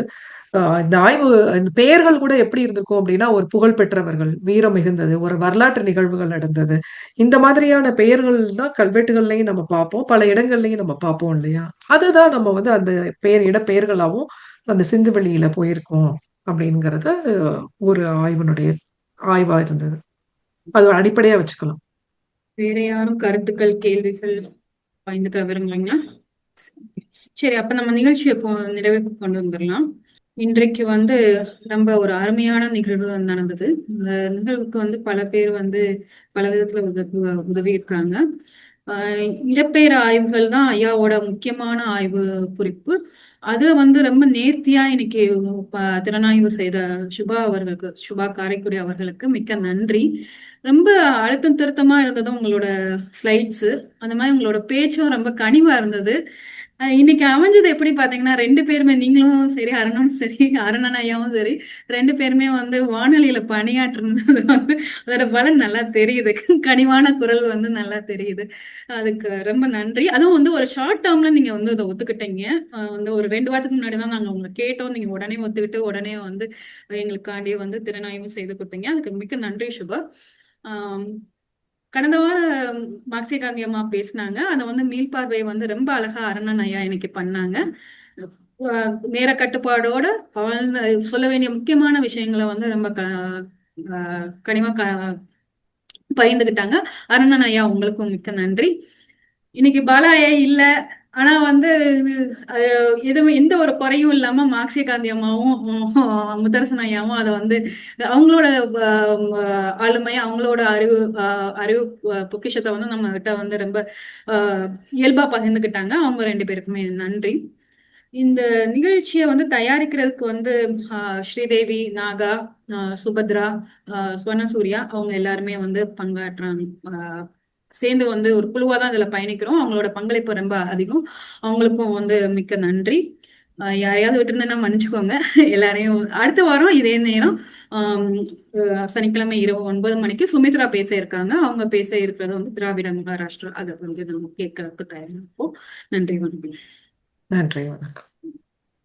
இந்த பெயர்கள் கூட எப்படி இருந்திருக்கும் அப்படின்னா, ஒரு புகழ் பெற்றவர்கள், வீரம் மிகுந்தது, ஒரு வரலாற்று நிகழ்வுகள் நடந்தது, இந்த மாதிரியான பெயர்கள் தான் கல்வெட்டுகள்லையும் நம்ம பார்ப்போம், பல இடங்கள்லையும் நம்ம பார்ப்போம் இல்லையா? அதுதான் நம்ம வந்து அந்த இடப்பெயர்களாவும் அந்த சிந்துவெளியில போயிருக்கோம் அப்படிங்கிறது ஒரு ஆய்வா இருந்தது. அது ஒரு அடிப்படையா வச்சுக்கலாம். வேற யாரும் கருத்துக்கள், கேள்விகள் பகிர்ந்துக்க விரும்புறீங்களா? சரி, அப்ப நம்ம நிகழ்ச்சியை நிறைவுக்கு கொண்டு வந்துடலாம். இன்றைக்கு வந்து ரொம்ப ஒரு அருமையான நிகழ்வு நடந்தது. இந்த நிகழ்வுக்கு வந்து பல பேர் வந்து பல விதத்துல உதவி இருக்காங்க. இடப்பெயர் ஆய்வுகள் தான் ஐயாவோட முக்கியமான ஆய்வு குறிப்பு. அது வந்து ரொம்ப நேர்த்தியா இன்னைக்கு திறனாய்வு செய்த சுபா காரைக்குடி அவர்களுக்கு மிக்க நன்றி. ரொம்ப அழுத்தம் திருத்தமா இருந்தது உங்களோட ஸ்லைட்ஸ், அந்த மாதிரி உங்களோட பேச்சும் ரொம்ப கனிவா இருந்தது. இன்னைக்கு அமைஞ்சது எப்படி பாத்தீங்கன்னா, 2 பேருமே, நீங்களும் சரி, அருணன் ஐயாவும் சரி, 2 பேருமே வந்து வானொலியில பணியாற்றுனது வந்து அதோட பலன் நல்லா தெரியுது. கனிவான குரல் வந்து நல்லா தெரியுது. அதுக்கு ரொம்ப நன்றி. அதுவும் வந்து ஒரு ஷார்ட் டேர்ம்ல நீங்க வந்து அதை ஒத்துக்கிட்டீங்க. வந்து ஒரு 2 வாரத்துக்கு முன்னாடி தான் நாங்க உங்களை கேட்டோம், நீங்க உடனே ஒத்துக்கிட்டு உடனே வந்து எங்களுக்காண்டி வந்து திறனாய்வு செய்து கொடுத்தீங்க. அதுக்கு மிக்க நன்றி சுபா. கடந்த வாரம் மார்க்சிய காந்தி அம்மா பேசினாங்க, அதை வந்து மீள்பார்வை வந்து ரொம்ப அழகா அருணன் ஐயா இன்னைக்கு பண்ணாங்க. நேர கட்டுப்பாடோட சொல்ல வேண்டிய முக்கியமான விஷயங்களை வந்து ரொம்ப கனிமா பகிர்ந்துகிட்டாங்க. அருணன் ஐயா உங்களுக்கும் மிக்க நன்றி. இன்னைக்கு பாலா ஐயா இல்ல, ஆனா வந்து எதுவும் எந்த ஒரு குறையும் இல்லாம மார்க்சிய காந்தி அம்மாவும் முத்தரசன் ஐயாவும் அதை வந்து அவங்களோட ஆளுமை, அவங்களோட அறிவு பொக்கிஷத்தை வந்து நம்ம கிட்ட வந்து ரொம்ப இயல்பா பகிர்ந்துக்கிட்டாங்க. அவங்க 2 பேருக்குமே நன்றி. இந்த நிகழ்ச்சியை வந்து தயாரிக்கிறதுக்கு வந்து ஸ்ரீதேவி, நாகா, சுபத்ரா, ஸ்வர்ணசூர்யா அவங்க எல்லாருமே வந்து பங்காற்றுறாங்க. சேர்ந்து வந்து ஒரு குழுவா தான் இதுல பயணிக்கிறோம். அவங்களோட பங்களிப்பு ரொம்ப அதிகம். அவங்களுக்கும் வந்து மிக்க நன்றி. யாரையாவது விட்டுருந்தேன்னா மன்னிச்சுக்கோங்க. எல்லாரையும் அடுத்த வாரம் இதே நேரம் சனிக்கிழமை இரவு 9 மணிக்கு சுமித்ரா பேச இருக்காங்க. அவங்க பேச இருக்கிறது வந்து திராவிட மகாராஷ்டிரா. அதை வந்து நம்ம கேட்கறதுக்கு தயாராக இருப்போம். நன்றி, வணக்கம். நன்றி, வணக்கம்.